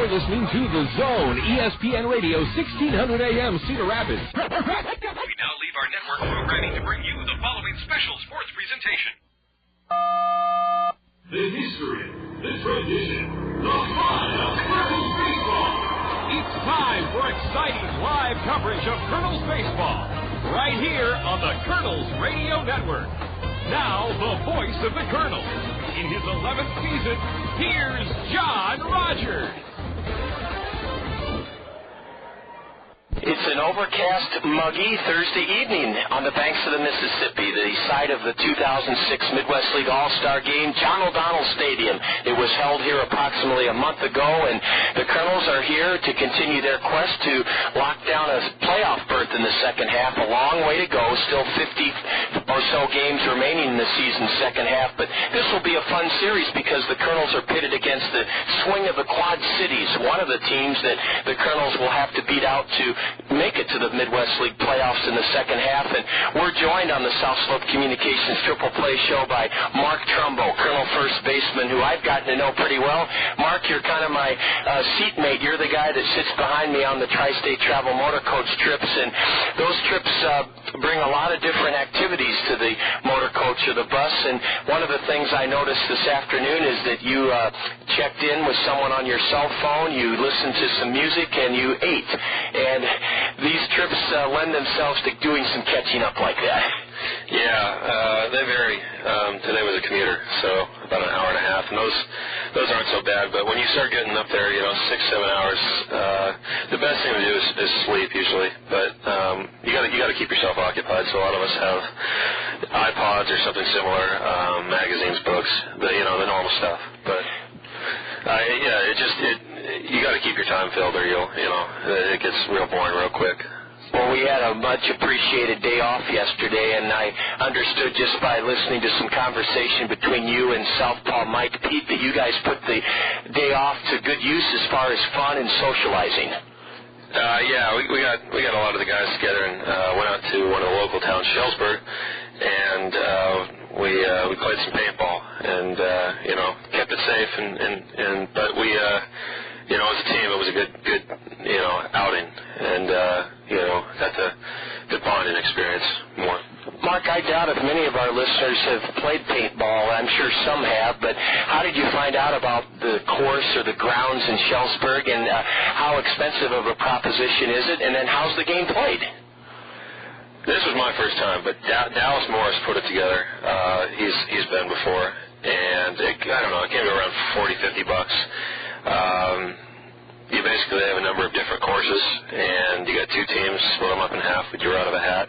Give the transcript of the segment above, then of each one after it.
You're listening to The Zone, ESPN Radio, 1600 AM, Cedar Rapids. We now leave our network programming to bring you the following special sports presentation. The history, the tradition, the fun of Kernels baseball. It's time for exciting live coverage of Kernels baseball, right here on the Kernels Radio Network. Now, the voice of the Kernels. In his 11th season, here's John Rogers. It's an overcast, muggy Thursday evening on the banks of the Mississippi, the site of the 2006 Midwest League All-Star Game, John O'Donnell Stadium. It was held here approximately a month ago, and the Kernels are here to continue their quest to lock down a playoff berth in the second half. A long way to go, still 50 or so games remaining in the season's second half, but this will be a fun series because the Kernels are pitted against the swing of the Quad Cities, one of the teams that the Kernels will have to beat out to make it to the Midwest League playoffs in the second half. And we're joined on the South Slope Communications Triple Play Show by Mark Trumbo, Colonel first baseman, who I've gotten to know pretty well. Mark, you're kind of my seatmate. You're the guy that sits behind me on the Tri-State Travel Motor Coach trips, and those trips bring a lot of different activities to the motor coach or the bus. And one of the things I noticed this afternoon is that you checked in with someone on your cell phone, you listened to some music, and you ate. And these trips lend themselves to doing some catching up like that. Yeah, they vary. Today was a commuter, so about an hour and a half, and those aren't so bad. But when you start getting up there, 6-7 hours, the best thing to do is sleep usually. But you got to keep yourself occupied. So a lot of us have iPods or something similar, magazines, books, the normal stuff. But you got to keep your time filled, or it gets real boring real quick. Well, we had a much-appreciated day off yesterday, and I understood just by listening to some conversation between you and Southpaw Mike Pete that you guys put the day off to good use as far as fun and socializing. We got a lot of the guys together and went out to one of the local towns, Shellsburg, and we played some paintball and kept it safe but we as a team it was a good outing and got the good bonding experience more. Mark, I doubt if many of our listeners have played paintball. I'm sure some have, but how did you find out about the course or the grounds in Shellsburg, and how expensive of a proposition is it, and then how's the game played? This was my first time, but Dallas Morris put it together. He's been before, and it came to around $40-50. You basically have a number of different courses, and you got two teams, split them up in half, but you're out of a hat.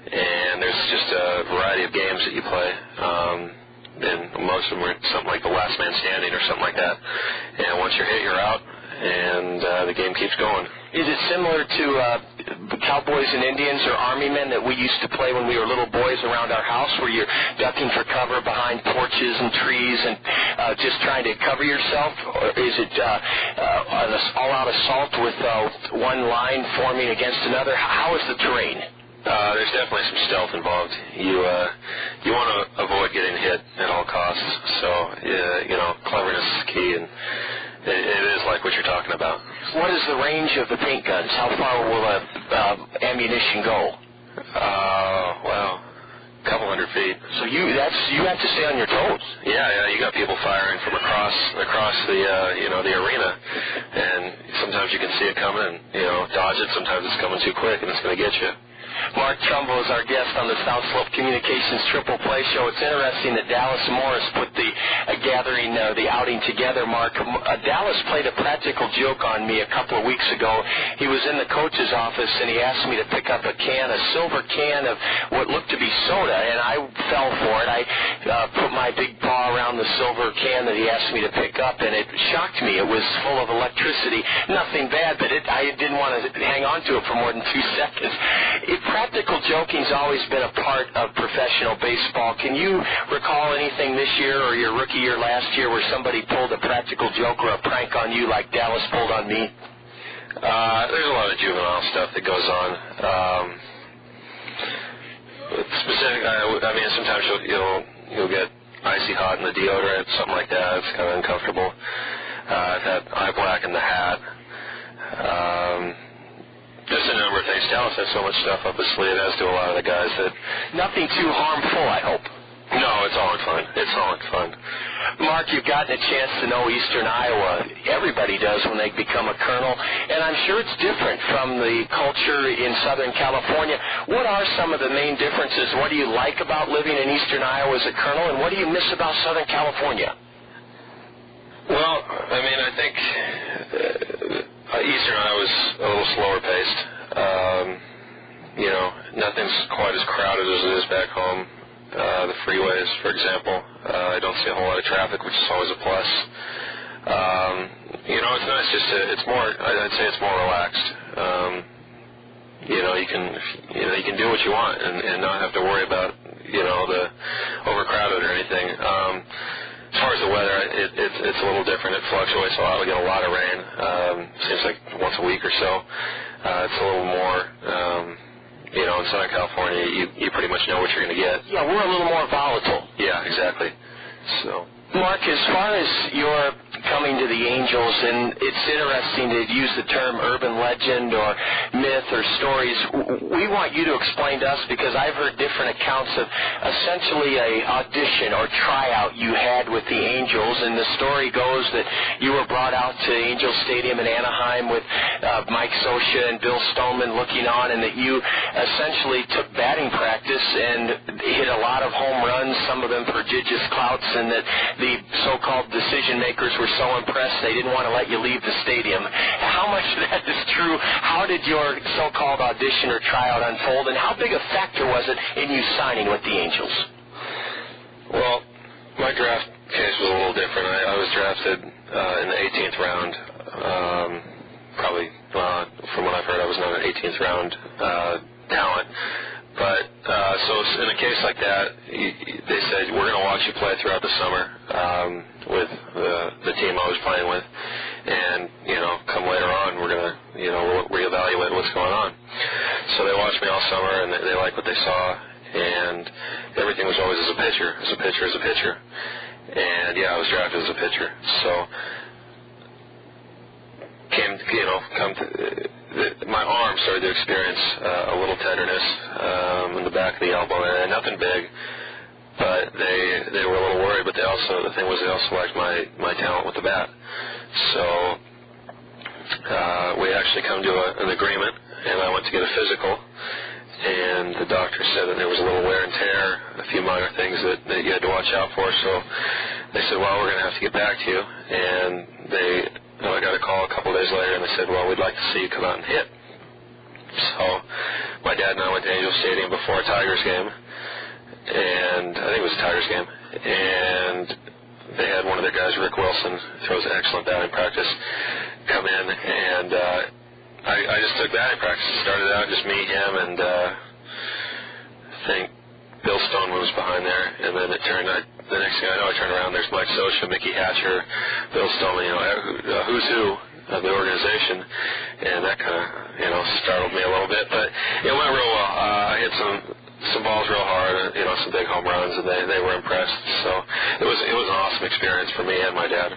And there's just a variety of games that you play. And most of them are something like the last man standing or something like that. And once you're hit, you're out, and the game keeps going. Is it similar to Cowboys and Indians or Army Men that we used to play when we were little boys around our house, where you're ducking for cover behind porches and trees and just trying to cover yourself? Or is it an all-out assault with one line forming against another? How is the terrain? There's definitely some stealth involved. You want to avoid getting hit at all costs. So, cleverness is key, and it is like what you're talking about. What is the range of the paint guns? How far will ammunition go? A couple hundred feet. So you have to stay on your toes. Yeah, you got people firing from across the the arena, and sometimes you can see it coming and dodge it. Sometimes it's coming too quick and it's going to get you. Mark Trumbo is our guest on the South Slope Communications Triple Play Show. It's interesting that Dallas Morris put the gathering, the outing together, Mark. Dallas played a practical joke on me a couple of weeks ago. He was in the coach's office, and he asked me to pick up a silver can of what looked to be soda, and I fell for it. I put my big paw around the silver can that he asked me to pick up, and it shocked me. It was full of electricity. Nothing bad, but I didn't want to hang on to it for more than 2 seconds. Practical joking's always been a part of professional baseball. Can you recall anything this year or your rookie year last year where somebody pulled a practical joke or a prank on you like Dallas pulled on me? There's a lot of juvenile stuff that goes on. Sometimes you'll get icy hot in the deodorant, something like that. It's kind of uncomfortable. I've had eye black in the hat. Just a number of things. Dallas has so much stuff up his sleeve, as do a lot of the guys. That nothing too harmful, I hope. No, it's all in fun. It's all in fun. Mark, you've gotten a chance to know Eastern Iowa. Everybody does when they become a colonel, and I'm sure it's different from the culture in Southern California. What are some of the main differences? What do you like about living in Eastern Iowa as a colonel, and what do you miss about Southern California? Well, I mean, I think Eastern Iowa's a little slower paced. Nothing's quite as crowded as it is back home. The freeways, for example, I don't see a whole lot of traffic, which is always a plus. It's nice. It's more. I'd say it's more relaxed. You can do what you want and not have to worry about the overcrowded or anything. As far as the weather, it's a little different. It fluctuates a lot. We get a lot of rain. Seems like once a week or so. It's a little more. In Southern California, you pretty much know what you're going to get. Yeah, we're a little more volatile. Yeah, exactly. So, Mark, as far as your coming to the Angels, and it's interesting to use the term urban legend or myth or stories, we want you to explain to us, because I've heard different accounts of essentially a audition or tryout you had with the Angels, and the story goes that you were brought out to Angel Stadium in Anaheim with Mike Scioscia and Bill Stoneman looking on, and that you essentially took batting practice and hit a lot of home runs, some of them prodigious clouts, and that the so-called decision makers were so impressed they didn't want to let you leave the stadium. How much of that is true? How did your so-called audition or tryout unfold, and how big a factor was it in you signing with the Angels? Well, my draft case was a little different. I was drafted in the 18th round. Probably, from what I've heard, I was not an 18th round talent. But so in a case like that, they said, we're going to watch you play throughout the summer with the team I was playing with, and come later on, we're going to we'll reevaluate what's going on. So they watched me all summer, and they liked what they saw, and everything was always as a pitcher. And yeah, I was drafted as a pitcher. So my arm started to experience a little tenderness in the back of the elbow, and nothing big, but they were a little worried. But the thing was, they also liked my talent with the bat. So we actually come to an agreement, and I went to get a physical, and the doctor said that there was a little wear and tear, a few minor things that you had to watch out for. So they said, well, we're going to have to get back to you, and I got a call a couple of days later, and they said, well, we'd like to see you come out and hit. So my dad and I went to Angel Stadium before a Tigers game, and I think it was a Tigers game, and they had one of their guys, Rick Wilson, throws excellent batting practice, come in, and I just took batting practice. Started out just me, him, and I think Bill Stoneman was behind there, and then the next thing I know, I turned around, there's Mike Scioscia, Mickey Hatcher, Bill Stoneman, who's who of the organization, and that kind of, startled me a little bit, but it went real well. I hit some balls real hard, some big home runs, and they were impressed. So it was an awesome experience for me and my dad.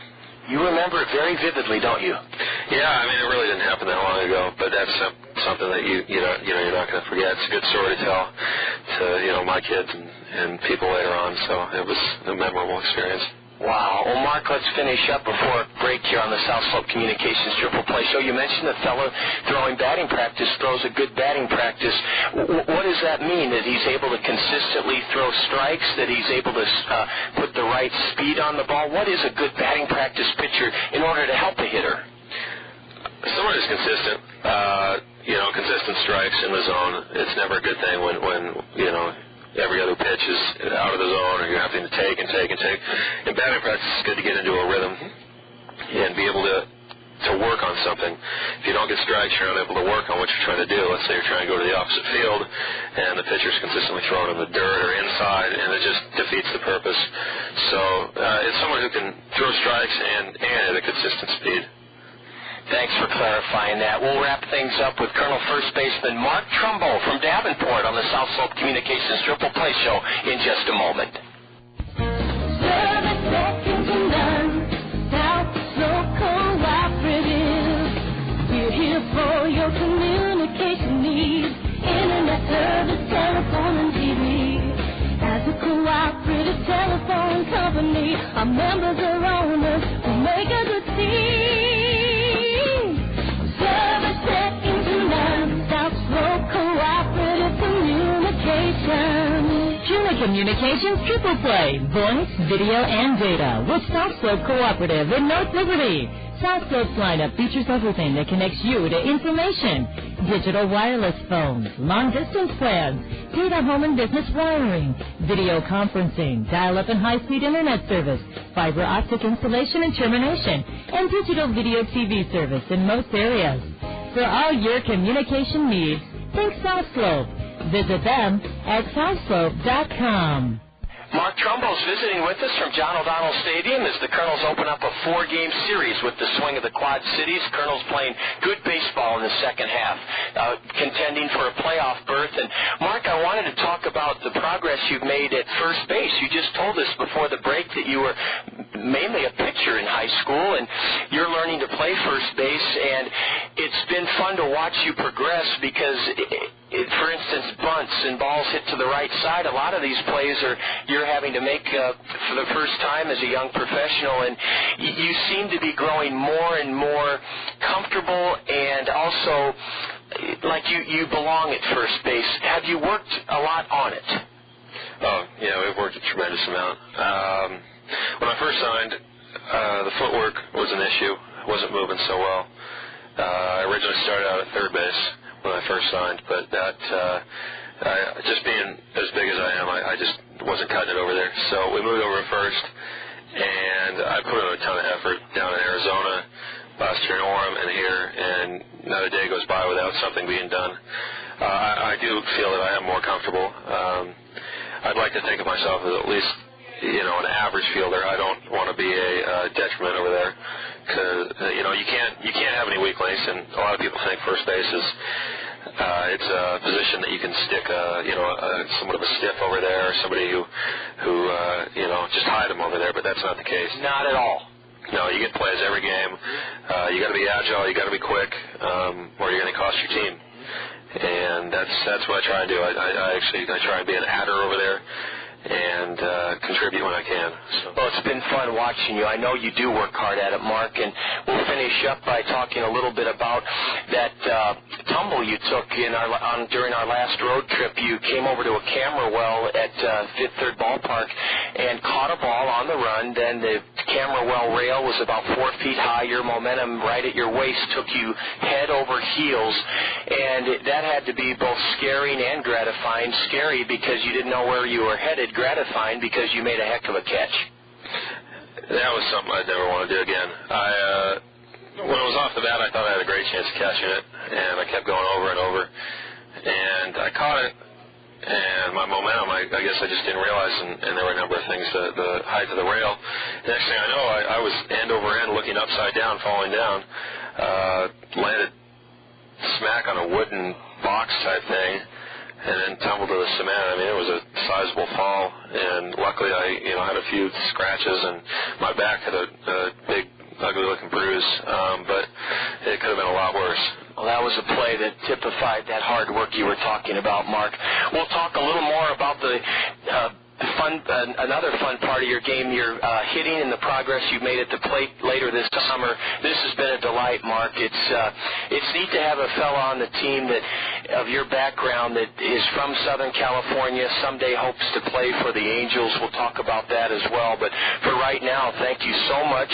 You remember it very vividly, don't you? Yeah, I mean, it really didn't happen that long ago, but that's something that you're not going to forget. It's a good story to tell to my kids and people later on. So it was a memorable experience. Wow. Well, Mark, let's finish up before break here on the South Slope Communications Triple Play Show. You mentioned the fellow throwing batting practice throws a good batting practice. What does that mean? That he's able to consistently throw strikes? That he's able to put the right speed on the ball? What is a good batting practice pitcher in order to help a hitter? Someone who's consistent. Consistent strikes in the zone. It's never a good thing when every other pitch is out of the zone, or you're having to take. In batting practice, it's good to get into a rhythm and be able to work on something. If you don't get strikes, you're not able to work on what you're trying to do. Let's say you're trying to go to the opposite field, and the pitcher's consistently throwing in the dirt or inside, and it just defeats the purpose. So it's someone who can throw strikes and at a consistent speed. Thanks for clarifying that. We'll wrap things up with Colonel First Baseman Mark Trumbo from Davenport on the South Slope Communications Triple Play Show in just a moment. and company, our members are owners who make a good team. Service second to none, South Slope Cooperative Communications. Communications Triple Play, voice, video, and data with South Slope Cooperative in North Liberty. South Slope's lineup features everything that connects you to information. Digital wireless phones, long-distance plans, data home and business wiring, video conferencing, dial-up and high-speed internet service, fiber optic installation and termination, and digital video TV service in most areas. For all your communication needs, think South Slope. Visit them at southslope.com. Mark Trumbo's visiting with us from John O'Donnell Stadium as the Kernels open up a 4-game series with the swing of the Quad Cities. Kernels playing good baseball in the second half, contending for a playoff berth. And, Mark, I wanted to talk about the progress you've made at first base. You just told us before the break that you were mainly a pitcher in high school, and you're learning to play first base, and it's been fun to watch you progress because for instance, bunts and balls hit to the right side. A lot of these plays you're having to make for the first time as a young professional, and you seem to be growing more and more comfortable and also like you belong at first base. Have you worked a lot on it? Oh, yeah, we've worked a tremendous amount. When I first signed, the footwork was an issue. I wasn't moving so well. I originally started out at third base when I first signed, but that just being as big as I am, I just wasn't cutting it over there. So we moved over to first, and I put in a ton of effort down in Arizona, last year in Orem, and here, and not a day goes by without something being done. I do feel that I am more comfortable. I'd like to think of myself as at least, an average fielder. I don't want to be a detriment over there, because you can't have any weak links, and a lot of people think first base is it's a position that you can stick somewhat of a stiff over there, or somebody who just hide them over there, but that's not the case. Not at all. No, you get plays every game. You got to be agile, you got to be quick, or you're going to cost your team. And that's what I try and do. I try and be an adder over there and contribute when I can. So. Well, it's been fun watching you. I know you do work hard at it, Mark, and we'll finish up by talking a little bit about that tumble you took during our last road trip. You came over to a camera well at Fifth Third Ballpark and caught a ball on the run. Then the camera well rail was about 4 feet high. Your momentum right at your waist took you head over heels, and that had to be both scaring and gratifying. Scary because you didn't know where you were headed. Gratifying because you made a heck of a catch. That was something I'd never want to do again. When it was off the bat, I thought I had a great chance of catching it, and I kept going over and over, and I caught it, and my momentum, I guess I just didn't realize, and there were a number of things, the height of the rail. The next thing I know, I was end over end looking upside down, falling down, landed smack on a wooden box type thing, and then tumbled to the cement. I mean, it was a sizable fall, and luckily I had a few scratches, and my back had a big, ugly-looking bruise, but it could have been a lot worse. Well, that was a play that typified that hard work you were talking about, Mark. We'll talk a little more about the another fun part of your game, your hitting and the progress you've made at the plate later this summer. This has been a delight, Mark. It's neat to have a fella on the team that of your background that is from Southern California, someday hopes to play for the Angels. We'll talk about that as well. But for right now, thank you so much.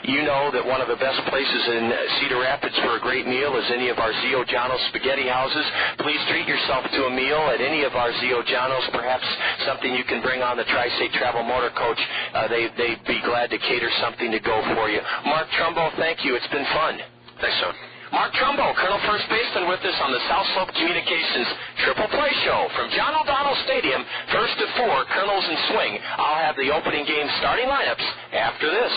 You know that one of the best places in Cedar Rapids for a great meal is any of our Zio Giano's spaghetti houses. Please treat yourself to a meal at any of our Zio Giano's, perhaps something you can bring on the Tri-State Travel Motor Coach. They'd be glad to cater something to go for you. Mark Trumbo, thank you. It's been fun. Thanks, John. Mark Trumbo, Colonel First Baseman, with us on the South Slope Communications Triple Play Show from John O'Donnell Stadium, 1st to 4, Kernels and Swing. I'll have the opening game starting lineups after this.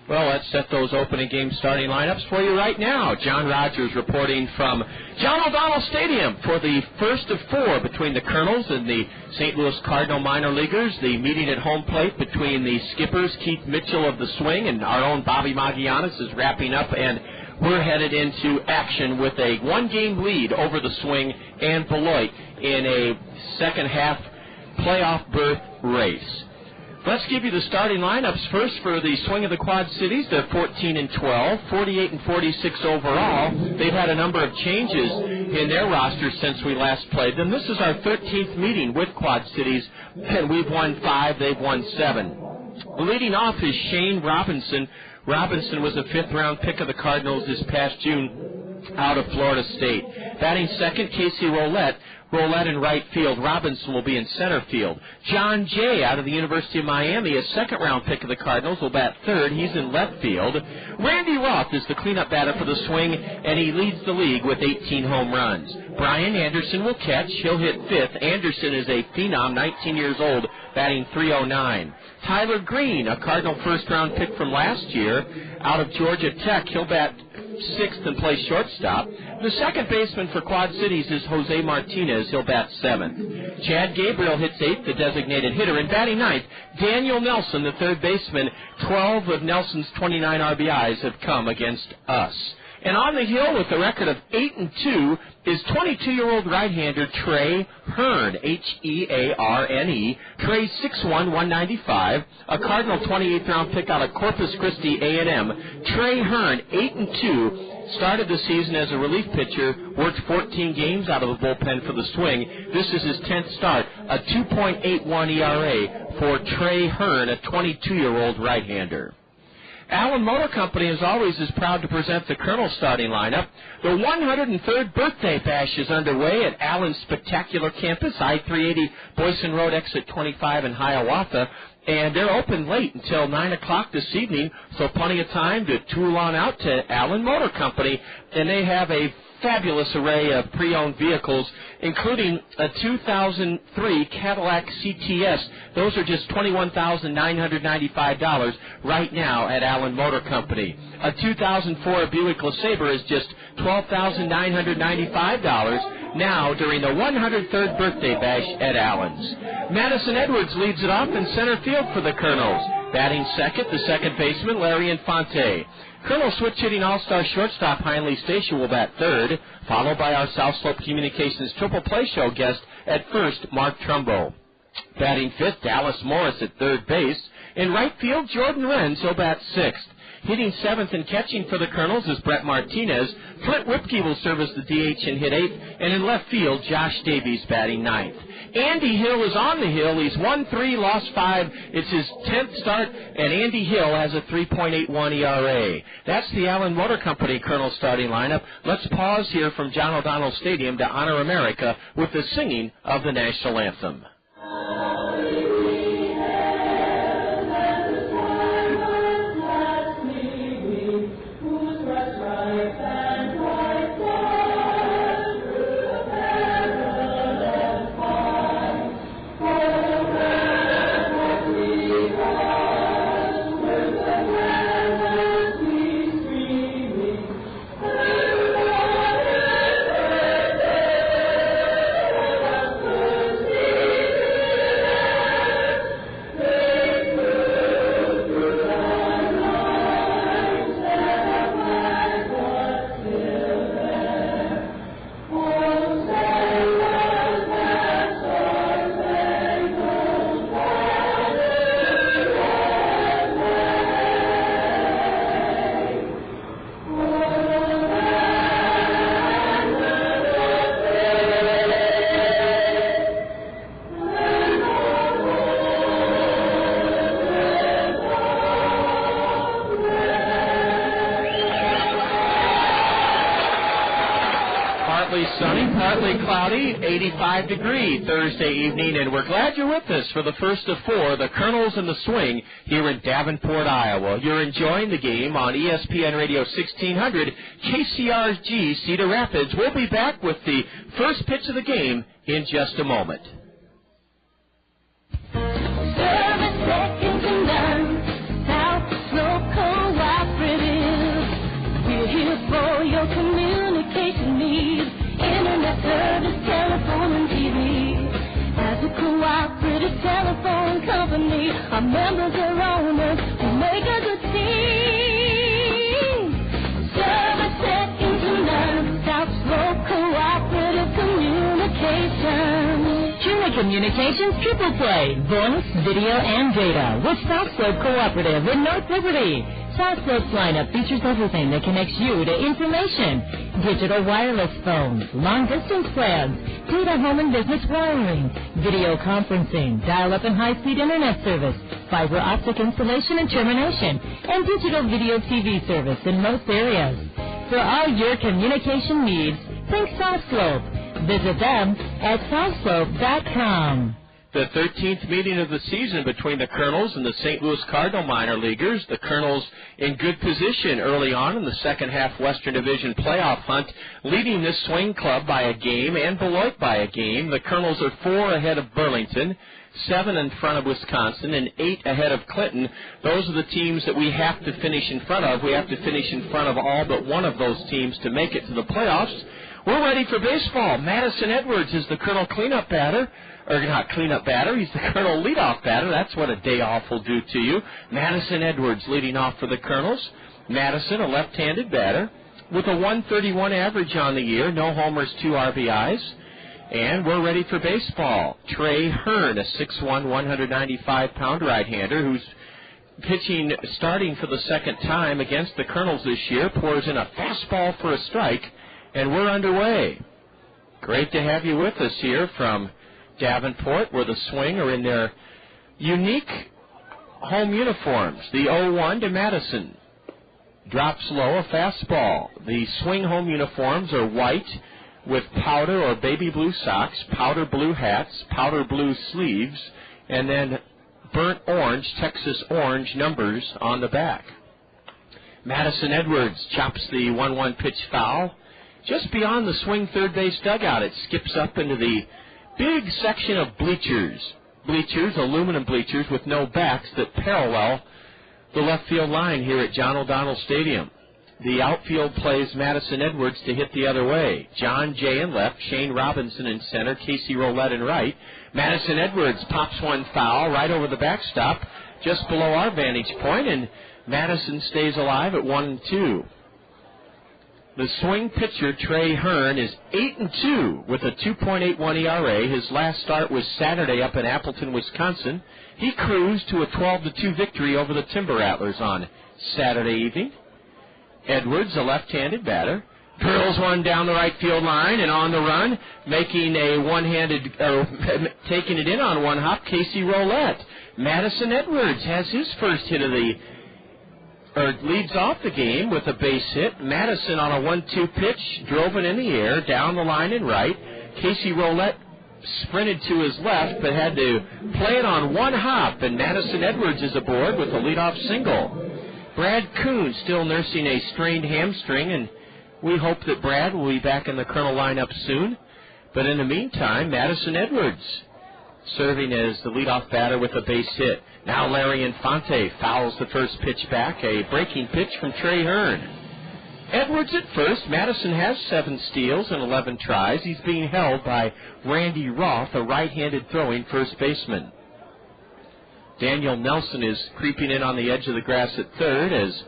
Well, let's set those opening game starting lineups for you right now. John Rogers reporting from John O'Donnell Stadium for the 1st of 4 between the Kernels and the St. Louis Cardinal minor leaguers. The meeting at home plate between the skippers, Keith Mitchell of the Swing, and our own Bobby Magianis is wrapping up, and we're headed into action with a one-game lead over the Swing and Beloit in a second-half playoff berth race. Let's give you the starting lineups first for the Swing of the Quad Cities. They're 14-12, 48-46 overall. They've had a number of changes in their roster since we last played them. This is our 13th meeting with Quad Cities, and we've won 5, they've won 7. Leading off is Shane Robinson. Robinson was a 5th-round pick of the Cardinals this past June out of Florida State. Batting second, Casey Roulette in right field. Robinson will be in center field. Jon Jay out of the University of Miami, a 2nd-round pick of the Cardinals, will bat third. He's in left field. Randy Roth is the cleanup batter for the Swing, and he leads the league with 18 home runs. Bryan Anderson will catch. He'll hit 5th. Anderson is a phenom, 19 years old, batting .309. Tyler Greene, a Cardinal 1st-round pick from last year out of Georgia Tech. He'll bat 6th and play shortstop. The second baseman for Quad Cities is Jose Martinez. He'll bat 7th. Chad Gabriel hits 8th, the designated hitter. And batting 9th, Daniel Nelson, the 3rd baseman. 12 of Nelson's 29 RBIs have come against us. And on the hill with a record of 8-2 is 22-year-old right-hander Trey Hearn, Hearne. Trey's 6'1", 195, a Cardinal 28th-round pick out of Corpus Christi A&M. Trey Hearn, 8-2, started the season as a relief pitcher, worked 14 games out of the bullpen for the Swing. This is his 10th start, a 2.81 ERA for Trey Hearn, a 22-year-old right-hander. Allen Motor Company, as always, is proud to present the Kernels starting lineup. The 103rd birthday bash is underway at Allen's spectacular campus, I-380 Boyson Road, exit 25 in Hiawatha. And they're open late until 9 o'clock this evening, so plenty of time to tool on out to Allen Motor Company. And they have a fabulous array of pre-owned vehicles, including a 2003 Cadillac CTS. Those are just $21,995 right now at Allen Motor Company. A 2004 Buick LeSabre is just $12,995 now during the 103rd birthday bash at Allen's. Madison Edwards leads it off in center field for the Kernels. Batting second, the second baseman, Larry Infante. Colonel switch hitting all-star shortstop Heinley Station will bat third, followed by our South Slope Communications Triple Play Show guest at first, Mark Trumbo. Batting fifth, Dallas Morris at third base. In right field, Jordan Renz will bat sixth. Hitting seventh and catching for the Kernels is Brett Martinez. Flint Whipke will serve as the DH and hit eighth. And in left field, Josh Davies batting ninth. Andy Hill is on the hill. He's won 3, lost 5. It's his 10th start, and Andy Hill has a 3.81 ERA. That's the Allen Motor Company Kernel starting lineup. Let's pause here from John O'Donnell Stadium to honor America with the singing of the national anthem. Sunny, partly cloudy, 85-degree Thursday evening, and we're glad you're with us for the first of 4, the Kernels and the Swing, here in Davenport, Iowa. You're enjoying the game on ESPN Radio 1600, KCRG, Cedar Rapids. We'll be back with the first pitch of the game in just a moment. For your communication needs, internet service, telephone, and TV. As a cooperative telephone company, our members are owners who make a good team. Service second to none, South Slope Cooperative Communication. Communications Triple Play, voice, video, and data with South Slope Cooperative in North Liberty. South Slope's lineup features everything that connects you to information. Digital wireless phones, long-distance plans, data home and business wiring, video conferencing, dial-up and high-speed internet service, fiber optic installation and termination, and digital video TV service in most areas. For all your communication needs, think South Slope. Visit them at southslope.com. The 13th meeting of the season between the Kernels and the St. Louis Cardinal minor leaguers. The Kernels in good position early on in the second half Western Division playoff hunt, leading this swing club by a game and Beloit by a game. The Kernels are 4 ahead of Burlington, 7 in front of Wisconsin, and 8 ahead of Clinton. Those are the teams that we have to finish in front of. We have to finish in front of all but one of those teams to make it to the playoffs. We're ready for baseball. Madison Edwards is the Colonel cleanup batter. Or not cleanup batter, he's the Colonel leadoff batter. That's what a day off will do to you. Madison Edwards leading off for the Colonels. Madison, a left-handed batter, with a 131 average on the year, no homers, 2 RBIs. And we're ready for baseball. Trey Hearn, a 6'1", 195-pound right-hander who's pitching, starting for the second time against the Colonels this year, pours in a fastball for a strike, and we're underway. Great to have you with us here from Davenport, where the Swing are in their unique home uniforms. The 0-1 to Madison. Drops low, a fastball. The Swing home uniforms are white with powder or baby blue socks, powder blue hats, powder blue sleeves, and then burnt orange, Texas orange numbers on the back. Madison Edwards chops the 1-1 pitch foul. Just beyond the Swing third base dugout, it skips up into the big section of bleachers. Bleachers, aluminum bleachers with no backs that parallel the left field line here at Jon O'Donnell Stadium. The outfield plays Madison Edwards to hit the other way. Jon Jay in left, Shane Robinson in center, Casey Roulette in right. Madison Edwards pops one foul right over the backstop, just below our vantage point, and Madison stays alive at 1-2. The Swing pitcher, Trey Hearn, is 8-2 with a 2.81 ERA. His last start was Saturday up in Appleton, Wisconsin. He cruised to a 12-2 victory over the Timber Rattlers on Saturday evening. Edwards, a left-handed batter, drills one down the right field line and on the run, making a one-handed, taking it in on one hop, Casey Roulette. Madison Edwards has his first hit of the leads off the game with a base hit. Madison on a 1-2 pitch, drove it in the air, down the line and right. Casey Roulette sprinted to his left, but had to play it on one hop, and Madison Edwards is aboard with a leadoff single. Brad Kuhn still nursing a strained hamstring, and we hope that Brad will be back in the Colonel lineup soon. But in the meantime, Madison Edwards serving as the leadoff batter with a base hit. Now Larry Infante fouls the first pitch back, a breaking pitch from Trey Hearn. Edwards at first. Madison has 7 steals and 11 tries. He's being held by Randy Roth, a right-handed throwing first baseman. Daniel Nelson is creeping in on the edge of the grass at third as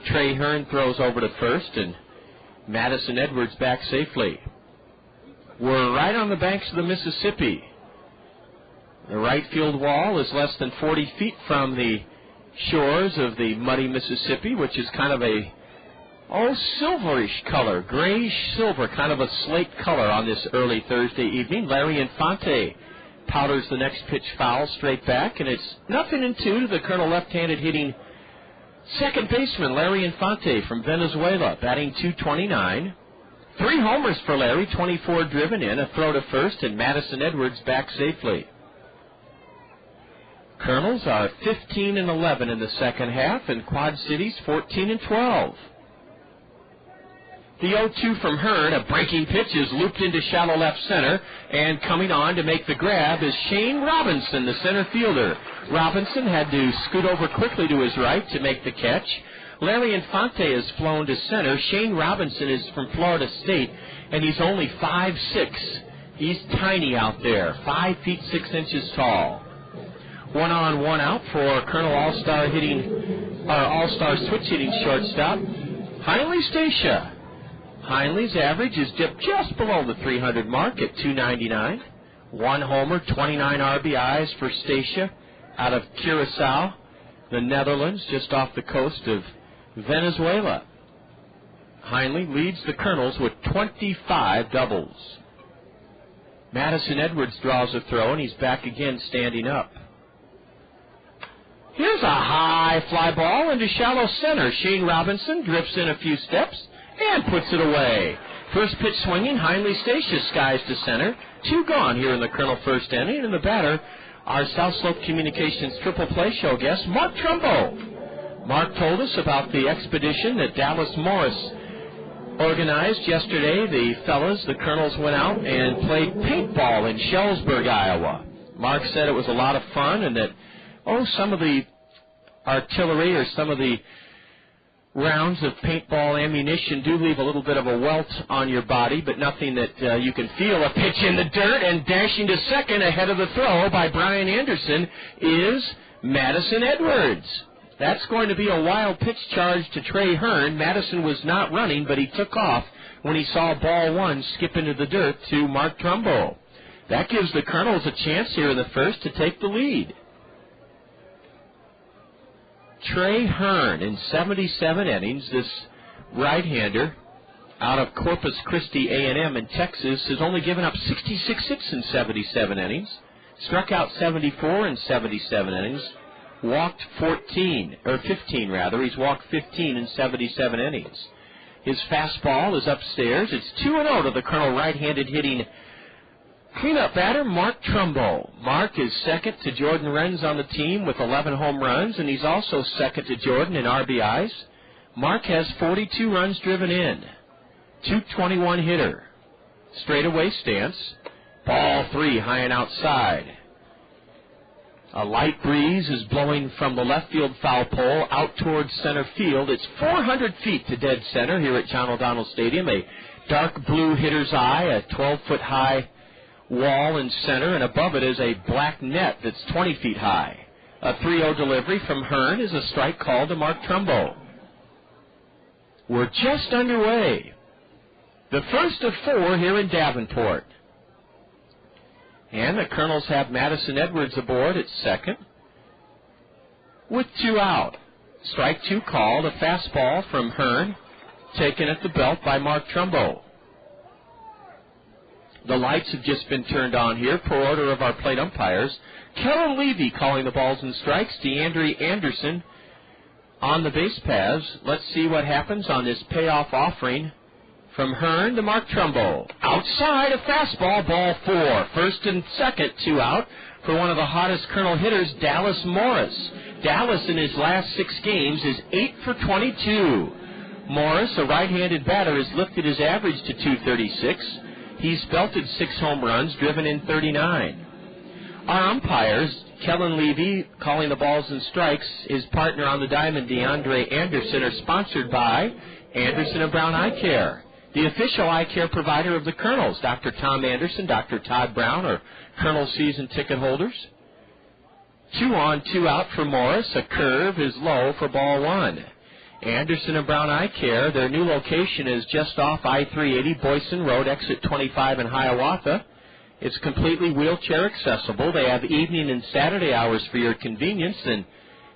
Trey Hearn throws over to first, and Madison Edwards back safely. We're right on the banks of the Mississippi. The right field wall is less than 40 feet from the shores of the muddy Mississippi, which is kind of a, silverish color, grayish-silver, kind of a slate color on this early Thursday evening. Larry Infante powders the next pitch foul straight back, and it's 0-2 to the Colonel left-handed hitting second baseman Larry Infante from Venezuela, batting .229. 3 homers for Larry, 24 driven in, a throw to first, and Madison Edwards back safely. Colonels are 15-11 in the second half, and Quad Cities 14-12. The 0-2 from Hearn, a breaking pitch, is looped into shallow left center, and coming on to make the grab is Shane Robinson, the center fielder. Robinson had to scoot over quickly to his right to make the catch. Larry Infante has flown to center. Shane Robinson is from Florida State, and he's only 5'6". He's tiny out there, 5 feet 6 inches tall. 1 on, 1 out for Colonel All-Star switch hitting shortstop, Heinley Stacia. Heinley's average is dipped just below the 300 mark at .299. 1 homer, 29 RBIs for Stacia out of Curacao, the Netherlands, just off the coast of Venezuela. Heinle leads the Kernels with 25 doubles. Madison Edwards draws a throw, and he's back again standing up. Here's a high fly ball into shallow center. Shane Robinson drifts in a few steps and puts it away. First pitch swinging, Heinle Stacia skies to center. 2 gone here in the Kernel first inning, and the batter, our South Slope Communications Triple Play Show guest, Mark Trumbo. Mark told us about the expedition that Dallas Morris organized yesterday. The fellas, the Kernels, went out and played paintball in Shellsburg, Iowa. Mark said it was a lot of fun, and that, some of the artillery or some of the rounds of paintball ammunition do leave a little bit of a welt on your body, but nothing that you can feel. A pitch in the dirt, and dashing to second ahead of the throw by Bryan Anderson is Madison Edwards. That's going to be a wild pitch charge to Trey Hearn. Madison was not running, but he took off when he saw ball 1 skip into the dirt to Mark Trumbo. That gives the Kernels a chance here in the first to take the lead. Trey Hearn, in 77 innings, this right-hander out of Corpus Christi A&M in Texas, has only given up 66 hits in 77 innings, struck out 74 in 77 innings, walked 15 rather. He's walked 15 in 77 innings. His fastball is upstairs. It's 2-0 to the Kernel right-handed hitting cleanup batter, Mark Trumbo. Mark is second to Jordan Renz on the team with 11 home runs, and he's also second to Jordan in RBIs. Mark has 42 runs driven in. .221 hitter. Straightaway stance. Ball 3 high and outside. A light breeze is blowing from the left field foul pole out towards center field. It's 400 feet to dead center here at John O'Donnell Stadium. A dark blue hitter's eye, a 12-foot high wall in center, and above it is a black net that's 20 feet high. A 3-0 delivery from Hearn is a strike call to Mark Trumbo. We're just underway. The first of 4 here in Davenport. And the Kernels have Madison Edwards aboard at second with 2 out. Strike 2 called, a fastball from Hearn, taken at the belt by Mark Trumbo. The lights have just been turned on here per order of our plate umpires. Kellen Levy calling the balls and strikes. DeAndre Anderson on the base paths. Let's see what happens on this payoff offering from Hearn to Mark Trumbo. Outside, a fastball, ball 4. First and second, 2 out for one of the hottest Kernel hitters, Dallas Morris. Dallas in his last 6 games is 8 for 22. Morris, a right-handed batter, has lifted his average to .236. He's belted 6 home runs, driven in 39. Our umpires, Kellen Levy calling the balls and strikes, his partner on the diamond, DeAndre Anderson, are sponsored by Anderson and Brown Eye Care, the official eye care provider of the Kernels. Dr. Tom Anderson, Dr. Todd Brown are Kernel season ticket holders. 2 on, 2 out for Morris. A curve is low for ball 1. Anderson and Brown Eye Care, their new location is just off I-380 Boyson Road, exit 25 in Hiawatha. It's completely wheelchair accessible. They have evening and Saturday hours for your convenience, and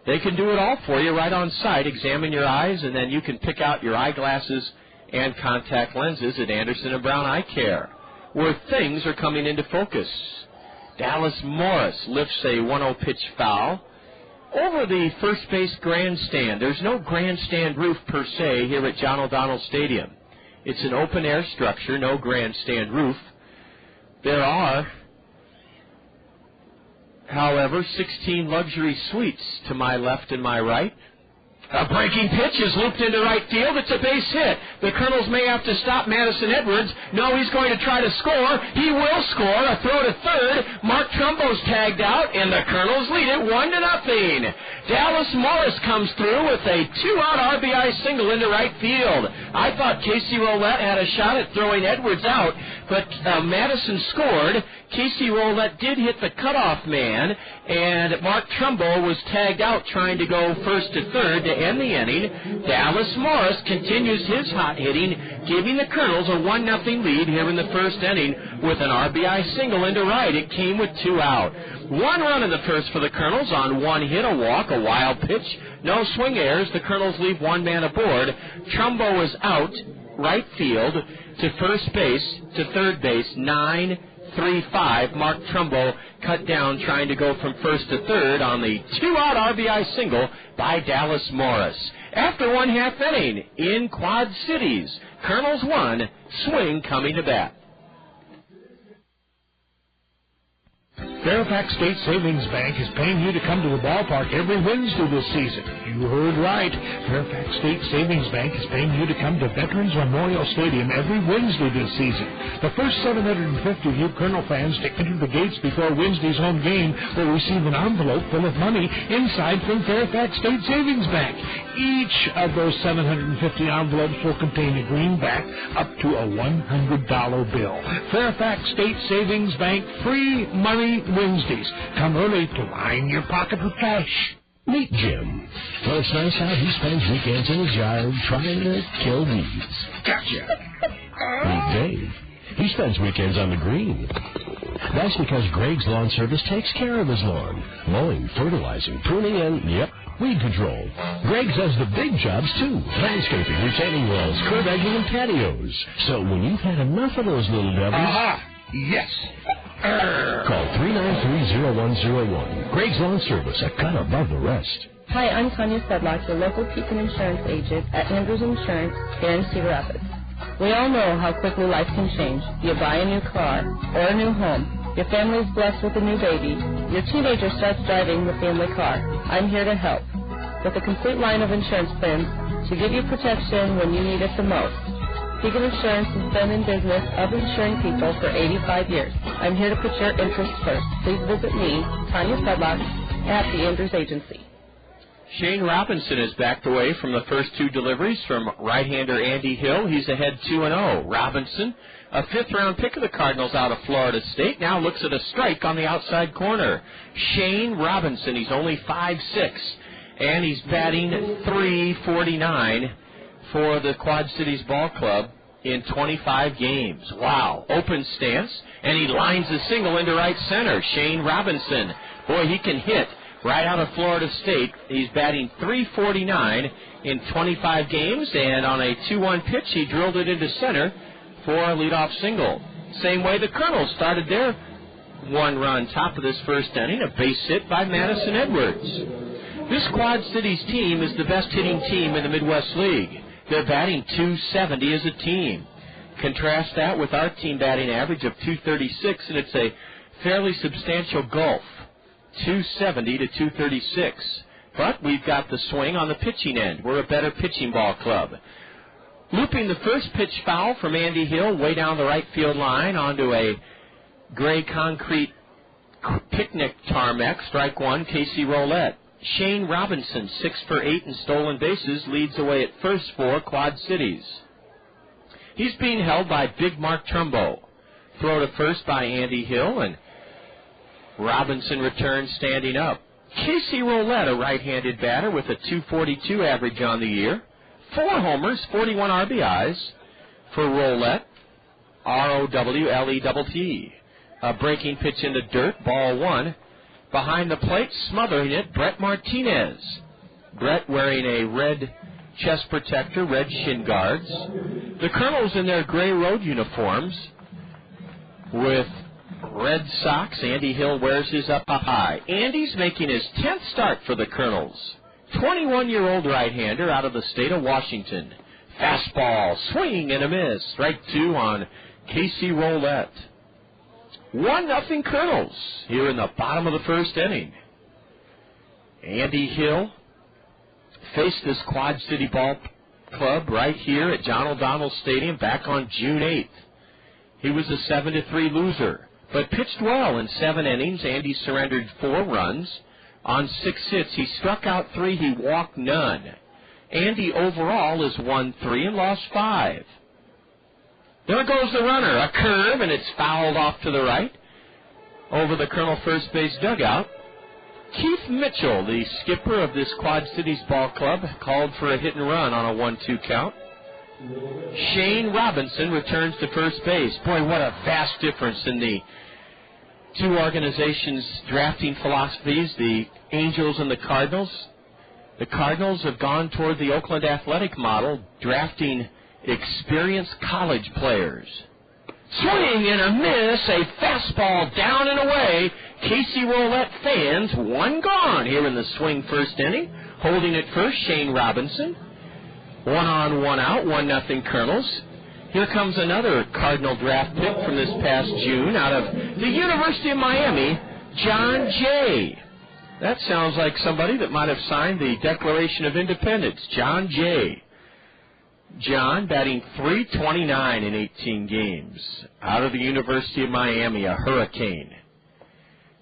they can do it all for you right on site. Examine your eyes, and then you can pick out your eyeglasses and contact lenses at Anderson and Brown Eye Care, where things are coming into focus. Dallas Morris lifts a 1-0 pitch foul over the first base grandstand. There's no grandstand roof per se here at John O'Donnell Stadium. It's an open-air structure, no grandstand roof. There are, however, 16 luxury suites to my left and my right. A breaking pitch is looped into right field. It's a base hit. The Kernels may have to stop Madison Edwards. No, he's going to try to score. He will score. A throw to third. Mark Trumbo's tagged out, and the Kernels lead it 1-0. Dallas Morris comes through with a 2-out RBI single into right field. I thought Casey Roulette had a shot at throwing Edwards out, but Madison scored. Casey Roulette did hit the cutoff man, and Mark Trumbo was tagged out trying to go first to third to end the inning. Dallas Morris continues his hot hitting, giving the Kernels a 1-0 lead here in the first inning with an RBI single into right. It came with 2 out. 1 run in the first for the Kernels on 1 hit, a walk, a wild pitch, no swing errors. The Kernels leave 1 man aboard. Trumbo is out, right field, to first base, to third base, 9-3-5. Mark Trumbo cut down trying to go from first to third on the 2-out RBI single by Dallas Morris. After 1/2 inning in Quad Cities, Kernels 1, Swing coming to bat. Fairfax State Savings Bank is paying you to come to the ballpark every Wednesday this season. You heard right. Fairfax State Savings Bank is paying you to come to Veterans Memorial Stadium every Wednesday this season. The first 750 of you Colonel fans to enter the gates before Wednesday's home game will receive an envelope full of money inside from Fairfax State Savings Bank. Each of those 750 envelopes will contain a greenback up to a $100 bill. Fairfax State Savings Bank, free money Wednesdays. Come early to line your pocket with cash. Meet Jim. Well, it's nice how he spends weekends in his yard trying to kill weeds. Gotcha. Meet Dave. He spends weekends on the green. That's because Greg's Lawn Service takes care of his lawn. Mowing, fertilizing, pruning, and, weed control. Greg does the big jobs, too. Landscaping, retaining walls, curb edging, and patios. So when you've had enough of those little devils... Yes. Call 393-0101. Greg's Lawn Service, a cut above the rest. Hi, I'm Tanya Sedlock, your local Pekin insurance agent at Andrews Insurance here in Cedar Rapids. We all know how quickly life can change. You buy a new car or a new home. Your family's blessed with a new baby. Your teenager starts driving the family car. I'm here to help with a complete line of insurance plans to give you protection when you need it the most. Pekin Insurance has been in business of insuring people for 85 years. I'm here to put your interests first. Please visit me, Tanya Sedlock, at the Andrews Agency. Shane Robinson is backed away from the first 2 deliveries from right-hander Andy Hill. He's ahead 2-0. Robinson, a 5th-round pick of the Cardinals out of Florida State, now looks at a strike on the outside corner. Shane Robinson, he's only 5'6", and he's batting .349 for the Quad Cities Ball Club in 25 games. Wow. Open stance, and he lines a single into right center. Shane Robinson, boy, he can hit right out of Florida State. He's batting .349 in 25 games, and on a 2-1 pitch, he drilled it into center for a leadoff single. Same way the Kernels started their 1-run top of this first inning, a base hit by Madison Edwards. This Quad Cities team is the best hitting team in the Midwest League. They're batting .270 as a team. Contrast that with our team batting average of .236, and it's a fairly substantial gulf, .270 to .236. But we've got the swing on the pitching end. We're a better pitching ball club. Looping the first pitch foul from Andy Hill way down the right field line onto a gray concrete picnic tarmac. Strike 1, Casey Roulette. Shane Robinson, 6 for 8 in stolen bases, leads away at first for Quad Cities. He's being held by Big Mark Trumbo. Throw to first by Andy Hill, and Robinson returns standing up. Casey Roulette, a right-handed batter with a .242 average on the year. 4 homers, 41 RBIs for Roulette. R-O-W-L-E-T-T. A breaking pitch into dirt, ball 1. Behind the plate, smothering it, Brett Martinez. Brett wearing a red chest protector, red shin guards. The Kernels in their gray road uniforms with red socks. Andy Hill wears his up high. Andy's making his 10th start for the Kernels. 21-year-old right-hander out of the state of Washington. Fastball, swing and a miss. Strike 2 on Casey Roulette. 1-0 Kernels here in the bottom of the first inning. Andy Hill faced this Quad City Ball Club right here at John O'Donnell Stadium back on June 8th. He was a 7-3 loser, but pitched well in 7 innings. Andy surrendered 4 runs on 6 hits. He struck out 3. He walked none. Andy overall is 1-3 and lost 5. There goes the runner. A curve, and it's fouled off to the right. over the Colonel first base dugout. Keith Mitchell, the skipper of this Quad Cities ball club, called for a hit and run on a 1-2 count. Shane Robinson returns to first base. Boy, what a vast difference in the two organizations' drafting philosophies, the Angels and the Cardinals. The Cardinals have gone toward the Oakland Athletic model, drafting experienced college players. Swing and a miss, a fastball down and away. Casey Roulette fans, one gone here in the swing first inning. Holding it first, Shane Robinson. 1 on, 1 out, 1-0 Kernels. Here comes another Cardinal draft pick from this past June out of the University of Miami, Jon Jay. That sounds like somebody that might have signed the Declaration of Independence, Jon Jay. John batting .329 in 18 games. Out of the University of Miami, a Hurricane.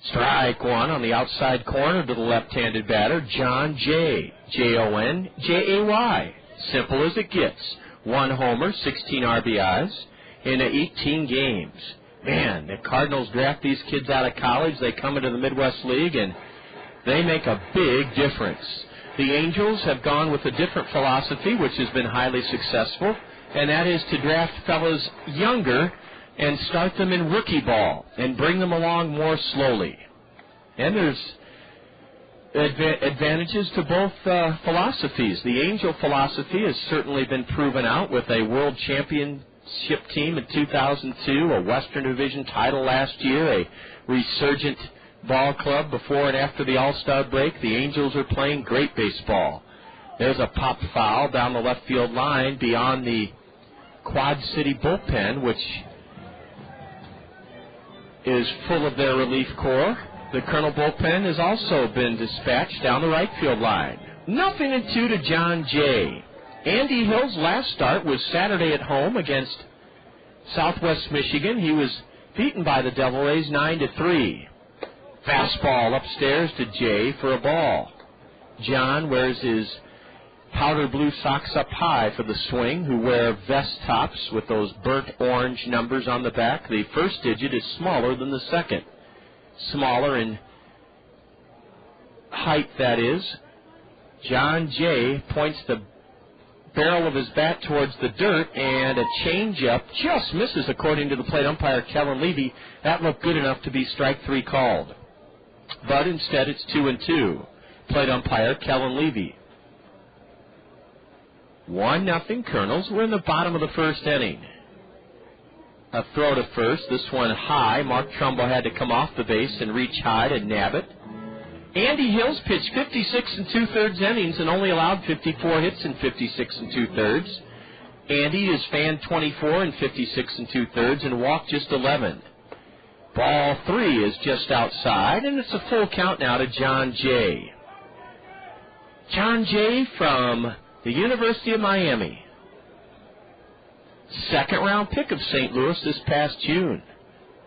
Strike one on the outside corner to the left-handed batter, Jon Jay. Jonjay. Simple as it gets. 1 homer, 16 RBIs in 18 games. Man, the Cardinals draft these kids out of college. They come into the Midwest League, and they make a big difference. The Angels have gone with a different philosophy, which has been highly successful, and that is to draft fellows younger and start them in rookie ball and bring them along more slowly. And there's advantages to both philosophies. The Angel philosophy has certainly been proven out with a world championship team in 2002, a Western Division title last year, a resurgent ball club before and after the All-Star break. The Angels are playing great baseball. There's a pop foul down the left field line beyond the Quad City bullpen, which is full of their relief corps. The Colonel bullpen has also been dispatched down the right field line. 0-2 to Jon Jay. Andy Hill's last start was Saturday at home against Southwest Michigan. He was beaten by the Devil Rays 9-3. Fastball upstairs to Jay for a ball. John wears his powder blue socks up high for the swing, who wear vest tops with those burnt orange numbers on the back. The first digit is smaller than the second. Smaller in height, that is. Jon Jay points the barrel of his bat towards the dirt, and a changeup just misses, according to the plate umpire, Kellen Levy. That looked good enough to be strike 3 called. But instead it's 2-2. Plate umpire, Kellen Levy. 1-0 Colonels. We're in the bottom of the first inning. A throw to first, this one high. Mark Trumbo had to come off the base and reach high to nab it. Andy Hill's pitched 56 2/3 innings and only allowed 54 hits in 56 2/3. Andy has fanned 24 in 56 2/3 and walked just 11. Ball 3 is just outside, and it's a full count now to Jon Jay. Jon Jay from the University of Miami. Second-round pick of St. Louis this past June.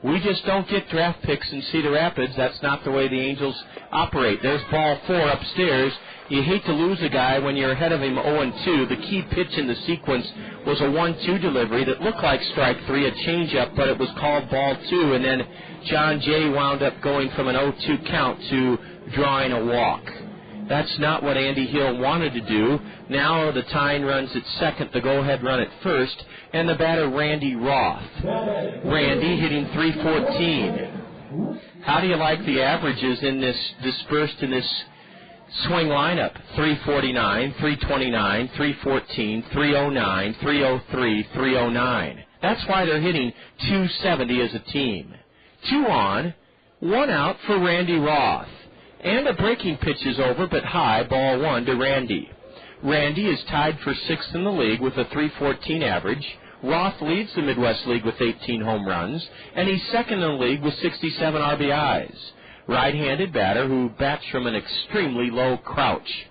We just don't get draft picks in Cedar Rapids. That's not the way the Angels operate. There's ball 4 upstairs. You hate to lose a guy when you're ahead of him 0-2. The key pitch in the sequence was a 1-2 delivery that looked like strike 3, a changeup, but it was called ball 2, and then Jon Jay wound up going from an 0-2 count to drawing a walk. That's not what Andy Hill wanted to do. Now the tying run's at second, the go-ahead run at first, and the batter Randy Roth. Randy hitting .314. How do you like the averages in this dispersed in this swing lineup? .349, .329, .314, .309, .303, .309. That's why they're hitting .270 as a team. 2 on, 1 out for Randy Roth. And a breaking pitch is over, but high, ball 1 to Randy. Randy is tied for 6th in the league with a .314 average. Roth leads the Midwest League with 18 home runs, and he's second in the league with 67 RBIs. Right-handed batter who bats from an extremely low crouch.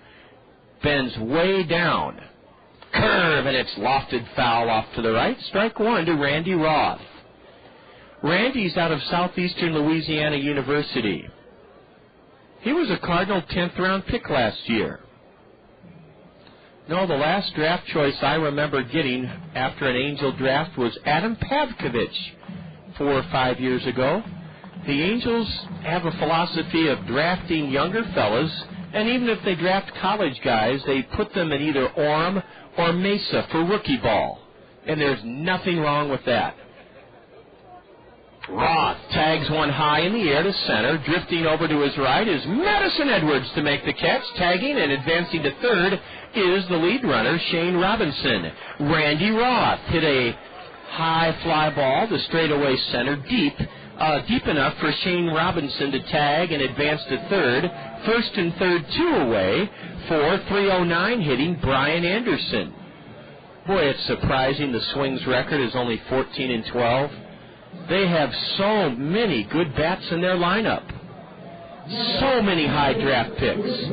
Bends way down. Curve, and it's lofted foul off to the right. Strike 1 to Randy Roth. Randy's out of Southeastern Louisiana University. He was a Cardinal 10th-round pick last year. No, the last draft choice I remember getting after an Angel draft was Adam Pavkovich 4 or 5 years ago. the Angels have a philosophy of drafting younger fellas, and even if they draft college guys, they put them in either Orem or Mesa for rookie ball. And there's nothing wrong with that. Roth tags one high in the air to center. Drifting over to his right is Madison Edwards to make the catch. Tagging and advancing to third is the lead runner, Shane Robinson. Randy Roth hit a high fly ball to straightaway center, deep enough for Shane Robinson to tag and advance to third. First and third, 2 away for 309 hitting Bryan Anderson. Boy, it's surprising the Swings record is only 14-12. They have so many good bats in their lineup. So many high draft picks.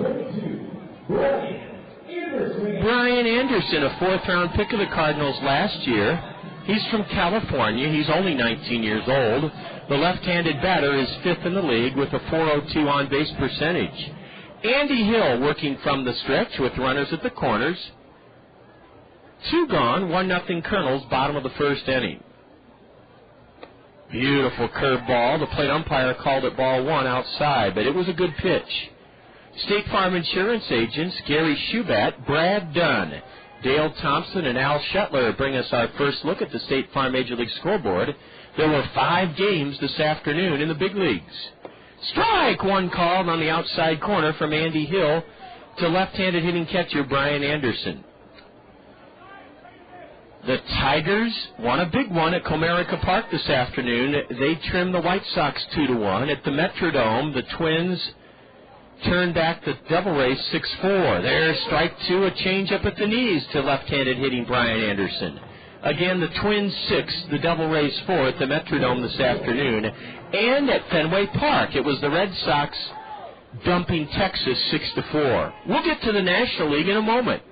Bryan Anderson, a 4th-round pick of the Cardinals last year. He's from California. He's only 19 years old. The left-handed batter is 5th in the league with a .402 on-base percentage. Andy Hill working from the stretch with runners at the corners. 2 gone, 1-0 Kernels, bottom of the first inning. Beautiful curve ball. The plate umpire called it ball 1 outside, but it was a good pitch. State Farm Insurance agents Gary Schubat, Brad Dunn, Dale Thompson, and Al Shetler bring us our first look at the State Farm Major League scoreboard. There were 5 games this afternoon in the big leagues. Strike! 1 called on the outside corner from Andy Hill to left-handed hitting catcher Bryan Anderson. The Tigers won a big one at Comerica Park this afternoon. They trimmed the White Sox 2-1. At the Metrodome, the Twins turned back the Devil Rays 6-4. There's strike 2, a changeup at the knees to left-handed hitting Bryan Anderson. Again, the Twins 6, the Devil Rays 4 at the Metrodome this afternoon. And at Fenway Park, it was the Red Sox dumping Texas 6-4. We'll get to the National League in a moment.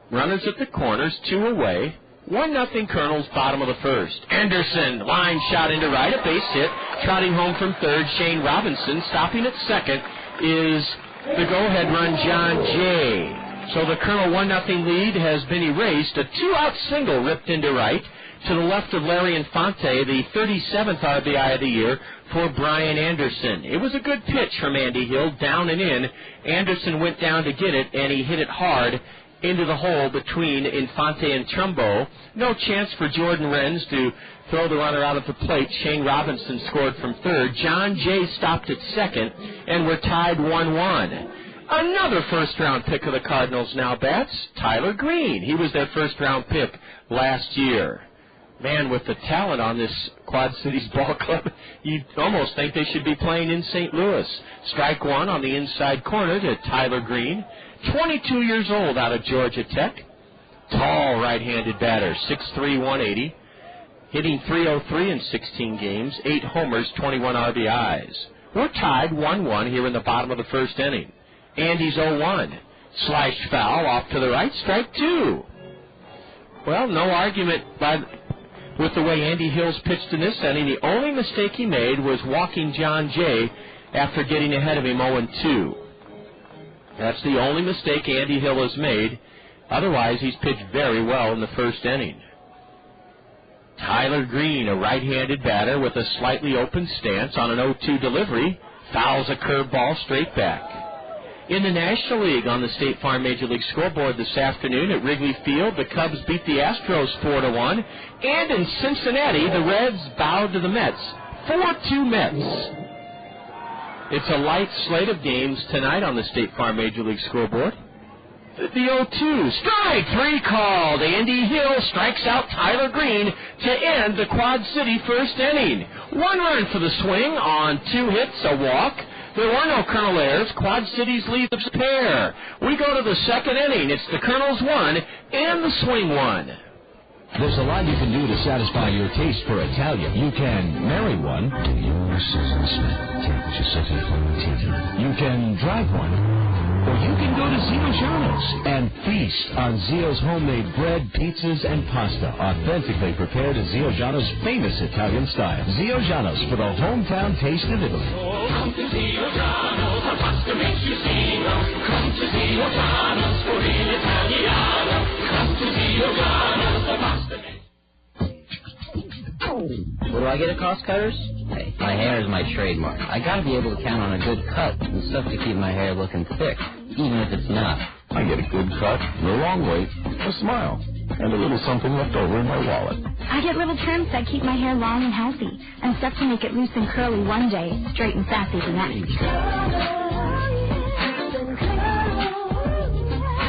Runners at the corners, 2 away. 1-0 Kernels, bottom of the first. Anderson, line shot into right, a base hit. Trotting home from third, Shane Robinson. Stopping at second is the go-ahead run, Jon Jay. So the Colonel 1-0 lead has been erased. A 2-out single ripped into right to the left of Larry Infante, the 37th RBI of the year for Bryan Anderson. It was a good pitch from Andy Hill, down and in. Anderson went down to get it, and he hit it hard into the hole between Infante and Trumbo. No chance for Jordan Renz to throw the runner out at the plate. Shane Robinson scored from third. Jon Jay stopped at second, and we're tied 1-1. Another first-round pick of the Cardinals now bats, Tyler Greene. He was their first-round pick last year. Man, with the talent on this Quad Cities ball club, you'd almost think they should be playing in St. Louis. Strike 1 on the inside corner to Tyler Greene. 22 years old out of Georgia Tech. Tall right-handed batter, 6'3", 180. Hitting .303 in 16 games, 8 homers, 21 RBIs. We're tied 1-1 here in the bottom of the first inning. Andy's 0-1. Slashed foul off to the right, strike 2. Well, no argument with the way Andy Hill's pitched in this inning. The only mistake he made was walking Jon Jay after getting ahead of him 0-2. That's the only mistake Andy Hill has made. Otherwise, he's pitched very well in the first inning. Tyler Greene, a right-handed batter with a slightly open stance on an 0-2 delivery, fouls a curveball straight back. In the National League on the State Farm Major League scoreboard this afternoon at Wrigley Field, the Cubs beat the Astros 4-1. And in Cincinnati, the Reds bowed to the Mets, 4-2 Mets. It's a light slate of games tonight on the State Farm Major League scoreboard. The 0-2, strike 3 called. Andy Hill strikes out Tyler Greene to end the Quad City first inning. 1 run for the Swing on 2 hits, a walk. There were no Colonel errors. Quad Cities lead the pair. We go to the second inning. It's the Colonels 1 and the Swing 1. There's a lot you can do to satisfy your taste for Italian. You can marry one. You can drive one. Or you can go to Zio Giano's and feast on Zio's homemade bread, pizzas, and pasta, authentically prepared in Zio Giano's famous Italian style. Zio Giano's for the hometown taste of Italy. Oh, come to Zio Giano's, our pasta makes you Zio. Come to Zio Giano's for real Italiano. Come to Zio Giano's, the pasta makes What do I get at Cost Cutters? Hey, my hair is my trademark. I gotta be able to count on a good cut and stuff to keep my hair looking thick, even if it's not. I get a good cut, no long wait, a smile, and a little something left over in my wallet. I get little trims that keep my hair long and healthy, and stuff to make it loose and curly one day, straight and sassy the next.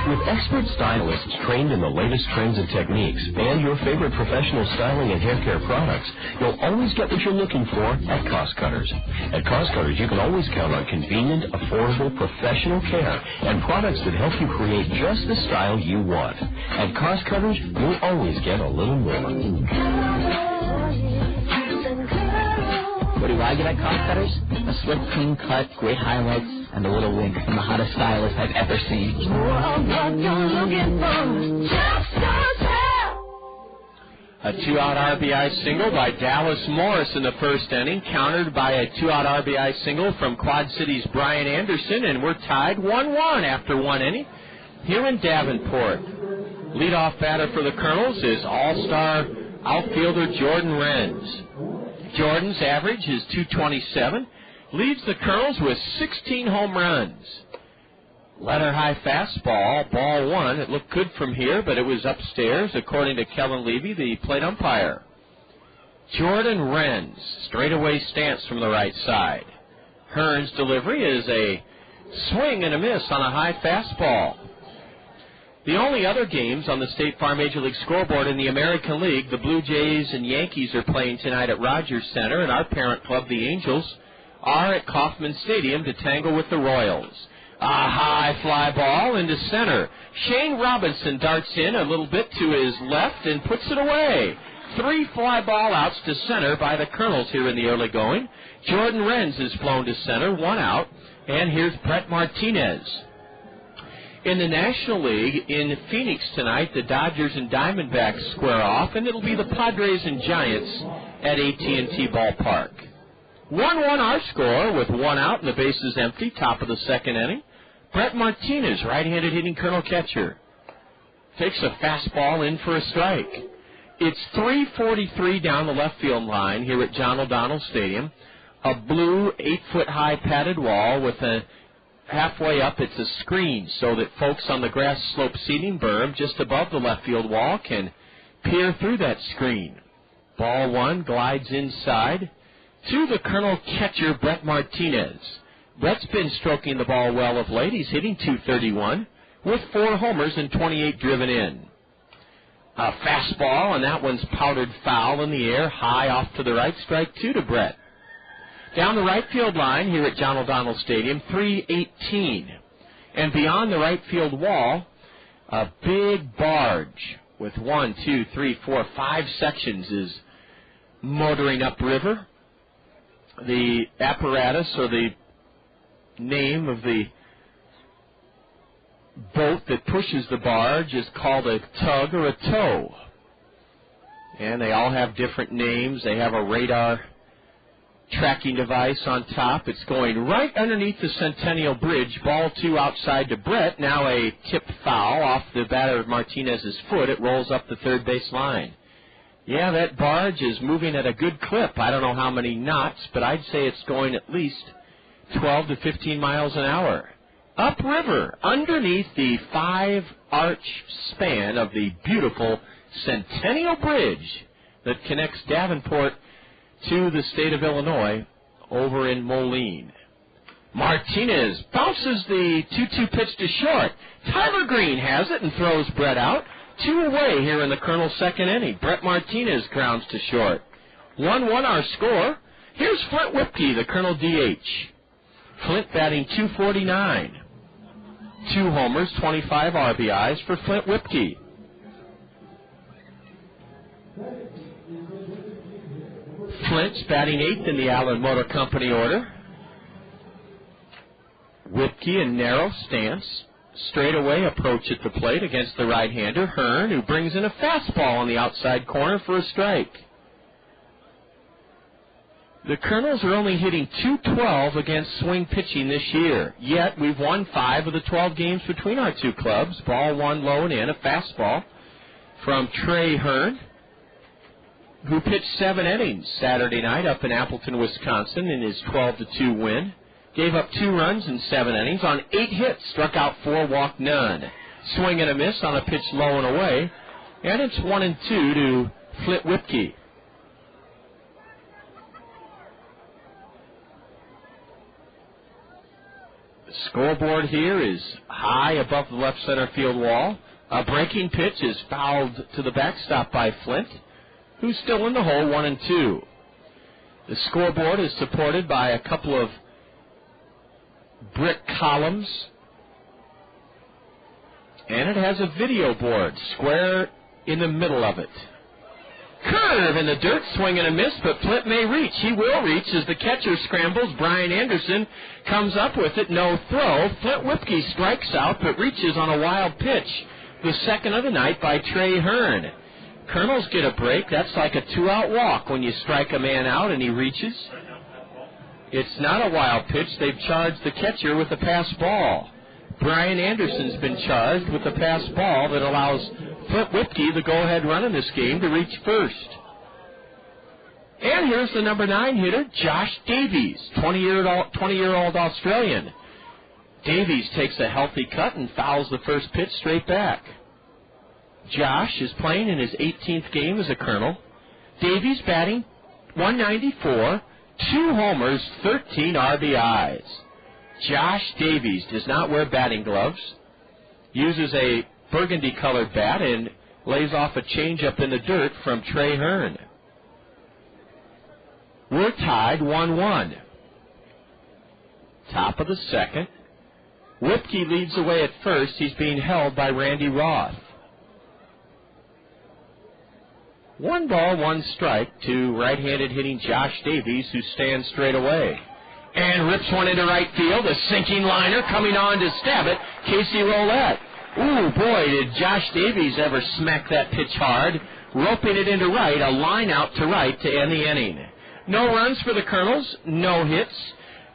With expert stylists trained in the latest trends and techniques and your favorite professional styling and hair care products, you'll always get what you're looking for at Cost Cutters. At Cost Cutters, you can always count on convenient, affordable, professional care and products that help you create just the style you want. At Cost Cutters, you'll always get a little more. What do I get at Cost Cutters? A slick, clean cut, great highlights, and a little wink from the hottest stylist I've ever seen. A 2-out RBI single by Dallas Morris in the first inning, countered by a 2-out RBI single from Quad City's Bryan Anderson, and we're tied 1-1 after one inning here in Davenport. Leadoff batter for the Kernels is all-star outfielder Jordan Renz. Jordan's average is .227. Leads the Kernels with 16 home runs. Letter high fastball, ball one. It looked good from here, but it was upstairs, according to Kellen Levy, the plate umpire. Jordan Renz, straightaway stance from the right side. Hearn's delivery is a swing and a miss on a high fastball. The only other games on the State Farm Major League scoreboard in the American League, the Blue Jays and Yankees are playing tonight at Rogers Center, and our parent club, the Angels, are at Kauffman Stadium to tangle with the Royals. A high fly ball into center. Shane Robinson darts in a little bit to his left and puts it away. 3 fly ball outs to center by the Kernels here in the early going. Jordan Renz is flown to center, 1 out, and here's Brett Martinez. In the National League in Phoenix tonight, the Dodgers and Diamondbacks square off, and it'll be the Padres and Giants at AT&T Ballpark. 1-1 our score with 1 out and the bases empty, top of the second inning. Brett Martinez, right-handed hitting Colonel catcher, takes a fastball in for a strike. It's 3:43 down the left field line here at John O'Donnell Stadium. A blue 8-foot-high padded wall with a halfway up, it's a screen so that folks on the grass slope seating berm just above the left field wall can peer through that screen. Ball one glides inside to the Colonel catcher, Brett Martinez. Brett's been stroking the ball well of late. He's hitting .231 with 4 homers and 28 driven in. A fastball, and that one's powdered foul in the air, high off to the right, strike 2 to Brett. Down the right field line here at John O'Donnell Stadium, 3:18. And beyond the right field wall, a big barge with 1, 2, 3, 4, 5 sections is motoring upriver. The apparatus, or the name of the boat that pushes the barge, is called a tug or a tow. And they all have different names. They have a radar tracking device on top. It's going right underneath the Centennial Bridge. Ball 2 outside to Brett. Now a tip foul off the batter Martinez's foot. It rolls up the third base line. Yeah, that barge is moving at a good clip. I don't know how many knots, but I'd say it's going at least 12 to 15 miles an hour. Upriver, underneath the 5-arch span of the beautiful Centennial Bridge that connects Davenport to the state of Illinois over in Moline. Martinez bounces the 2-2 pitch to short. Tyler Greene has it and throws Brett out. 2 away here in the Colonel's second inning. Brett Martinez grounds to short. 1-1 our score. Here's Flint Whipke, the Colonel DH. Flint batting .249. 2 homers, 25 RBIs for Flint Whipke. Flint's batting 8th in the Allen Motor Company order. Whipke in narrow stance. Straightaway approach at the plate against the right-hander, Hearn, who brings in a fastball on the outside corner for a strike. The Kernels are only hitting .212 against swing pitching this year, yet we've won 5 of the 12 games between our two clubs. Ball 1 low and in, a fastball from Trey Hearn. who pitched 7 innings Saturday night up in Appleton, Wisconsin in his 12-2 win. Gave up 2 runs in 7 innings on 8 hits, struck out 4, walked none. Swing and a miss on a pitch low and away, and it's 1-2 to Flint Whipke. The scoreboard here is high above the left center field wall. A breaking pitch is fouled to the backstop by Flint, who's still in the hole, 1-2. The scoreboard is supported by a couple of brick columns, and it has a video board square in the middle of it. Curve in the dirt, swing and a miss, but Flint may reach. He will reach as the catcher scrambles. Bryan Anderson comes up with it, no throw. Flint Whipke strikes out, but reaches on a wild pitch. The second of the night by Trey Hearn. Kernels get a break. That's like a 2-out walk when you strike a man out and he reaches. It's not a wild pitch. They've charged the catcher with a pass ball. Bryan Anderson's been charged with a pass ball that allows Flint Whipke the go-ahead run in this game to reach first. And here's the number 9 hitter, Josh Davies, 20-year-old Australian. Davies takes a healthy cut and fouls the first pitch straight back. Josh is playing in his 18th game as a Colonel. Davies batting .194, 2 homers, 13 RBIs. Josh Davies does not wear batting gloves, uses a burgundy-colored bat, and lays off a changeup in the dirt from Trey Hearn. We're tied 1-1. Top of the second. Whipke leads away at first. He's being held by Randy Roth. 1 ball, 1 strike to right-handed hitting Josh Davies, who stands straight away. And rips one into right field. A sinking liner coming on to stab it. Casey Roulette. Ooh, boy, did Josh Davies ever smack that pitch hard. Roping it into right, a line out to right to end the inning. No runs for the Kernels, no hits.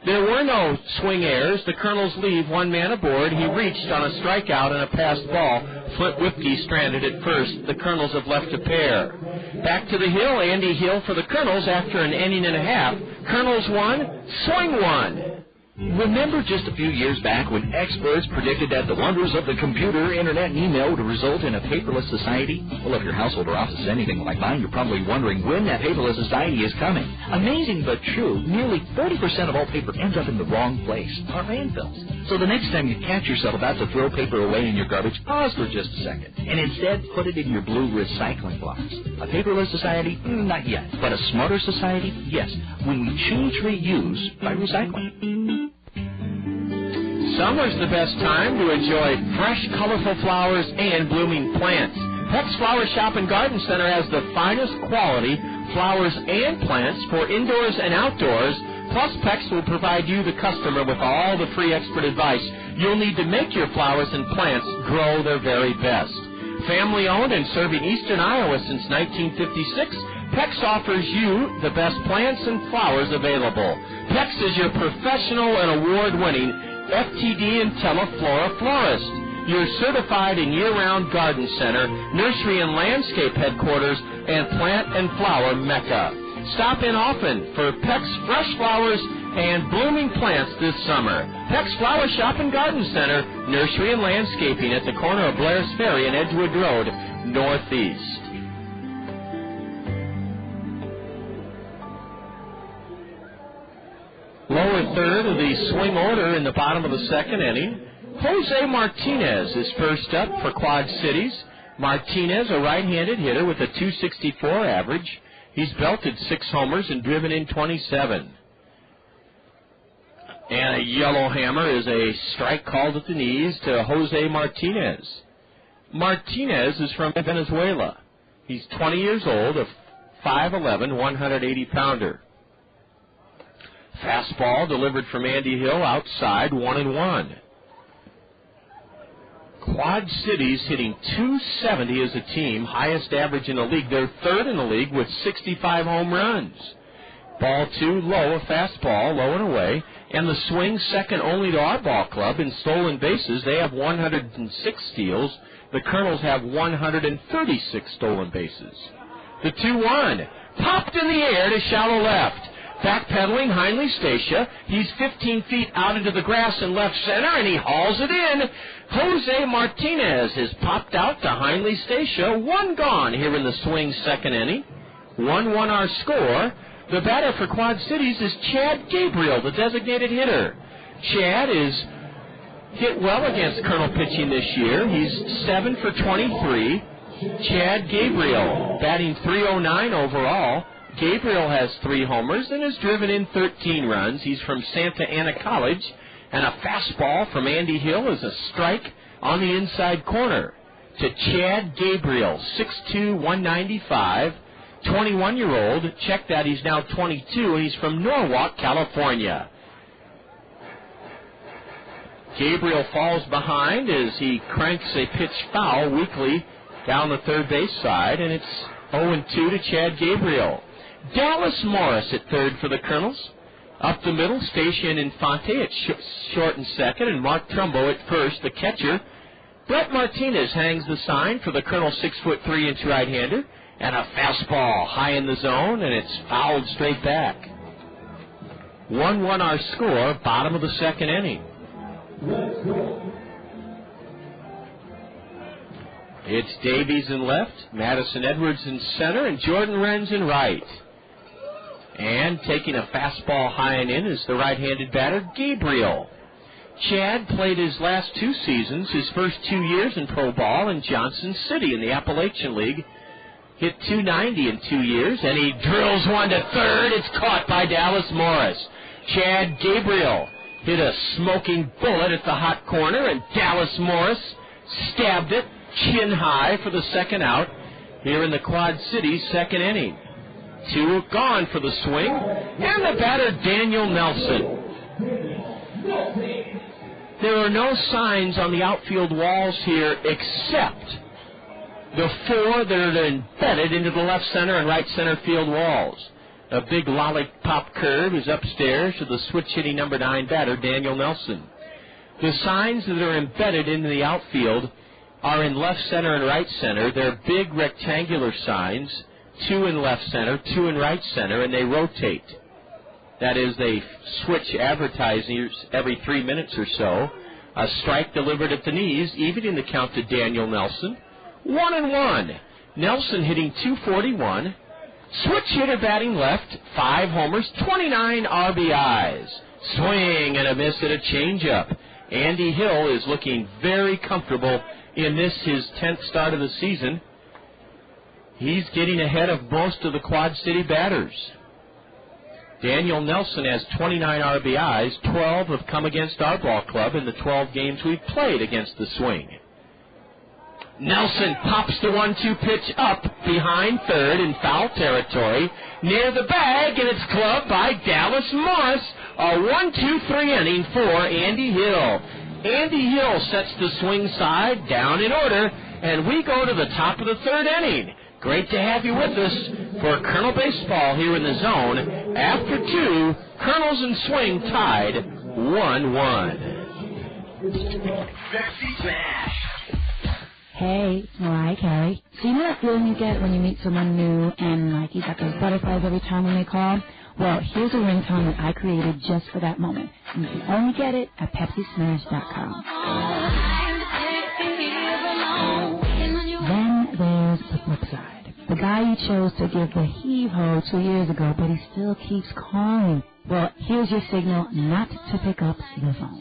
There were no swing errors. The Kernels leave 1 man aboard. He reached on a strikeout and a passed ball. Flint Whipke stranded at first. The Kernels have left a pair. Back to the hill, Andy Hill for the Kernels after an inning and a half. Kernels 1, swing 1. Remember just a few years back when experts predicted that the wonders of the computer, internet, and email would result in a paperless society? Well, if your household or office is anything like mine, you're probably wondering when that paperless society is coming. Amazing but true, nearly 30% of all paper ends up in the wrong place, our landfills. So the next time you catch yourself about to throw paper away in your garbage, pause for just a second, and instead put it in your blue recycling box. A paperless society? Not yet. But a smarter society? Yes. When we choose reuse by recycling. Summer's the best time to enjoy fresh, colorful flowers and blooming plants. Peck's Flower Shop and Garden Center has the finest quality flowers and plants for indoors and outdoors. Plus, Peck's will provide you, the customer, with all the free expert advice you'll need to make your flowers and plants grow their very best. Family-owned and serving eastern Iowa since 1956, Peck's offers you the best plants and flowers available. Peck's is your professional and award-winning FTD and Teleflora florist, your certified and year-round garden center, nursery and landscape headquarters, and plant and flower mecca. Stop in often for Peck's fresh flowers and blooming plants this summer. Peck's Flower Shop and Garden Center, nursery and landscaping at the corner of Blair's Ferry and Edgewood Road, northeast. Lower third of the swing order in the bottom of the second inning. Jose Martinez is first up for Quad Cities. Martinez, a right-handed hitter with a .264 average. He's belted 6 homers and driven in 27. And a yellow hammer is a strike called at the knees to Jose Martinez. Martinez is from Venezuela. He's 20 years old, a 5'11", 180-pounder. Fastball delivered from Andy Hill outside, 1-1. Quad Cities hitting .270 as a team, highest average in the league. They're third in the league with 65 home runs. Ball 2 low, a fastball, low and away. And the swing second only to our ball club in stolen bases. They have 106 steals. The Kernels have 136 stolen bases. The 2-1. Popped in the air to shallow left. Backpedaling, Heinley Stacia. He's 15 feet out into the grass in left center, and he hauls it in. Jose Martinez has popped out to Heinley Stacia. 1 gone here in the swing second inning. 1-1 our score. The batter for Quad Cities is Chad Gabriel, the designated hitter. Chad is hit well against Colonel pitching this year. He's 7 for 23. Chad Gabriel batting .309 overall. Gabriel has 3 homers and has driven in 13 runs. He's from Santa Ana College, and a fastball from Andy Hill is a strike on the inside corner to Chad Gabriel, 6'2", 195, 21-year-old. Check that, he's now 22, and he's from Norwalk, California. Gabriel falls behind as he cranks a pitch foul weakly down the third base side, and it's 0-2 to Chad Gabriel. Dallas Morris at third for the Kernels. Up the middle, Stacia and Infante at short and second, and Mark Trumbo at first, the catcher. Brett Martinez hangs the sign for the Colonel's 6'3" right-hander, and a fastball high in the zone, and it's fouled straight back. 1-1 our score, bottom of the second inning. It's Davies in left, Madison Edwards in center, and Jordan Renz in right. And taking a fastball high and in is the right-handed batter, Gabriel. Chad played his last 2 seasons, his first 2 years in pro ball in Johnson City in the Appalachian League. Hit .290 in 2 years, and he drills one to third. It's caught by Dallas Morris. Chad Gabriel hit a smoking bullet at the hot corner, and Dallas Morris stabbed it chin high for the second out here in the Quad Cities second inning. 2 gone for the swing, and the batter Daniel Nelson. There are no signs on the outfield walls here except the 4 that are embedded into the left center and right center field walls. A big lollipop curve is upstairs to the switch-hitting number 9 batter, Daniel Nelson. The signs that are embedded into the outfield are in left center and right center. They're big rectangular signs, 2 in left center, 2 in right center, and they rotate. That is, they switch advertisers every 3 minutes or so. A strike delivered at the knees, evening the count to Daniel Nelson. 1-1. Nelson hitting .241. Switch hitter batting left, 5 homers, 29 RBIs. Swing and a miss at a changeup. Andy Hill is looking very comfortable in this, his 10th start of the season. He's getting ahead of most of the Quad City batters. Daniel Nelson has 29 RBIs. 12 have come against our ball club in the 12 games we've played against the swing. Nelson pops the 1-2 pitch up behind third in foul territory near the bag, and it's gloved by Dallas Morris. A 1-2-3 inning for Andy Hill. Andy Hill sets the swing side down in order, and we go to the top of the third inning. Great to have you with us for Colonel Baseball here in the zone. After 2, Colonels and swing tied 1-1. Pepsi Smash. Hey, it's Mariah Carey. So you know that feeling you get when you meet someone new and like you got those butterflies every time when they call? Well, here's a ringtone that I created just for that moment. And you can only get it at PepsiSmash.com. Then there's the flip side. The guy you chose to give the heave-ho 2 years ago, but he still keeps calling. Well, here's your signal not to pick up the phone.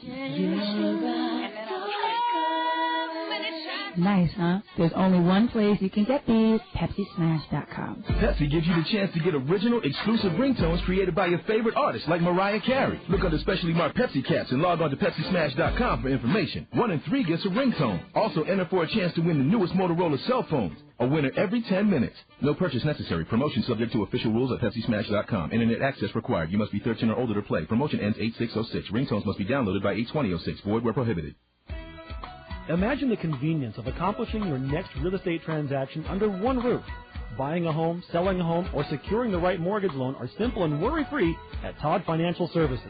Nice, huh? There's only one place you can get these, PepsiSmash.com. Pepsi gives you the chance to get original, exclusive ringtones created by your favorite artists like Mariah Carey. Look under specially marked Pepsi caps and log on to PepsiSmash.com for information. 1 in 3 gets a ringtone. Also enter for a chance to win the newest Motorola cell phones. A winner every 10 minutes. No purchase necessary. Promotion subject to official rules at PepsiSmash.com. Internet access required. You must be 13 or older to play. Promotion ends 8/6/06. Ringtones must be downloaded by 8/20/06. Void where prohibited. Imagine the convenience of accomplishing your next real estate transaction under one roof. Buying a home, selling a home, or securing the right mortgage loan are simple and worry-free at Todd Financial Services.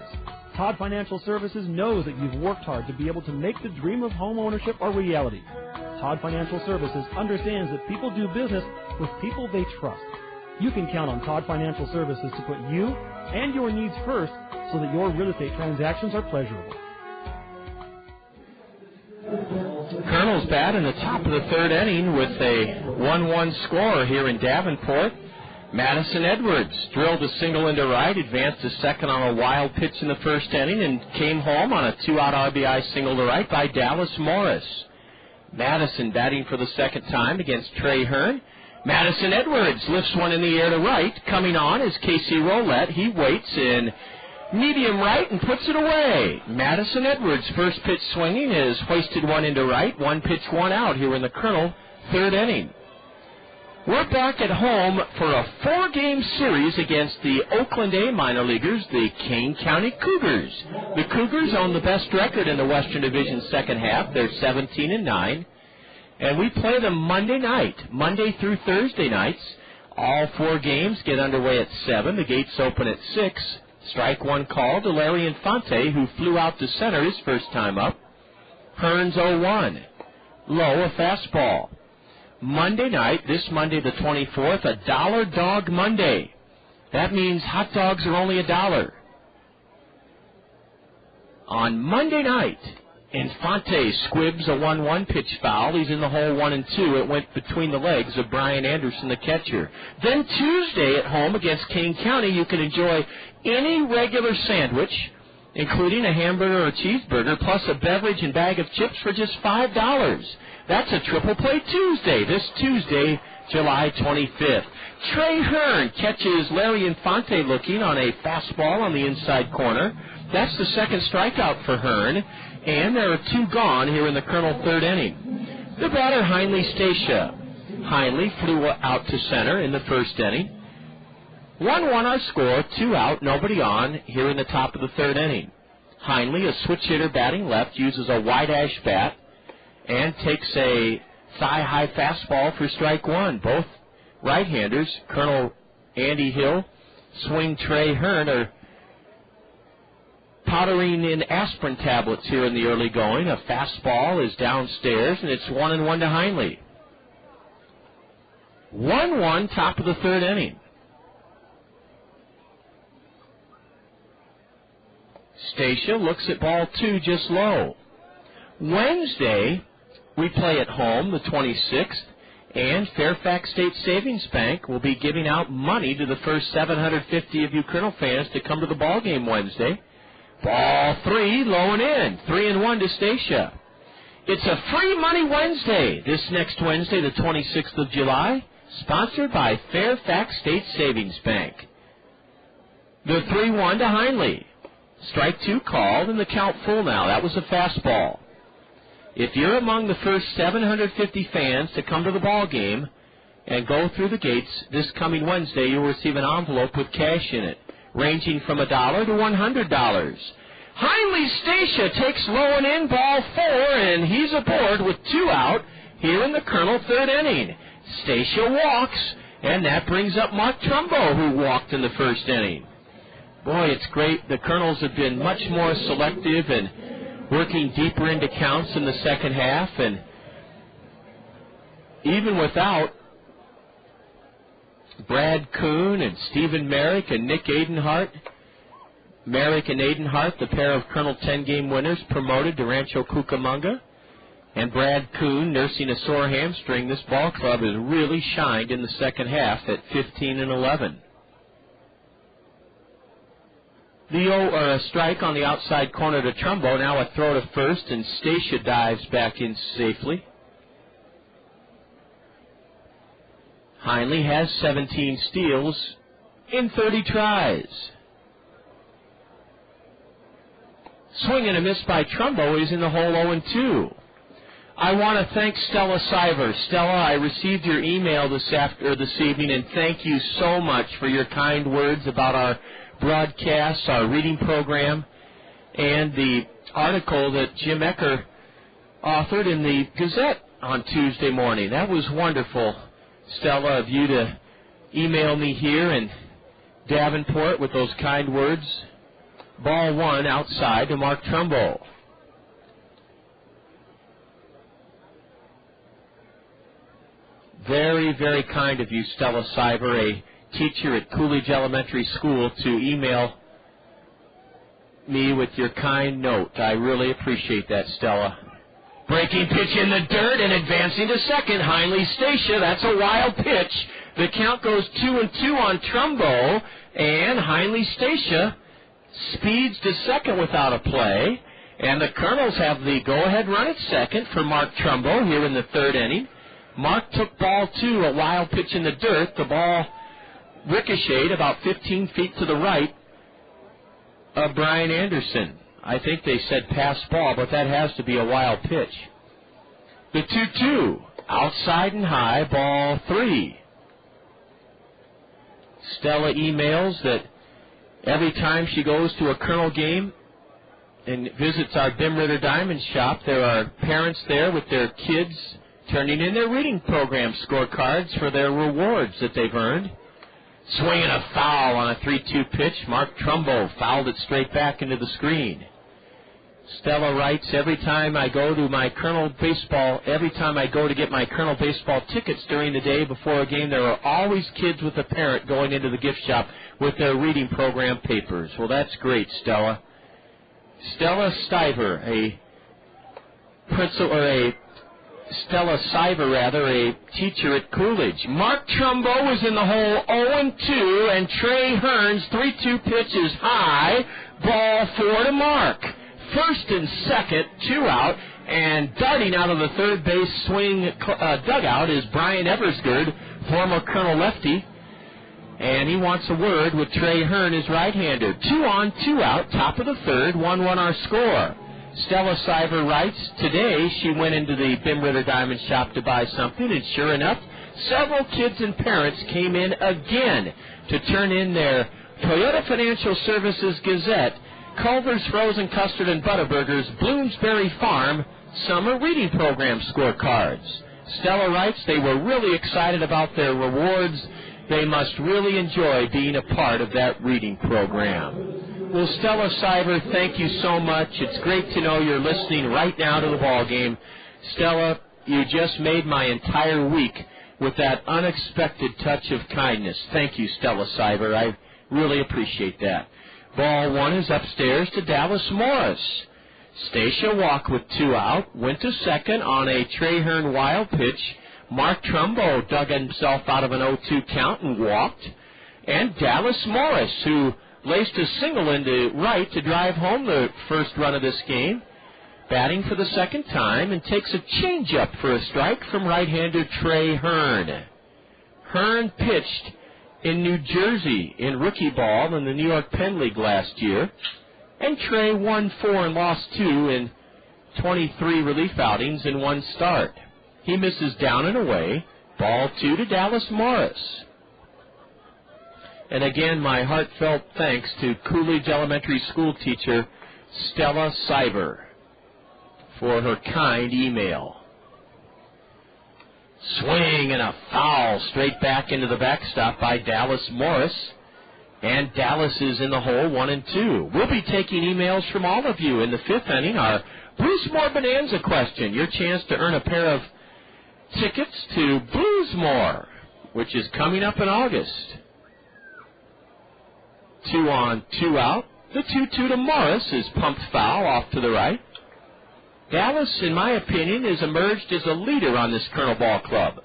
Todd Financial Services knows that you've worked hard to be able to make the dream of home ownership a reality. Todd Financial Services understands that people do business with people they trust. You can count on Todd Financial Services to put you and your needs first so that your real estate transactions are pleasurable. Kernels bat in the top of the third inning with a 1-1 score here in Davenport. Madison Edwards drilled a single into right, advanced to second on a wild pitch in the first inning, and came home on a 2-out RBI single to right by Dallas Morris. Madison batting for the second time against Trey Hearn. Madison Edwards lifts one in the air to right. Coming on is Casey Roulette. He waits in medium right and puts it away. Madison Edwards' first pitch swinging is hoisted one into right. 1 pitch, 1 out here in the Kernel third inning. We're back at home for a 4-game series against the Oakland A minor leaguers, the Kane County Cougars. The Cougars own the best record in the Western Division second half. They're 17-9. And we play them Monday night, Monday through Thursday nights. All 4 games get underway at 7. The gates open at 6. Strike one call to Larry Infante, who flew out to center his first time up. Hearns 0-1. Low, a fastball. Monday night, this Monday the 24th, a Dollar Dog Monday. That means hot dogs are only $1. On Monday night, Infante squibs a 1-1 pitch foul. He's in the hole 1-2. It went between the legs of Bryan Anderson, the catcher. Then Tuesday at home against Kane County, you can enjoy any regular sandwich, including a hamburger or cheeseburger, plus a beverage and bag of chips for just $5. That's a Triple Play Tuesday, this Tuesday, July 25th. Trey Hearn catches Larry Infante looking on a fastball on the inside corner. That's the second strikeout for Hearn, and there are 2 gone here in the Kernel third inning. The batter, Heinley Stacia. Heinley flew out to center in the first inning. 1-1 our score, 2 out, nobody on here in the top of the third inning. Heinley, a switch hitter batting left, uses a wide ash bat and takes a thigh-high fastball for strike one. Both right-handers, Colonel Andy Hill, swing Trey Hearn, are powdering in aspirin tablets here in the early going. A fastball is downstairs, and it's 1-1 to Heinley. 1-1, top of the third inning. Stacia looks at ball 2 just low. Wednesday, we play at home, the 26th, and Fairfax State Savings Bank will be giving out money to the first 750 of you Kernel fans to come to the ball game Wednesday. Ball 3, low and in, 3-1 to Stacia. It's a free money Wednesday, this next Wednesday, the 26th of July, sponsored by Fairfax State Savings Bank. The 3-1 to Heinley. Strike 2 called, and the count full now. That was a fastball. If you're among the first 750 fans to come to the ball game and go through the gates this coming Wednesday, you'll receive an envelope with cash in it, ranging from $1 to $100. Heinley Stacia takes low and in, ball 4, and he's aboard with 2 out here in the Kernel third inning. Stacia walks, and that brings up Mark Trumbo, who walked in the first inning. Boy, it's great. The Kernels have been much more selective and working deeper into counts in the second half, and even without Brad Kuhn and Stephen Merrick and Nick Aidenhart, Merrick and Aidenhart, the pair of Kernel 10-game winners, promoted to Rancho Cucamonga, and Brad Kuhn nursing a sore hamstring, this ball club has really shined in the second half at 15-11. A strike on the outside corner to Trumbo. Now a throw to first, and Stacia dives back in safely. Heinley has 17 steals in 30 tries. Swing and a miss by Trumbo. He's in the hole 0-2. I want to thank Stella Siver. Stella, I received your email this evening, and thank you so much for your kind words about our broadcasts, our reading program, and the article that Jim Ecker authored in the Gazette on Tuesday morning. That was wonderful, Stella, of you to email me here in Davenport with those kind words. Ball 1 outside to Mark Trumbo. Very, very kind of you, Stella Siver, a teacher at Coolidge Elementary School to email me with your kind note. I really appreciate that, Stella. Breaking pitch in the dirt and advancing to second. Heinley Stacia, that's a wild pitch. The count goes 2-2 on Trumbo, and Heinley Stacia speeds to second without a play. And the Kernels have the go-ahead run at second for Mark Trumbo here in the third inning. Mark took ball 2, a wild pitch in the dirt. The ball ricocheted about 15 feet to the right of Bryan Anderson. I think they said pass ball, but that has to be a wild pitch. The 2-2, outside and high, ball 3. Stella emails that every time she goes to a Kernel game and visits our Bim Ritter Diamond Shop, there are parents there with their kids turning in their reading program scorecards for their rewards that they've earned. Swinging a foul on a 3-2 pitch. Mark Trumbo fouled it straight back into the screen. Stella writes, every time I go to get my Kernel baseball tickets during the day before a game, there are always kids with a parent going into the gift shop with their reading program papers. Well, that's great, Stella. Stella Stiver, a teacher at Coolidge. Mark Trumbo is in the hole 0-2, and Trey Hearn's 3-2 pitch is high, ball 4 to Mark. First and second, 2 out, and darting out of the third base swing dugout is Brian Eversgerd, former Kernel lefty, and he wants a word with Trey Hearn, his right-hander. 2 on, 2 out, top of the third, 1-1 our score. Stella Stiver writes, today she went into the Bim Ritter Diamond Shop to buy something, and sure enough, several kids and parents came in again to turn in their Toyota Financial Services Gazette, Culver's Frozen Custard and Butterburgers, Bloomsbury Farm Summer Reading Program scorecards. Stella writes they were really excited about their rewards. They must really enjoy being a part of that reading program. Well, Stella Stiver, thank you so much. It's great to know you're listening right now to the ball game. Stella, you just made my entire week with that unexpected touch of kindness. Thank you, Stella Stiver. I really appreciate that. Ball 1 is upstairs to Dallas Morris. Stacia walked with 2 out, went to second on a Trey Hearn wild pitch. Mark Trumbo dug himself out of an 0-2 count and walked. And Dallas Morris, who laced a single into right to drive home the first run of this game, batting for the second time, and takes a changeup for a strike from right-hander Trey Hearn. Hearn pitched in New Jersey in rookie ball in the New York Penn League last year, and Trey won 4 and lost 2 in 23 relief outings in 1 start. He misses down and away, ball 2 to Dallas Morris. And again, my heartfelt thanks to Coolidge Elementary School teacher Stella Stiver for her kind email. Swing and a foul straight back into the backstop by Dallas Morris. And Dallas is in the hole 1-2. We'll be taking emails from all of you in the 5th inning. Our Bruce Moore Bonanza question, your chance to earn a pair of tickets to Bluesmore, which is coming up in August. 2 on, 2 out. The 2-2 to Morris is pumped foul off to the right. Dallas, in my opinion, has emerged as a leader on this Kernel Ball Club.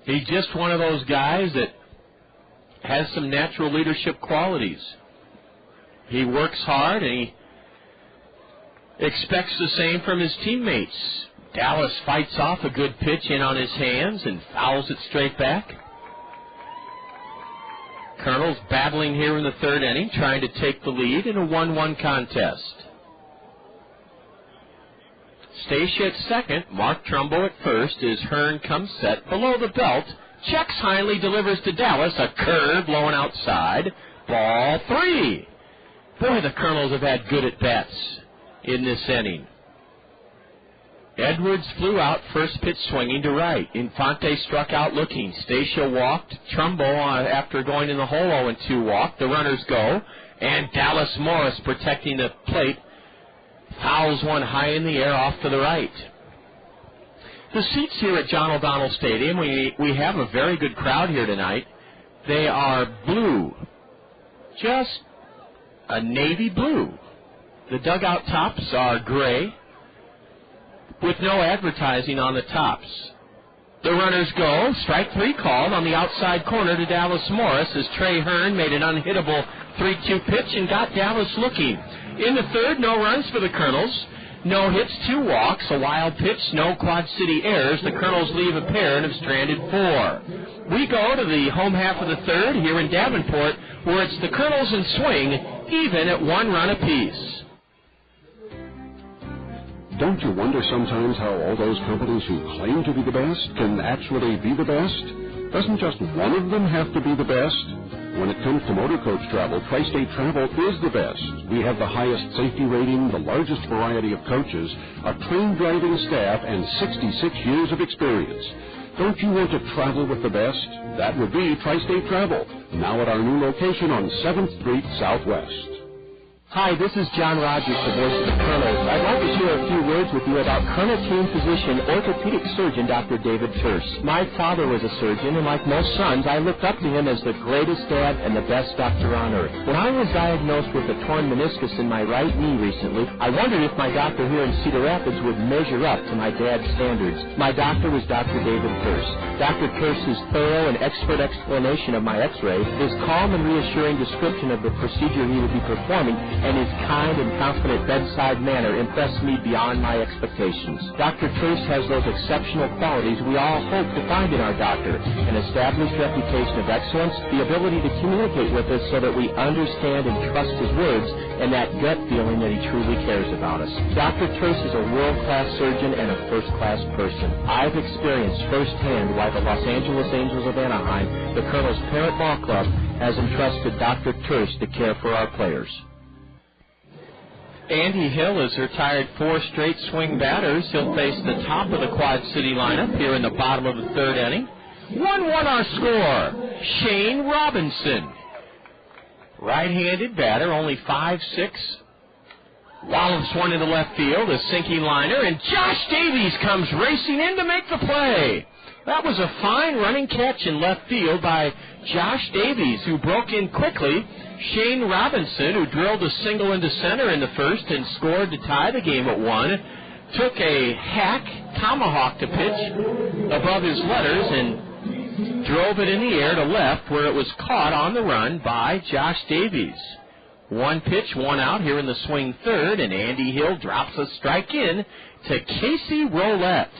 He's just one of those guys that has some natural leadership qualities. He works hard, and he expects the same from his teammates. Dallas fights off a good pitch in on his hands and fouls it straight back. Kernels battling here in the 3rd inning, trying to take the lead in a 1-1 contest. Stacia at second, Mark Trumbo at first as Hearn comes set below the belt. Checks Heinley, delivers to Dallas, a curve blowing outside. Ball 3. Boy, the Kernels have had good at-bats in this inning. Edwards flew out, first pitch swinging to right. Infante struck out looking. Stacia walked. Trumbo, after going in the hole 0-2, walked. The runners go. And Dallas Morris, protecting the plate, fouls one high in the air off to the right. The seats here at John O'Donnell Stadium, we have a very good crowd here tonight. They are blue, just a navy blue. The dugout tops are gray, with no advertising on the tops. The runners go. Strike 3 called on the outside corner to Dallas Morris as Trey Hearn made an unhittable 3-2 pitch and got Dallas looking. In the third, no runs for the Kernels. No hits, 2 walks, a wild pitch, no Quad City errors. The Kernels leave a pair and have stranded 4. We go to the home half of the third here in Davenport, where it's the Kernels in swing, even at 1 run apiece. Don't you wonder sometimes how all those companies who claim to be the best can actually be the best? Doesn't just one of them have to be the best? When it comes to motor coach travel, Tri-State Travel is the best. We have the highest safety rating, the largest variety of coaches, a trained driving staff, and 66 years of experience. Don't you want to travel with the best? That would be Tri-State Travel, now at our new location on 7th Street Southwest. Hi, this is John Rogers, the voice of the Kernels. I'd like to share a few words with you about Colonel team physician, orthopedic surgeon Dr. David Terse. My father was a surgeon, and like most sons, I looked up to him as the greatest dad and the best doctor on earth. When I was diagnosed with a torn meniscus in my right knee recently, I wondered if my doctor here in Cedar Rapids would measure up to my dad's standards. My doctor was Dr. David Terse. Dr. Terse's thorough and expert explanation of my x-ray, his calm and reassuring description of the procedure he would be performing, and his kind and confident bedside manner impressed me beyond my expectations. Dr. Terse has those exceptional qualities we all hope to find in our doctor: an established reputation of excellence, the ability to communicate with us so that we understand and trust his words, and that gut feeling that he truly cares about us. Dr. Terse is a world-class surgeon and a first-class person. I've experienced firsthand why the Los Angeles Angels of Anaheim, the Colonel's parent ball club, has entrusted Dr. Terse to care for our players. Andy Hill has retired 4 straight swing batters. He'll face the top of the Quad City lineup here in the bottom of the third inning. 1-1 our score. Shane Robinson, right-handed batter, only 5'6". Wallops one into left field, a sinking liner, and Josh Davies comes racing in to make the play. That was a fine running catch in left field by Josh Davies, who broke in quickly. Shane Robinson, who drilled a single into center in the first and scored to tie the game at 1, took a hack, tomahawked a pitch above his letters and drove it in the air to left, where it was caught on the run by Josh Davies. 1 pitch, 1 out here in the swing third, and Andy Hill drops a strike in to Casey Roulette.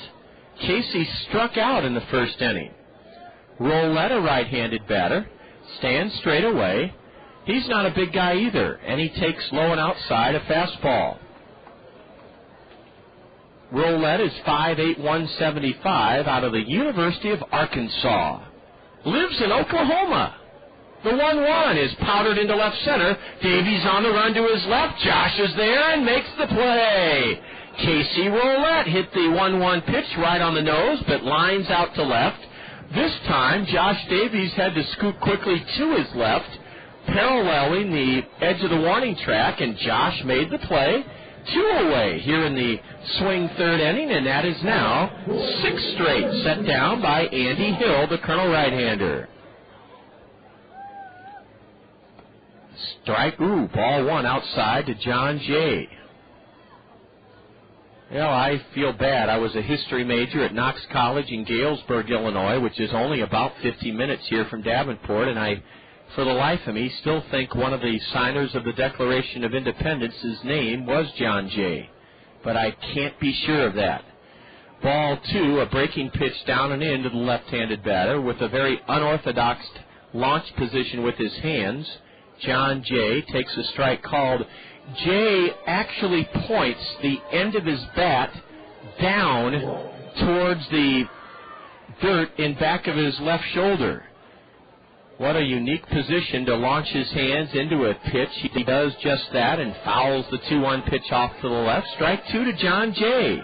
Casey struck out in the first inning. Roulette, a right-handed batter, stands straight away. He's not a big guy either, and he takes low and outside a fastball. Roulette is 5'8", 175, out of the University of Arkansas. Lives in Oklahoma. The 1-1 is powdered into left center. Davies on the run to his left. Josh is there and makes the play. Casey Roulette hit the 1-1 pitch right on the nose, but lines out to left. This time, Josh Davies had to scoot quickly to his left, paralleling the edge of the warning track, and Josh made the play. 2 away here in the swing third inning, and that is now 6 straight set down by Andy Hill, the Colonel right-hander. Ball 1 outside to Jon Jay. Well, I feel bad. I was a history major at Knox College in Galesburg, Illinois, which is only about 50 minutes here from Davenport, and I, for the life of me, still think one of the signers of the Declaration of Independence's name was Jon Jay, but I can't be sure of that. Ball 2, a breaking pitch down and in to the left-handed batter with a very unorthodox launch position with his hands. Jon Jay takes a strike called. Jay actually points the end of his bat down towards the dirt in back of his left shoulder. What a unique position to launch his hands into a pitch. He does just that and fouls the 2-1 pitch off to the left. Strike 2 to Jon Jay.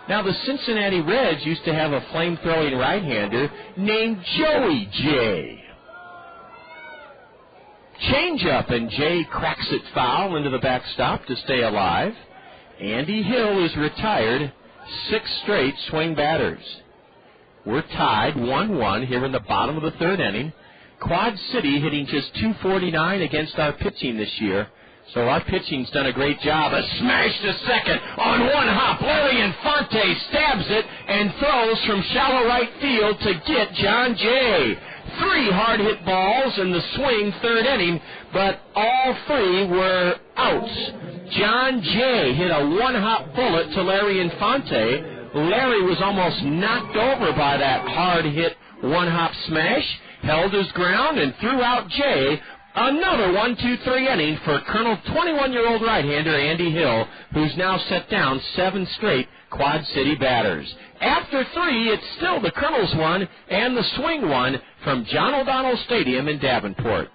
Now, the Cincinnati Reds used to have a flame-throwing right-hander named Joey Jay. Change-up, and Jay cracks it foul into the backstop to stay alive. Andy Hill is retired 6 straight swing batters. We're tied 1-1 here in the bottom of the 3rd inning. Quad City hitting just .249 against our pitching this year. So our pitching's done a great job. A smash to second on one hop. Larry Infante stabs it and throws from shallow right field to get Jon Jay. 3 hard-hit balls in the swing 3rd inning, but all 3 were outs. Jon Jay hit a one-hop bullet to Larry Infante. Larry was almost knocked over by that hard-hit one-hop smash, held his ground, and threw out Jay. Another 1-2-3 inning for Colonel 21-year-old right-hander Andy Hill, who's now set down 7 straight Quad City batters. After 3, it's still the Kernels 1 and the swing 1 from John O'Donnell Stadium in Davenport.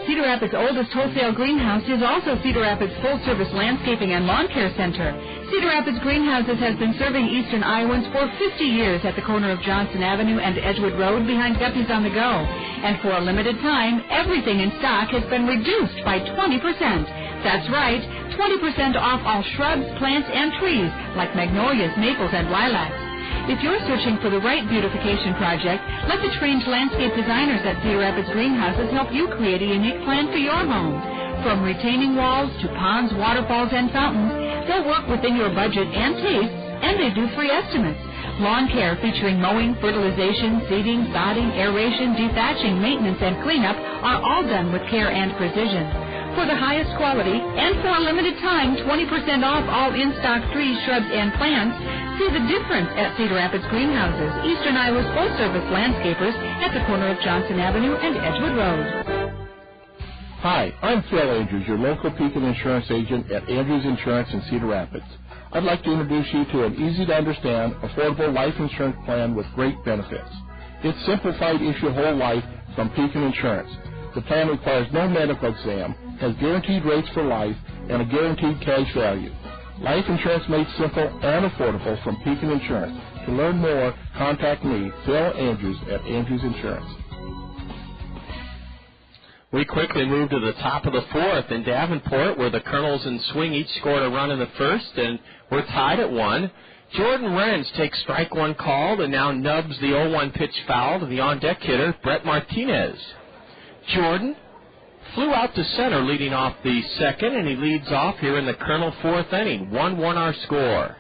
Cedar Rapids' oldest wholesale greenhouse is also Cedar Rapids' full-service landscaping and lawn care center. Cedar Rapids Greenhouses has been serving eastern Iowans for 50 years at the corner of Johnson Avenue and Edgewood Road behind Guppy's on the Go. And for a limited time, everything in stock has been reduced by 20%. That's right, 20% off all shrubs, plants, and trees like magnolias, maples, and lilacs. If you're searching for the right beautification project, let the trained landscape designers at Cedar Rapids Greenhouses help you create a unique plan for your home. From retaining walls to ponds, waterfalls, and fountains, they'll work within your budget and taste, and they do free estimates. Lawn care featuring mowing, fertilization, seeding, sodding, aeration, dethatching, maintenance, and cleanup are all done with care and precision. For the highest quality, and for a limited time, 20% off all in-stock trees, shrubs, and plants. See the difference at Cedar Rapids Greenhouses, Eastern Iowa's full-service landscapers at the corner of Johnson Avenue and Edgewood Road. Hi, I'm Phil Andrews, your local Pekin insurance agent at Andrews Insurance in Cedar Rapids. I'd like to introduce you to an easy-to-understand, affordable life insurance plan with great benefits. It's simplified issue whole life from Pekin Insurance. The plan requires no medical exam, has guaranteed rates for life, and a guaranteed cash value. Life insurance made simple and affordable from Pekin Insurance. To learn more, contact me, Phil Andrews, at Andrews Insurance. We quickly move to the top of the 4th in Davenport, where the Kernels and Swing each scored a run in the 1st, and we're tied at 1. Jordan Renz takes strike 1 called and now nubs the 0-1 pitch foul to the on-deck hitter, Brett Martinez. Jordan flew out to center leading off the 2nd, and he leads off here in the Kernel 4th inning. 1-1 our score.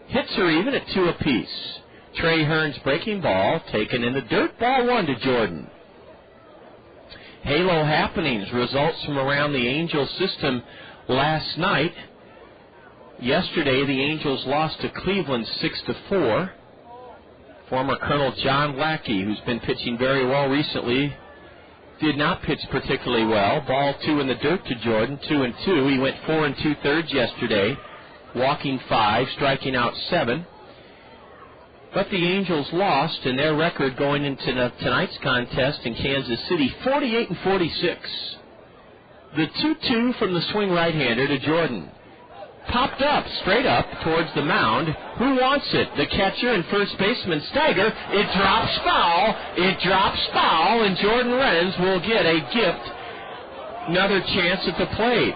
Hits are even at 2 apiece. Trey Hearn's breaking ball taken in the dirt, ball 1 to Jordan. Halo happenings, results from around the Angels system last night. Yesterday, the Angels lost to Cleveland 6-4. Former Colonel John Lackey, who's been pitching very well recently, did not pitch particularly well. Ball 2 in the dirt to Jordan, 2-2. He went 4 2/3 yesterday, walking 5, striking out 7. But the Angels lost, and their record going into tonight's contest in Kansas City, 48-46. The 2-2 from the swing right-hander to Jordan. Popped up, straight up, towards the mound. Who wants it? The catcher and first baseman stagger. It drops foul, and Jordan Renz will get a gift. Another chance at the plate.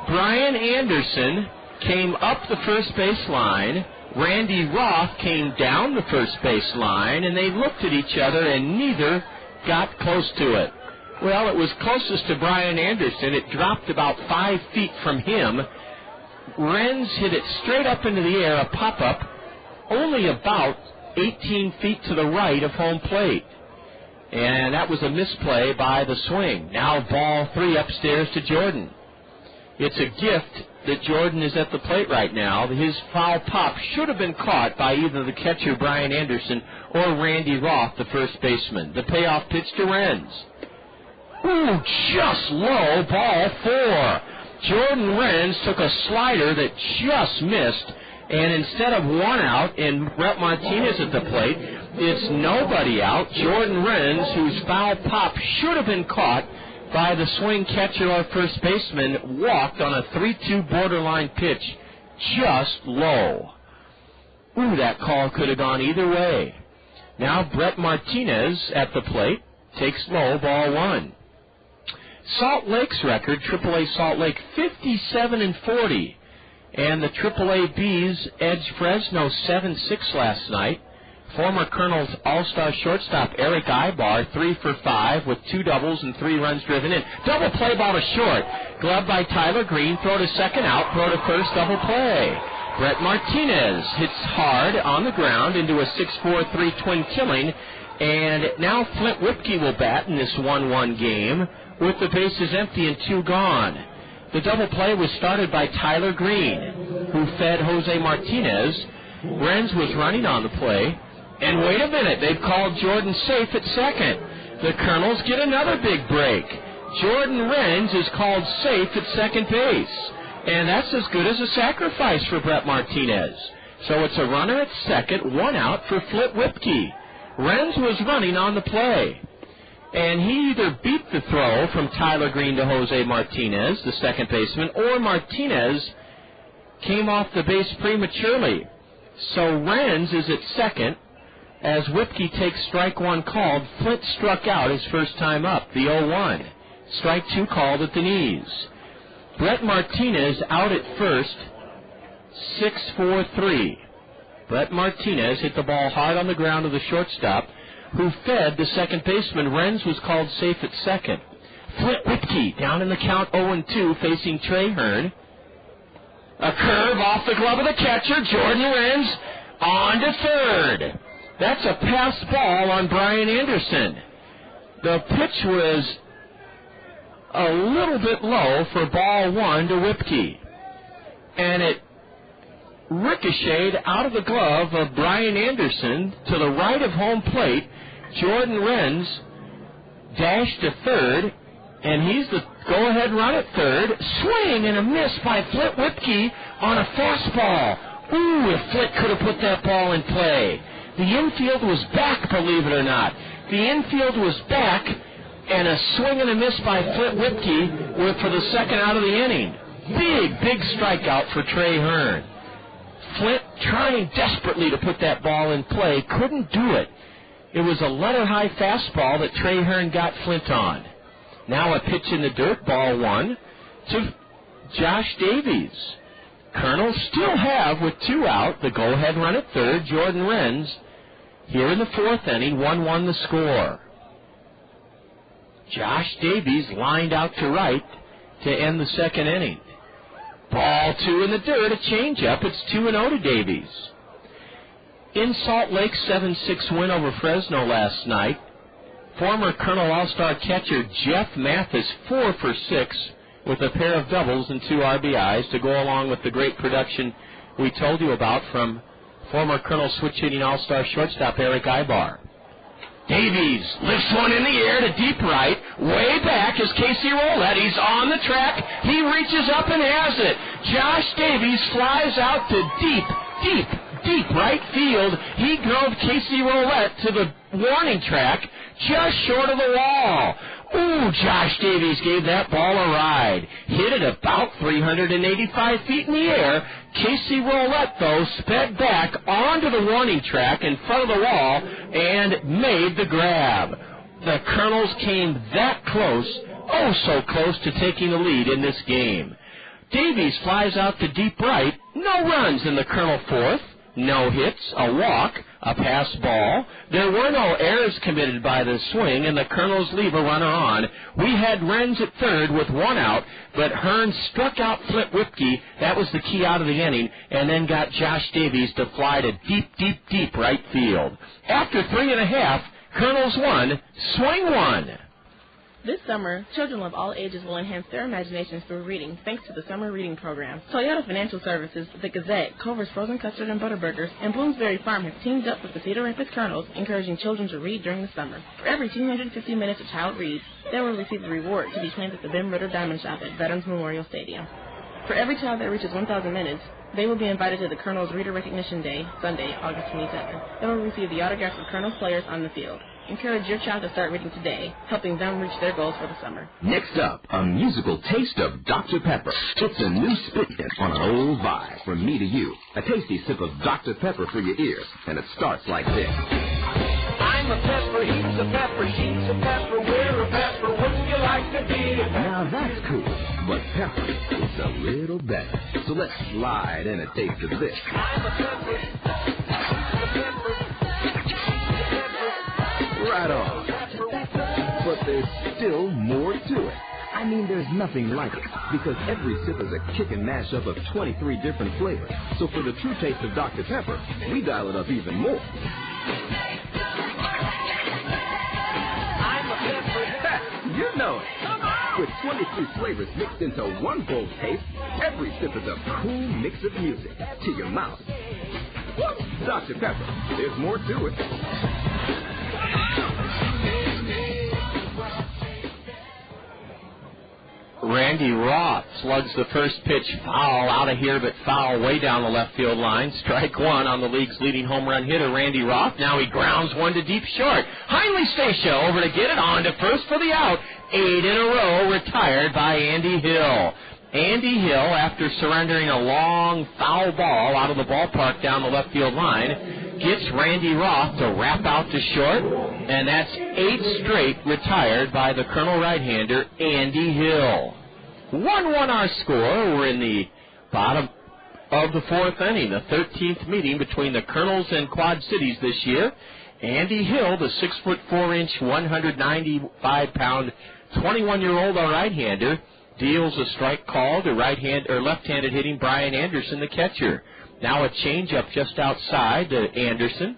Bryan Anderson came up the first base line. Randy Roth came down the first base line, and they looked at each other, and neither got close to it. Well, it was closest to Bryan Anderson. It dropped about 5 feet from him. Renz hit it straight up into the air, a pop-up, only about 18 feet to the right of home plate. And that was a misplay by the swing. Now ball 3 upstairs to Jordan. It's a gift that Jordan is at the plate right now. His foul pop should have been caught by either the catcher, Bryan Anderson, or Randy Roth, the first baseman. The payoff pitch to Renz. Ooh, just low, ball 4. Jordan Renz took a slider that just missed, and instead of 1 out and Brett Martinez at the plate, it's nobody out. Jordan Renz, whose foul pop should have been caught by the swing catcher or first baseman, walked on a 3-2 borderline pitch just low. Ooh, that call could have gone either way. Now Brett Martinez at the plate takes low, ball 1. Salt Lake's record, AAA Salt Lake, 57-40. And the AAA Bees edged Fresno 7-6 last night. Former Kernels All-Star shortstop Eric Ibar, 3 for 5 with 2 doubles and 3 runs driven in. Double play, ball to short. Glove by Tyler Greene, throw to second out, throw to first, double play. Brett Martinez hits hard on the ground into a 6-4-3 twin killing. And now Flint Whipke will bat in this 1-1 game with the bases empty and 2 gone. The double play was started by Tyler Greene, who fed Jose Martinez. Renz was running on the play. And wait a minute, they've called Jordan safe at second. The Kernels get another big break. Jordan Renz is called safe at second base. And that's as good as a sacrifice for Brett Martinez. So it's a runner at second, 1 out for Flint Whipke. Renz was running on the play. And he either beat the throw from Tyler Greene to Jose Martinez, the second baseman, or Martinez came off the base prematurely. So Renz is at second. As Whipke takes strike 1 called, Flint struck out his first time up, the 0-1. Strike 2 called at the knees. Brett Martinez out at first, 6-4-3. Brett Martinez hit the ball hard on the ground to the shortstop, who fed the second baseman. Renz was called safe at second. Flint Whipke down in the count 0-2 facing Trey Hearn. A curve off the glove of the catcher. Jordan Renz on to third. That's a pass ball on Bryan Anderson. The pitch was a little bit low for ball 1 to Whipke. And it ricocheted out of the glove of Bryan Anderson to the right of home plate. Jordan Renz dashed to third, and he's the go-ahead run at third. Swing and a miss by Flint Whipke on a fastball. Ooh, if Flint could have put that ball in play. The infield was back, believe it or not. The infield was back, and a swing and a miss by Flint Whipke for the second out of the inning. Big strikeout for Trey Hearn. Flint trying desperately to put that ball in play, couldn't do it. It was a letter-high fastball that Trey Hearn got Flint on. Now a pitch in the dirt, ball 1 to Josh Davies. Kernels still have, with 2 out, the go-ahead run at third, Jordan Renz. Here in the 4th inning, 1-1 the score. Josh Davies lined out to right to end the 2nd inning. Ball 2 in the dirt, a changeup. It's 2-0 to Davies. In Salt Lake, 7-6 win over Fresno last night. Former Kernel All-Star catcher Jeff Mathis, 4 for 6, with a pair of doubles and 2 RBIs to go along with the great production we told you about from former Kernel switch-hitting All-Star shortstop Eric Ibar. Davies lifts one in the air to deep right. Way back is Casey Roulette. He's on the track. He reaches up and has it. Josh Davies flies out to deep right field. He drove Casey Roulette to the warning track just short of the wall. Ooh, Josh Davies gave that ball a ride. Hit it about 385 feet in the air. Casey Roulette, though, sped back onto the warning track in front of the wall and made the grab. The Kernels came that close, oh so close to taking the lead in this game. Davies flies out to deep right. No runs in the Kernel 4th. No hits, a walk, a pass ball. There were no errors committed by the swing, and the Kernels leave a runner on. We had Renz at third with 1 out, but Hearn struck out Flint Whipke. That was the key out of the inning, and then got Josh Davies to fly to deep right field. After 3.5, Kernels won, swing 1. This summer, children of all ages will enhance their imaginations through reading thanks to the Summer Reading Program. Toyota Financial Services, The Gazette, Culver's Frozen Custard and Butterburgers, and Bloomsbury Farm have teamed up with the Cedar Rapids Kernels, encouraging children to read during the summer. For every 250 minutes a child reads, they will receive a reward to be claimed at the Ben Ritter Diamond Shop at Veterans Memorial Stadium. For every child that reaches 1,000 minutes, they will be invited to the Kernels Reader Recognition Day, Sunday, August 27th. They will receive the autographs of Kernels players on the field. Encourage your child to start reading today, helping them reach their goals for the summer. Next up, a musical taste of Dr. Pepper. It's a new spin on an old vibe from me to you. A tasty sip of Dr. Pepper for your ears, and it starts like this. I'm a pepper, he's a pepper, she's a pepper, we're a pepper, wouldn't you like to be a pepper? Now that's cool. But Pepper is a little better. So let's slide in a taste of this. Right on. But there's still more to it. I mean, there's nothing like it, because every sip is a kickin' mashup of 23 different flavors. So for the true taste of Dr. Pepper, we dial it up even more. I'm a pepper. You know it. With 23 flavors mixed into one bold taste, every sip is a cool mix of music to your mouth. Dr. Pepper, there's more to it. Randy Roth slugs the first pitch foul out of here, but foul way down the left field line. Strike one on the league's leading home run hitter, Randy Roth. Now he grounds one to deep short. Heinley Stacia over to get it on to first for the out. 8 in a row retired by Andy Hill. Andy Hill, after surrendering a long foul ball out of the ballpark down the left field line, gets Randy Roth to wrap out to short, and that's 8 straight retired by the Colonel right-hander, Andy Hill. 1-1 our score. We're in the bottom of the 4th inning, the 13th meeting between the Kernels and Quad Cities this year. Andy Hill, the 6'4", 195-pound, 21-year-old right-hander, deals a strike call to left-handed hitting Bryan Anderson, the catcher. Now a changeup just outside to Anderson.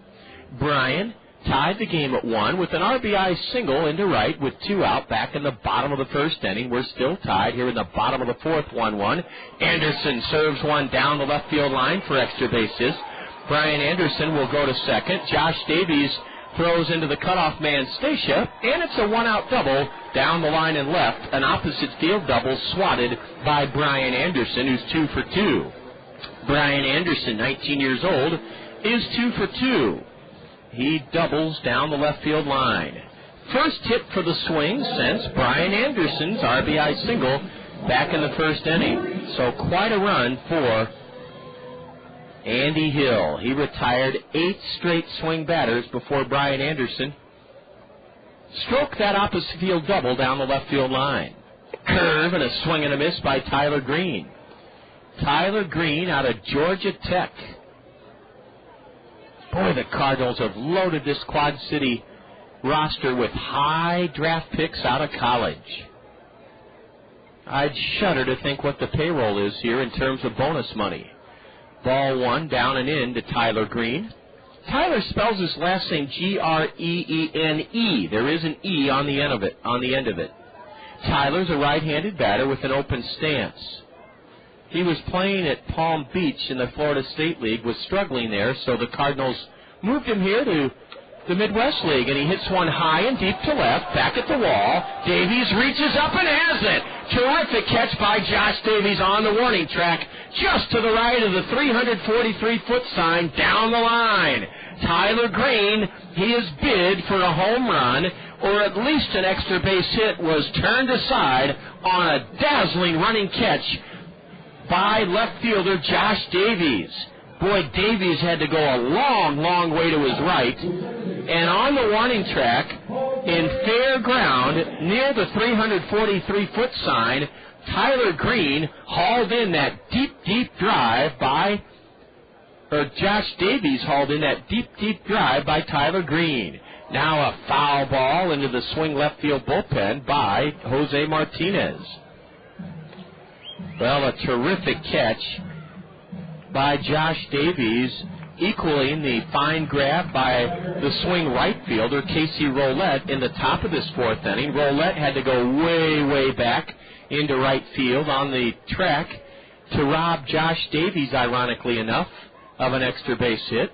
Bryan tied the game at 1 with an RBI single into right with 2 out back in the bottom of the 1st inning. We're still tied here in the bottom of the 4th, 1-1. Anderson serves one down the left field line for extra bases. Bryan Anderson will go to second. Josh Davies throws into the cutoff man Stacia, and it's a 1-out double down the line and left. An opposite field double swatted by Bryan Anderson, who's 2 for 2. Bryan Anderson, 19 years old, is 2 for 2. He doubles down the left field line. First hit for the Swing since Bryan Anderson's RBI single back in the 1st inning. So quite a run for Andy Hill. He retired 8 straight swing batters before Bryan Anderson stroked that opposite field double down the left field line. Curve and a swing and a miss by Tyler Greene. Tyler Greene out of Georgia Tech. Boy, the Cardinals have loaded this Quad City roster with high draft picks out of college. I'd shudder to think what the payroll is here in terms of bonus money. Ball 1, down and in to Tyler Greene. Tyler spells his last name Greene. There is an E on the end of it. Tyler's a right-handed batter with an open stance. He was playing at Palm Beach in the Florida State League, was struggling there, so the Cardinals moved him here to the Midwest League, and he hits one high and deep to left, back at the wall. Davies reaches up and has it. Terrific catch by Josh Davies on the warning track, just to the right of the 343-foot sign down the line. Tyler Greene, he is bid for a home run, or at least an extra base hit, was turned aside on a dazzling running catch by left fielder Josh Davies. Boy, Davies had to go a long, long way to his right. And on the warning track, in fair ground, near the 343-foot sign, Tyler Greene hauled in that deep, deep drive Josh Davies hauled in that deep, deep drive by Tyler Greene. Now a foul ball into the swing left field bullpen by Jose Martinez. Well, a terrific catch by Josh Davies, equaling the fine grab by the swing right fielder, Casey Roulette, in the top of this 4th inning. Roulette had to go way, way back into right field on the track to rob Josh Davies, ironically enough, of an extra base hit.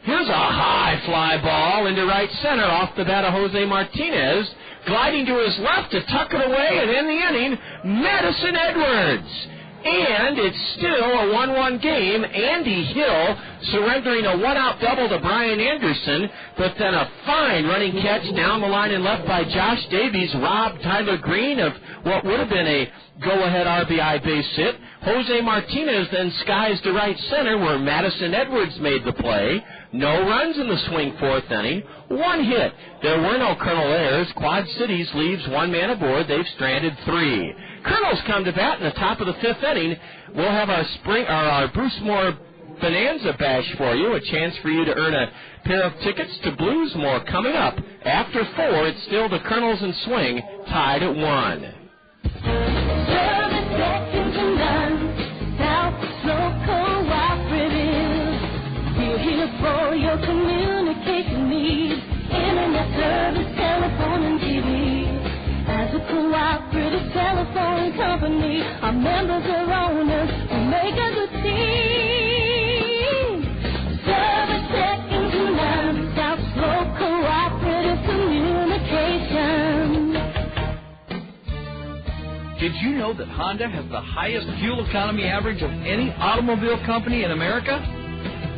Here's a high fly ball into right center off the bat of Jose Martinez, gliding to his left to tuck it away, and in the inning, Madison Edwards. And it's still a 1-1 game. Andy Hill surrendering a 1-out double to Bryan Anderson, but then a fine running catch down the line and left by Josh Davies robbed Tyler Greene of what would have been a go-ahead RBI base hit. Jose Martinez then skies to right center where Madison Edwards made the play. No runs in the swing fourth inning. 1 hit. There were no Kernel errors. Quad Cities leaves 1 man aboard. They've stranded 3. Kernels come to bat in the top of the 5th inning. We'll have our Bruce Moore Bonanza Bash for you, a chance for you to earn a pair of tickets to Bluesmore coming up. After 4, it's still the Kernels and Swing tied at 1. For your communication needs, internet service, telephone, and TV. As a cooperative telephone company, our members are owners who make a good team. Service second to none, South Slope Cooperative Communication. Did you know that Honda has the highest fuel economy average of any automobile company in America?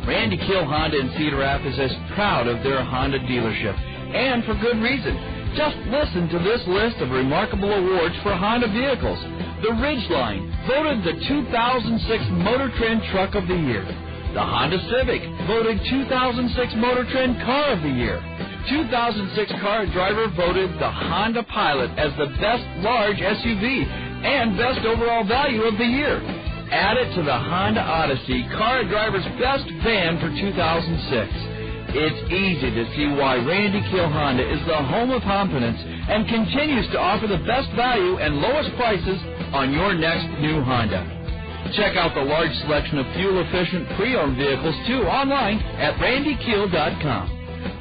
Randy Kill Honda in Cedar Rapids is proud of their Honda dealership, and for good reason. Just listen to this list of remarkable awards for Honda vehicles. The Ridgeline, voted the 2006 Motor Trend Truck of the Year. The Honda Civic, voted 2006 Motor Trend Car of the Year. 2006 Car Driver voted the Honda Pilot as the best large SUV and best overall value of the year. Add it to the Honda Odyssey, Car Driver's best van for 2006. It's easy to see why Randy Kill Honda is the home of confidence and continues to offer the best value and lowest prices on your next new Honda. Check out the large selection of fuel-efficient pre-owned vehicles, too, online at randykill.com.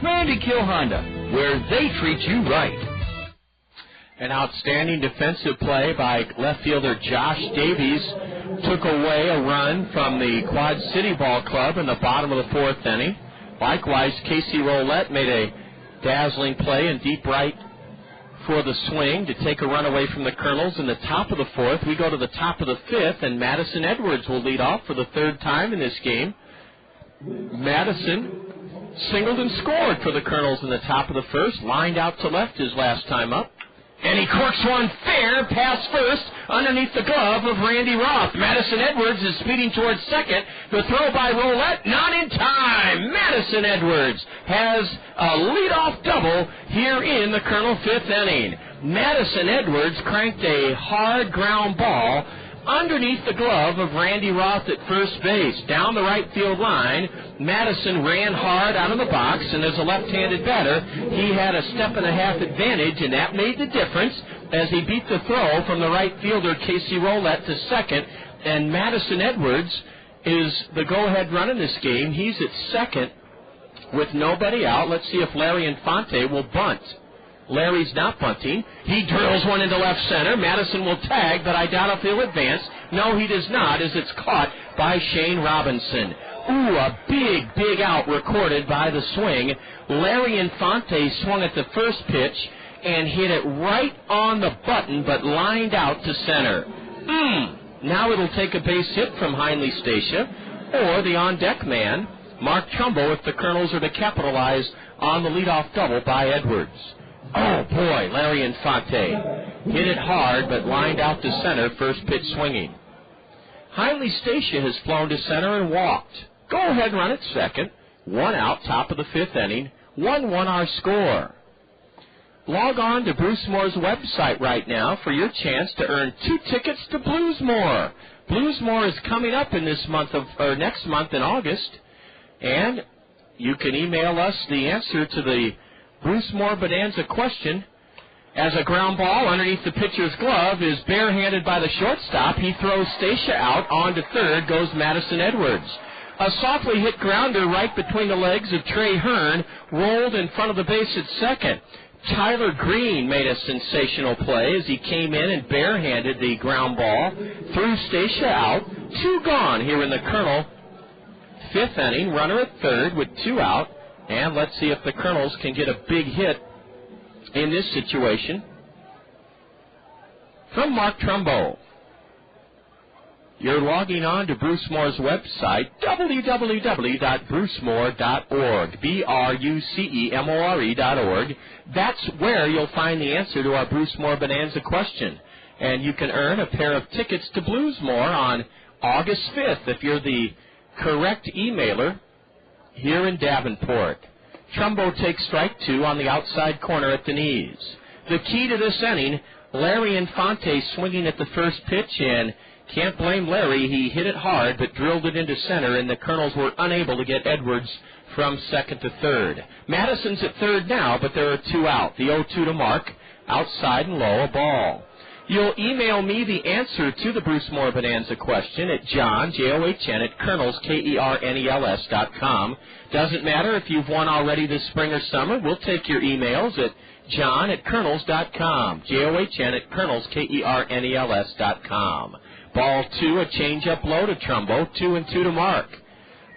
Randy Kill Honda, where they treat you right. An outstanding defensive play by left fielder Josh Davies took away a run from the Quad City Ball Club in the bottom of the 4th inning. Likewise, Casey Roulette made a dazzling play in deep right for the Swing to take a run away from the Kernels in the top of the 4th. We go to the top of the 5th, and Madison Edwards will lead off for the 3rd time in this game. Madison singled and scored for the Kernels in the top of the 1st, lined out to left his last time up. And he corks one fair past first underneath the glove of Randy Roth. Madison Edwards is speeding towards second. The throw by Roulette, not in time. Madison Edwards has a leadoff double here in the Kernel 5th inning. Madison Edwards cranked a hard ground ball underneath the glove of Randy Roth at first base. Down the right field line, Madison ran hard out of the box, and as a left-handed batter, he had a step-and-a-half advantage, and that made the difference as he beat the throw from the right fielder, Casey Roulette, to second, and Madison Edwards is the go-ahead run in this game. He's at second with nobody out. Let's see if Larry Infante will bunt. Larry's not bunting. He drills one into left center. Madison will tag, but I doubt if he'll advance. No, he does not, as it's caught by Shane Robinson. Ooh, a big, big out recorded by the Swing. Larry Infante swung at the first pitch and hit it right on the button, but lined out to center. Now it'll take a base hit from Heinle Stacia, or the on-deck man, Mark Trumbo, if the Kernels are to capitalize on the leadoff double by Edwards. Oh, boy, Larry Infante hit it hard, but lined out to center, first pitch swinging. Heinle Stacia has flown to center and walked. Go ahead, run at second. 1 out, top of the 5th inning. 1-1 our score. Log on to Bruce Moore's website right now for your chance to earn 2 tickets to Bluesmore. Bluesmore is coming up in this month or next month in August, and you can email us the answer to the Bruce Moore Bonanza question. As a ground ball underneath the pitcher's glove is barehanded by the shortstop, he throws Stacia out. On to third goes Madison Edwards. A softly hit grounder right between the legs of Trey Hearn rolled in front of the base at second. Tyler Greene made a sensational play as he came in and barehanded the ground ball, threw Stacia out. 2 gone here in the Kernel 5th inning. Runner at third with 2 out. And let's see if the Kernels can get a big hit in this situation. From Mark Trumbo. You're logging on to Bruce Moore's website, www.brucemore.org, BRUCEMORE.org. That's where you'll find the answer to our Bruce Moore Bonanza question. And you can earn a pair of tickets to Bluesmore on August 5th if you're the correct emailer here in Davenport. Trumbo takes strike 2 on the outside corner at the knees. The key to this inning, Larry Infante swinging at the first pitch, and can't blame Larry. He hit it hard but drilled it into center, and the Kernels were unable to get Edwards from second to third. Madison's at third now, but there are 2 out. The 0-2 to Mark, outside and low, a ball. You'll email me the answer to the Bruce Moore Bonanza question at Jon, Jon, at Kernels, Kernels.com. Doesn't matter if you've won already this spring or summer. We'll take your emails at Jon at Kernels.com. Jon at Kernels, Kernels.com. Ball 2, a change-up low to Trumbo, 2-2 to Mark.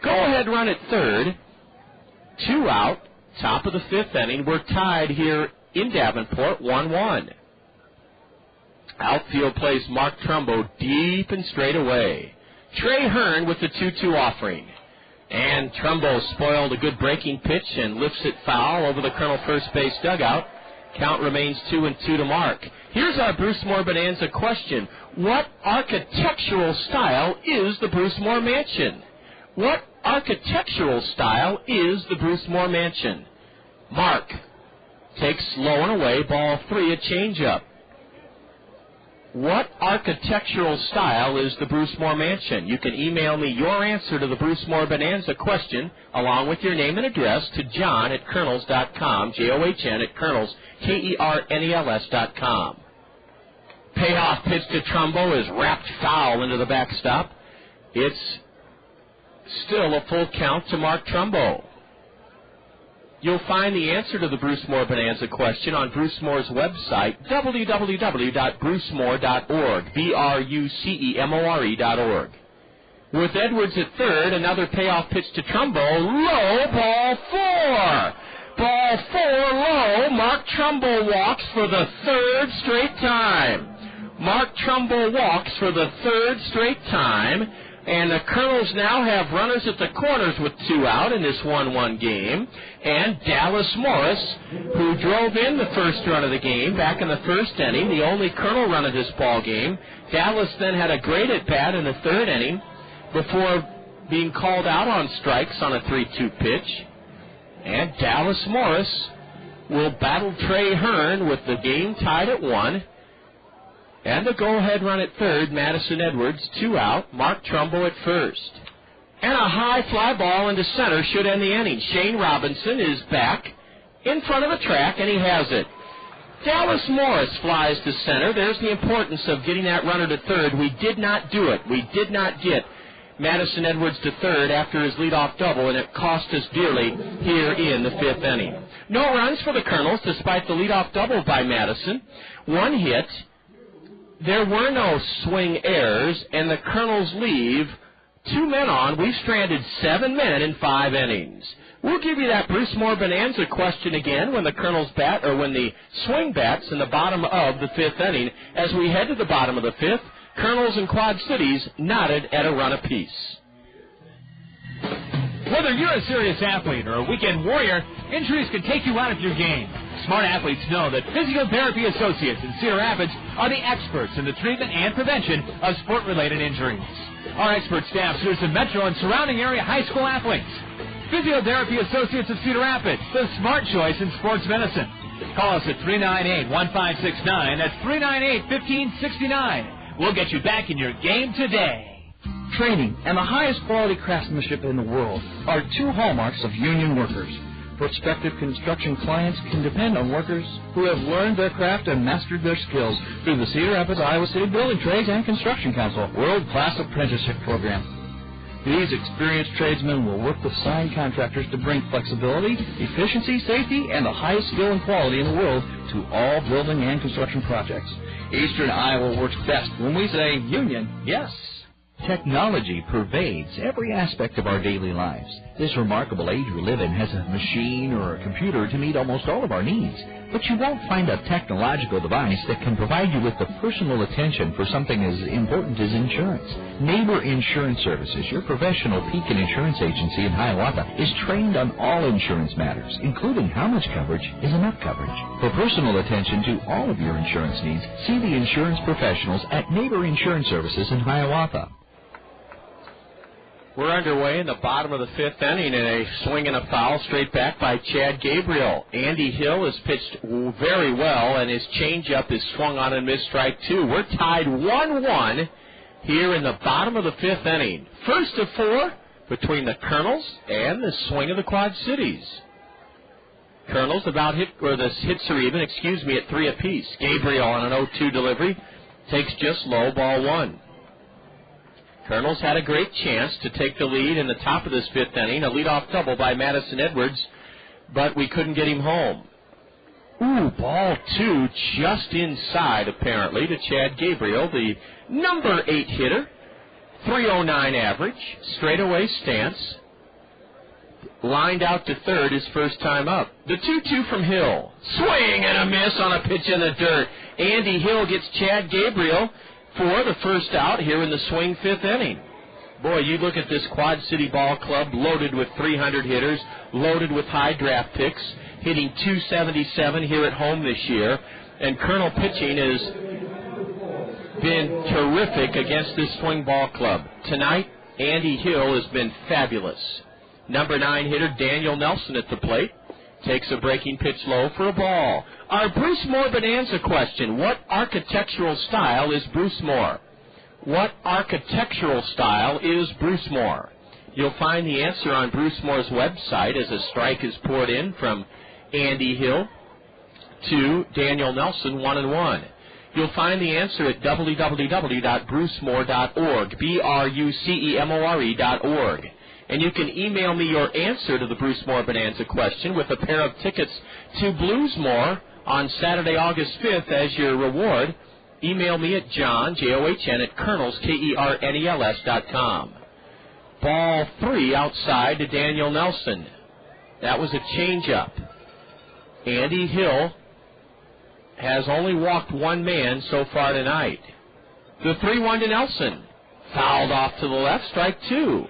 Go-ahead run at third. 2 out, top of the 5th inning. We're tied here in Davenport, 1-1. Outfield plays Mark Trumbo deep and straight away. Trey Hearn with the 2-2 offering. And Trumbo spoiled a good breaking pitch and lifts it foul over the Colonel first base dugout. Count remains 2-2 to Mark. Here's our Bruce Moore Bonanza question. What architectural style is the Bruce Moore Mansion? What architectural style is the Bruce Moore Mansion? Mark takes low and away, ball 3, a changeup. What architectural style is the Bruce Moore Mansion? You can email me your answer to the Bruce Moore Bonanza question, along with your name and address, to Jon at Kernels.com, Jon at Kernels, Kernels.com. Payoff pitch to Trumbo is wrapped foul into the backstop. It's still a full count to Mark Trumbo. You'll find the answer to the Bruce Moore Bonanza question on Bruce Moore's website, www.brucemore.org, BRUCEMORE.org. With Edwards at third, another payoff pitch to Trumbo, low, ball 4. Ball 4, low. Mark Trumbo walks for the 3rd straight time. Mark Trumbo walks for the 3rd straight time. And the Kernels now have runners at the corners with 2 out in this 1-1 game. And Dallas Morris, who drove in the first run of the game back in the 1st inning, the only Kernel run of this ball game. Dallas then had a great at-bat in the 3rd inning before being called out on strikes on a 3-2 pitch. And Dallas Morris will battle Trey Hearn with the game tied at 1. And the go-ahead run at third, Madison Edwards, 2 out, Mark Trumbo at first. And a high fly ball into center should end the inning. Shane Robinson is back in front of the track, and he has it. Dallas Morris flies to center. There's the importance of getting that runner to third. We did not do it. We did not get Madison Edwards to third after his leadoff double, and it cost us dearly here in the 5th inning. No runs for the Kernels despite the leadoff double by Madison. 1 hit. There were no swing errors, and the Kernels leave 2 men on. We've stranded 7 men in 5 innings. We'll give you that Bruce Moore Bonanza question again when the Kernels bat, or when the swing bats in the bottom of the 5th inning. As we head to the bottom of the 5th, Kernels and Quad Cities knotted at a run apiece. Whether you're a serious athlete or a weekend warrior, injuries can take you out of your game. Smart athletes know that Physiotherapy Associates in Cedar Rapids are the experts in the treatment and prevention of sport-related injuries. Our expert staff serves the metro and surrounding area high school athletes. Physiotherapy Associates of Cedar Rapids, the smart choice in sports medicine. Call us at 398-1569. That's 398-1569. We'll get you back in your game today. Training and the highest quality craftsmanship in the world are 2 hallmarks of union workers. Prospective construction clients can depend on workers who have learned their craft and mastered their skills through the Cedar Rapids, Iowa City Building Trades and Construction Council World-Class Apprenticeship Program. These experienced tradesmen will work with signed contractors to bring flexibility, efficiency, safety, and the highest skill and quality in the world to all building and construction projects. Eastern Iowa works best when we say union, yes. Technology pervades every aspect of our daily lives. This remarkable age we live in has a machine or a computer to meet almost all of our needs. But you won't find a technological device that can provide you with the personal attention for something as important as insurance. Neighbor Insurance Services, your professional Pekin insurance agency in Hiawatha, is trained on all insurance matters, including how much coverage is enough coverage. For personal attention to all of your insurance needs, see the insurance professionals at Neighbor Insurance Services in Hiawatha. We're underway in the bottom of the fifth inning, and a swing and a foul straight back by Chad Gabriel. Andy Hill has pitched very well, and his changeup is swung on and missed strike two. We're tied 1-1 here in the bottom of the fifth inning. First of four between the Kernels and the swing of the Quad Cities. Kernels the hits are even, at 3 apiece. Gabriel on an 0-2 delivery takes just low, ball one. Kernels had a great chance to take the lead in the top of this fifth inning, a leadoff double by Madison Edwards, but we couldn't get him home. Ball two just inside, apparently, to Chad Gabriel, the number 8 hitter, 309 average, straightaway stance, lined out to third his first time up. The 2-2 from Hill. Swing and a miss on a pitch in the dirt. Andy Hill gets Chad Gabriel for the first out here in the swing fifth inning. Boy, you look at this Quad City Ball Club loaded with 300 hitters, loaded with high draft picks, hitting .277 here at home this year, and Colonel pitching has been terrific against this swing ball club. Tonight, Andy Hill has been fabulous. Number 9 hitter Daniel Nelson at the plate takes a breaking pitch low for a ball. Our Bruce Moore Bonanza question: what architectural style is Bruce Moore? What architectural style is Bruce Moore? You'll find the answer on Bruce Moore's website as a strike is poured in from Andy Hill to Daniel Nelson, 1-1. You'll find the answer at www.brucemore.org, BRUCEMORE.org. And you can email me your answer to the Bruce Moore Bonanza question with a pair of tickets to Bluesmore on Saturday, August 5th as your reward. Email me at Jon, Jon, at Kernels, KERNELS.com. Ball 3 outside to Daniel Nelson. That was a changeup. Andy Hill has only walked one man so far tonight. The 3-1 to Nelson. Fouled off to the left, strike two.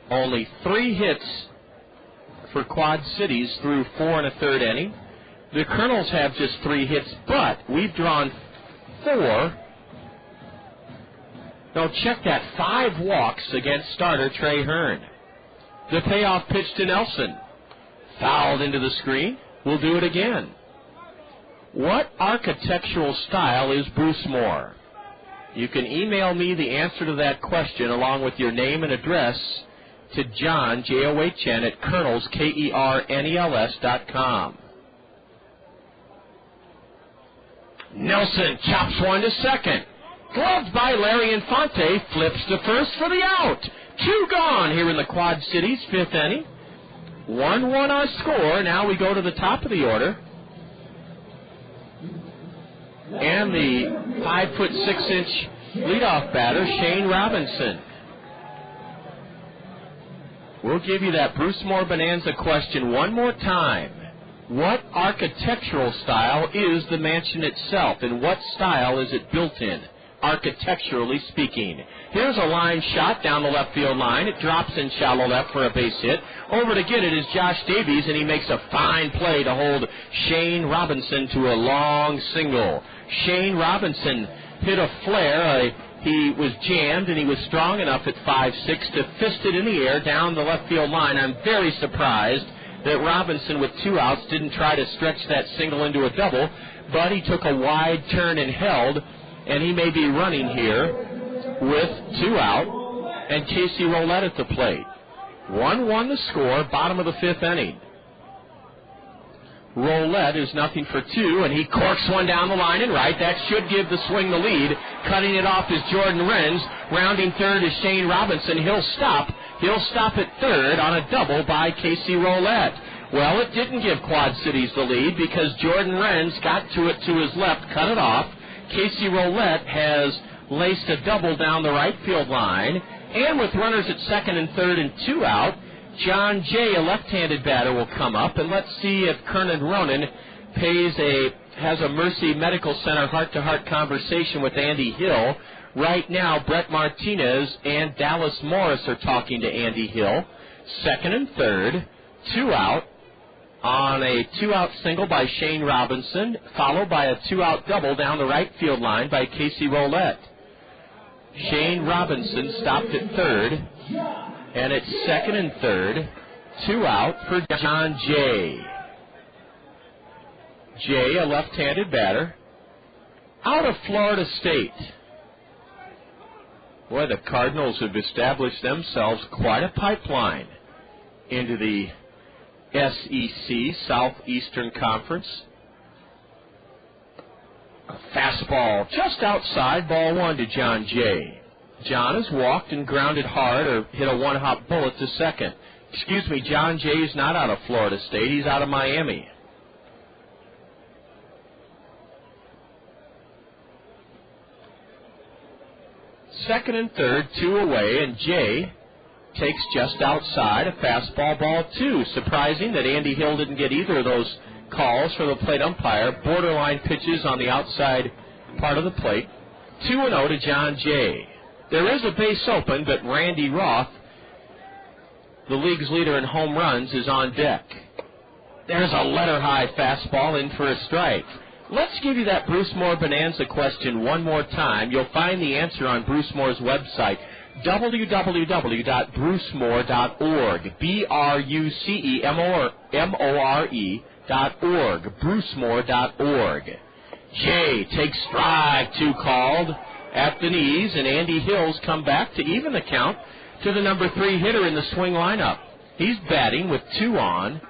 Only 3 hits for Quad Cities through 4 1/3 inning. The Kernels have just 3 hits, but we've drawn 4. No, check that. 5 walks against starter Trey Hearn. The payoff pitch to Nelson. Fouled into the screen. We'll do it again. What architectural style is Bruce Moore? You can email me the answer to that question along with your name and address to Jon, Jon, at Kernels, KERNELS.com. Nelson chops one to second. Gloved by Larry Infante, flips to first for the out. 2 gone here in the Quad Cities, 5th inning. 1-1 our score. Now we go to the top of the order. And the 5'6" leadoff batter, Shane Robinson. We'll give you that Bruce Moore Bonanza question one more time. What architectural style is the mansion itself, and what style is it built in, architecturally speaking? Here's a line shot down the left field line. It drops in shallow left for a base hit. Over to get it is Josh Davies, and he makes a fine play to hold Shane Robinson to a long single. Shane Robinson hit a flare. He was jammed, and he was strong enough at 5'6" to fist it in the air down the left field line. I'm very surprised that Robinson, with 2 outs, didn't try to stretch that single into a double, but he took a wide turn and held, and he may be running here with 2 out, and Casey Roulette at the plate. 1-1 the score, bottom of the 5th inning. Roulette is 0-for-2, and he corks one down the line and right. That should give the swing the lead. Cutting it off is Jordan Renz. Rounding third is Shane Robinson. He'll stop at third on a double by Casey Roulette. Well, it didn't give Quad Cities the lead because Jordan Renz got to it to his left, cut it off. Casey Roulette has laced a double down the right field line. And with runners at second and third and 2 out, Jon Jay, a left-handed batter, will come up, and let's see if Kernan Ronan has a Mercy Medical Center heart-to-heart conversation with Andy Hill. Right now, Brett Martinez and Dallas Morris are talking to Andy Hill. Second and third, 2 out, on a 2-out single by Shane Robinson, followed by a 2-out double down the right field line by Casey Roulette. Shane Robinson stopped at third. And it's second and third. 2 out for Jon Jay. Jay, a left-handed batter, out of Florida State. Boy, the Cardinals have established themselves quite a pipeline into the SEC, Southeastern Conference. A fastball just outside, ball 1 to Jon Jay. John has walked and grounded hard or hit a one-hop bullet to second. Excuse me, Jon Jay is not out of Florida State. He's out of Miami. Second and third, 2 away, and Jay takes just outside a fastball, ball 2. Surprising that Andy Hill didn't get either of those calls for the plate umpire. Borderline pitches on the outside part of the plate. 2-0 to Jon Jay. There is a base open, but Randy Roth, the league's leader in home runs, is on deck. There's a letter-high fastball in for a strike. Let's give you that Bruce Moore Bonanza question one more time. You'll find the answer on Bruce Moore's website, www.brucemore.org, BRUCEMORE.org, brucemore.org. Jay takes strike 2 called at the knees, and Andy Hill's come back to even the count to the number 3 hitter in the swing lineup. He's batting with 2 on,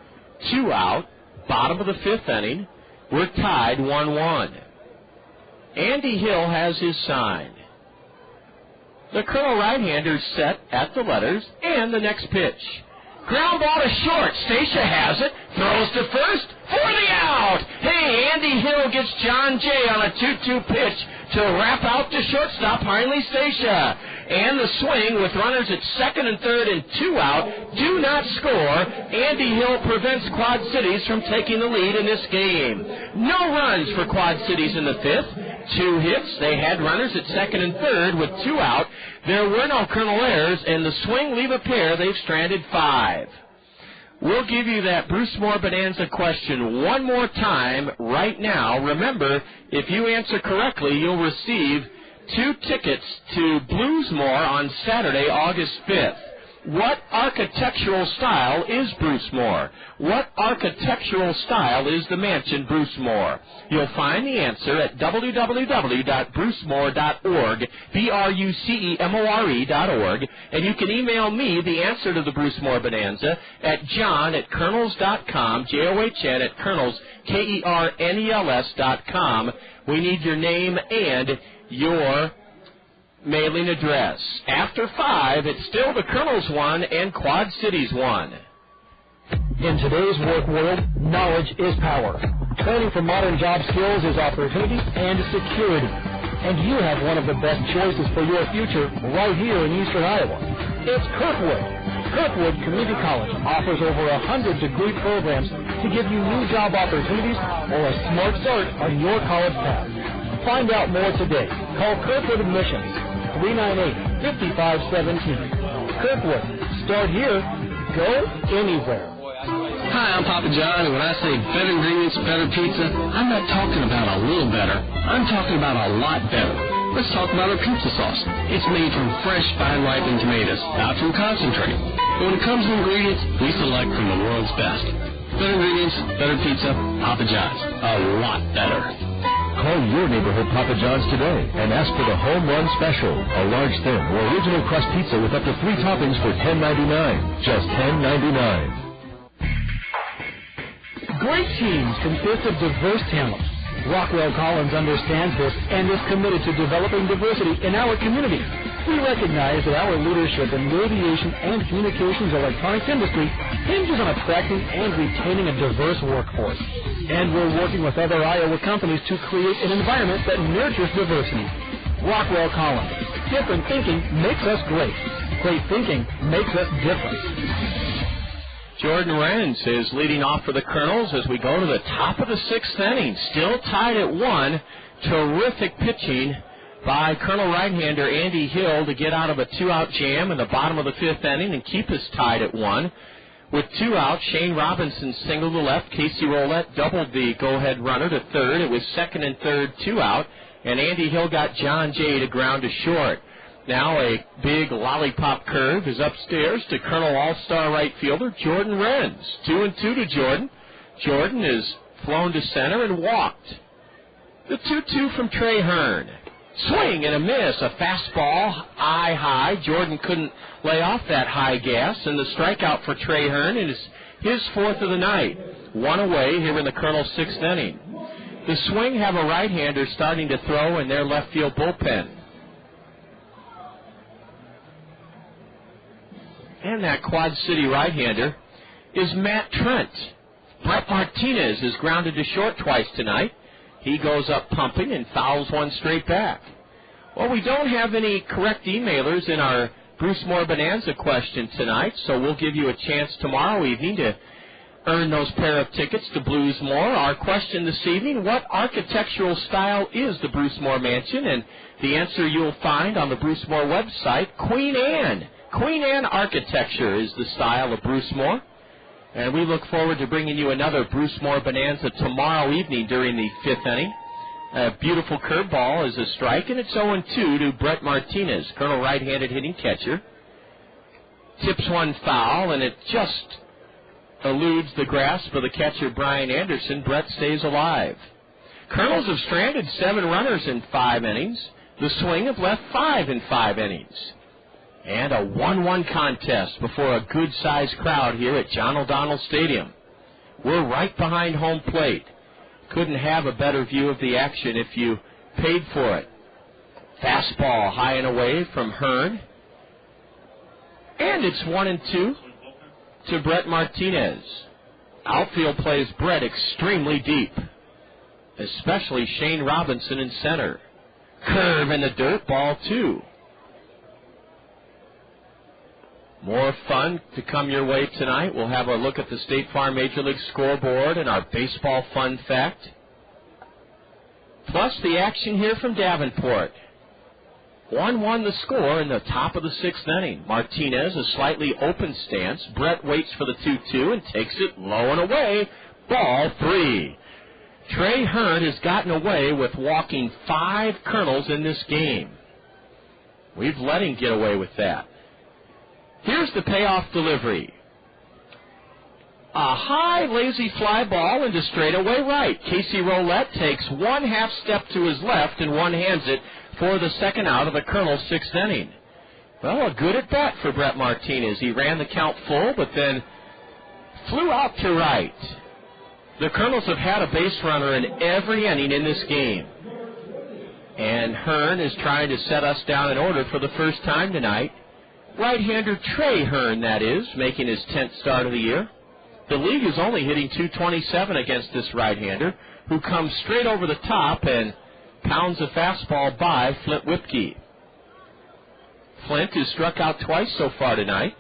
2 out, bottom of the 5th inning. We're tied 1-1. Andy Hill has his sign. The Colonel right-hander's set at the letters, and the next pitch. Ground ball to short. Stacia has it. Throws to first for the out. Hey, Andy Hill gets Jon Jay on a 2-2 pitch to wrap out to shortstop Heinle Stacia. And the swing with runners at second and third and 2 out do not score. Andy Hill prevents Quad Cities from taking the lead in this game. No runs for Quad Cities in the 5th. 2 hits. They had runners at second and third with 2 out. There were no Colonel errors, and the swing leave a pair. They've stranded 5. We'll give you that Bruce Moore Bonanza question one more time right now. Remember, if you answer correctly, you'll receive 2 tickets to Bluesmore on Saturday, August 5th. What architectural style is Bruce Moore? What architectural style is the mansion Bruce Moore? You'll find the answer at www.brucemore.org, BRUCEMORE.org, and you can email me the answer to the Bruce Moore Bonanza at john@kernels.com, JOHN at Kernels, KERNELS.com. We need your name and your mailing address. After 5, it's still the Colonels 1 and Quad Cities 1. In today's work world, knowledge is power. Training for modern job skills is opportunity and security. And you have one of the best choices for your future right here in Eastern Iowa. It's Kirkwood. Kirkwood Community College offers over 100 degree programs to give you new job opportunities or a smart start on your college path. Find out more today. Call Kirkwood Admissions, 398-5517. Kirkwood, start here, go anywhere. Hi, I'm Papa John, and when I say better ingredients, better pizza, I'm not talking about a little better. I'm talking about a lot better. Let's talk about our pizza sauce. It's made from fresh, fine-ripened tomatoes, not from concentrate. But when it comes to ingredients, we select from the world's best. Better ingredients, better pizza, Papa John's. A lot better. Call your neighborhood Papa John's today and ask for the Home Run Special, a large, thin, or original crust pizza with up to 3 toppings for $10.99. Just $10.99. Great teams consist of diverse talent. Rockwell Collins understands this and is committed to developing diversity in our community. We recognize that our leadership in the aviation and communications electronics industry hinges on attracting and retaining a diverse workforce. And we're working with other Iowa companies to create an environment that nurtures diversity. Rockwell Collins. Different thinking makes us great. Great thinking makes us different. Jordan Renz is leading off for the Colonels as we go to the top of the 6th inning. Still tied at 1. Terrific pitching by Colonel right-hander Andy Hill to get out of a 2-out jam in the bottom of the 5th inning and keep us tied at 1. With 2 outs, Shane Robinson singled to left. Casey Roulette doubled the go-ahead runner to third. It was second and third, 2 out, and Andy Hill got Jon Jay to ground to short. Now a big lollipop curve is upstairs to Colonel All-Star right fielder Jordan Renz. 2-2 to Jordan. Jordan is flown to center and walked. The 2-2 from Trey Hearn. Swing and a miss. A fastball, eye high. Jordan couldn't lay off that high gas, and the strikeout for Trey Hearn is his fourth of the night. One away here in the Colonel's sixth inning. The Swing have a right-hander starting to throw in their left field bullpen. And that Quad City right-hander is Matt Trent. Brett Martinez is grounded to short twice tonight. He goes up pumping and fouls one straight back. Well, we don't have any correct emailers in our Bruce Moore Bonanza question tonight, so we'll give you a chance tomorrow evening to earn those pair of tickets to Blues Moore. Our question this evening, what architectural style is the Bruce Moore Mansion? And the answer you'll find on the Bruce Moore website, Queen Anne. Queen Anne architecture is the style of Bruce Moore. And we look forward to bringing you another Bruce Moore Bonanza tomorrow evening during the fifth inning. A beautiful curveball is a strike, and it's 0-2 to Brett Martinez, Colonel right-handed hitting catcher. Tips one foul, and it just eludes the grasp of the catcher, Bryan Anderson. Brett stays alive. Colonels have stranded 7 runners in 5 innings. The Swing have left 5 in 5 innings. And a 1-1 contest before a good-sized crowd here at John O'Donnell Stadium. We're right behind home plate. Couldn't have a better view of the action if you paid for it. Fastball high and away from Hearn. And it's 1-2 to Brett Martinez. Outfield plays Brett extremely deep, especially Shane Robinson in center. Curve in the dirt, ball 2. More fun to come your way tonight. We'll have a look at the State Farm Major League scoreboard and our baseball fun fact. Plus the action here from Davenport. 1-1 the score in the top of the sixth inning. Martinez, a slightly open stance. Brett waits for the 2-2 and takes it low and away. Ball 3. Trey Hearn has gotten away with walking 5 Colonels in this game. We've let him get away with that. Here's the payoff delivery. A high, lazy fly ball into straightaway right. Casey Roulette takes 1 half step to his left and one-hands it for the second out of the Colonel's sixth inning. Well, a good at-bat for Brett Martinez. He ran the count full, but then flew out to right. The Colonels have had a base runner in every inning in this game. And Hearn is trying to set us down in order for the first time tonight. Right-hander Trey Hearn, that is, making his 10th start of the year. The league is only hitting .227 against this right-hander, who comes straight over the top and pounds a fastball by Flint Whipke. Flint has struck out twice so far tonight.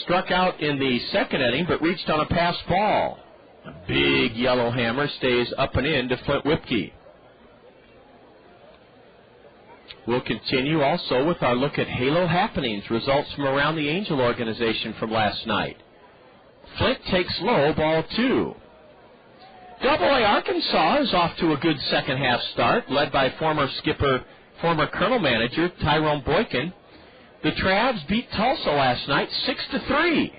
Struck out in the second inning, but reached on a pass ball. A big yellow hammer stays up and in to Flint Whipke. We'll continue also with our look at Halo happenings, results from around the Angel organization from last night. Flint takes low, ball 2. Double-A Arkansas is off to a good second-half start, led by former Colonel manager Tyrone Boykin. The Travs beat Tulsa last night 6-3.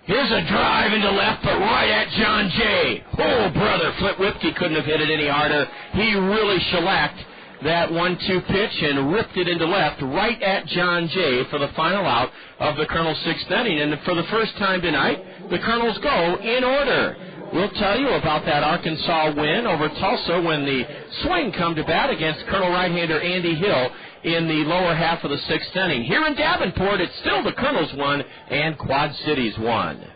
Here's a drive into left, but right at Jon Jay. Oh, brother, Flint Whipke couldn't have hit it any harder. He really shellacked that 1-2 pitch and ripped it into left right at Jon Jay for the final out of the Colonel's sixth inning. And for the first time tonight, the Colonels go in order. We'll tell you about that Arkansas win over Tulsa when the Swing come to bat against Colonel right-hander Andy Hill in the lower half of the sixth inning. Here in Davenport, it's still the Colonels 1 and Quad Cities 1.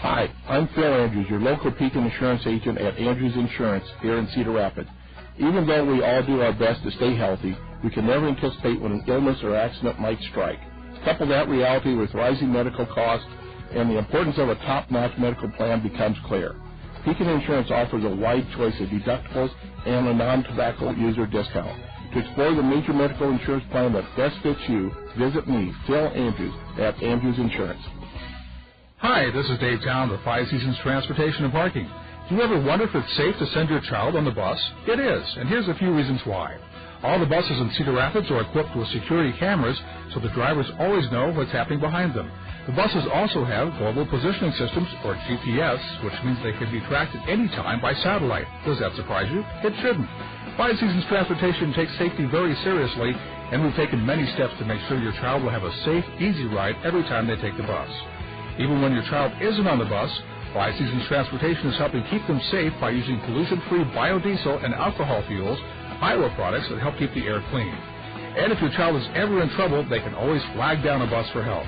Hi, I'm Phil Andrews, your local Pekin insurance agent at Andrews Insurance here in Cedar Rapids. Even though we all do our best to stay healthy, we can never anticipate when an illness or accident might strike. Couple that reality with rising medical costs, and the importance of a top-notch medical plan becomes clear. Pekin Insurance offers a wide choice of deductibles and a non-tobacco user discount. To explore the major medical insurance plan that best fits you, visit me, Phil Andrews, at Andrews Insurance. Hi, this is Dave Town with Five Seasons Transportation and Parking. Do you ever wonder if it's safe to send your child on the bus? It is, and here's a few reasons why. All the buses in Cedar Rapids are equipped with security cameras, so the drivers always know what's happening behind them. The buses also have global positioning systems, or GPS, which means they can be tracked at any time by satellite. Does that surprise you? It shouldn't. Five Seasons Transportation takes safety very seriously, and we've taken many steps to make sure your child will have a safe, easy ride every time they take the bus. Even when your child isn't on the bus, Five Seasons Transportation is helping keep them safe by using pollution-free biodiesel and alcohol fuels, Iowa products that help keep the air clean. And if your child is ever in trouble, they can always flag down a bus for help.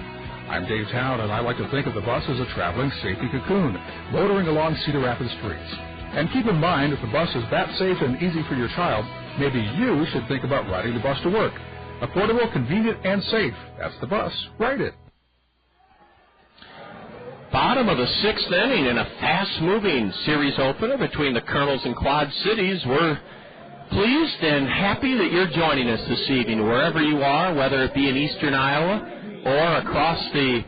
I'm Dave Town, and I like to think of the bus as a traveling safety cocoon, motoring along Cedar Rapids streets. And keep in mind, if the bus is that safe and easy for your child, maybe you should think about riding the bus to work. Affordable, convenient, and safe. That's the bus. Ride it. Bottom of the sixth inning in a fast-moving series opener between the Kernels and Quad Cities. We're pleased and happy that you're joining us this evening, wherever you are, whether it be in eastern Iowa or across the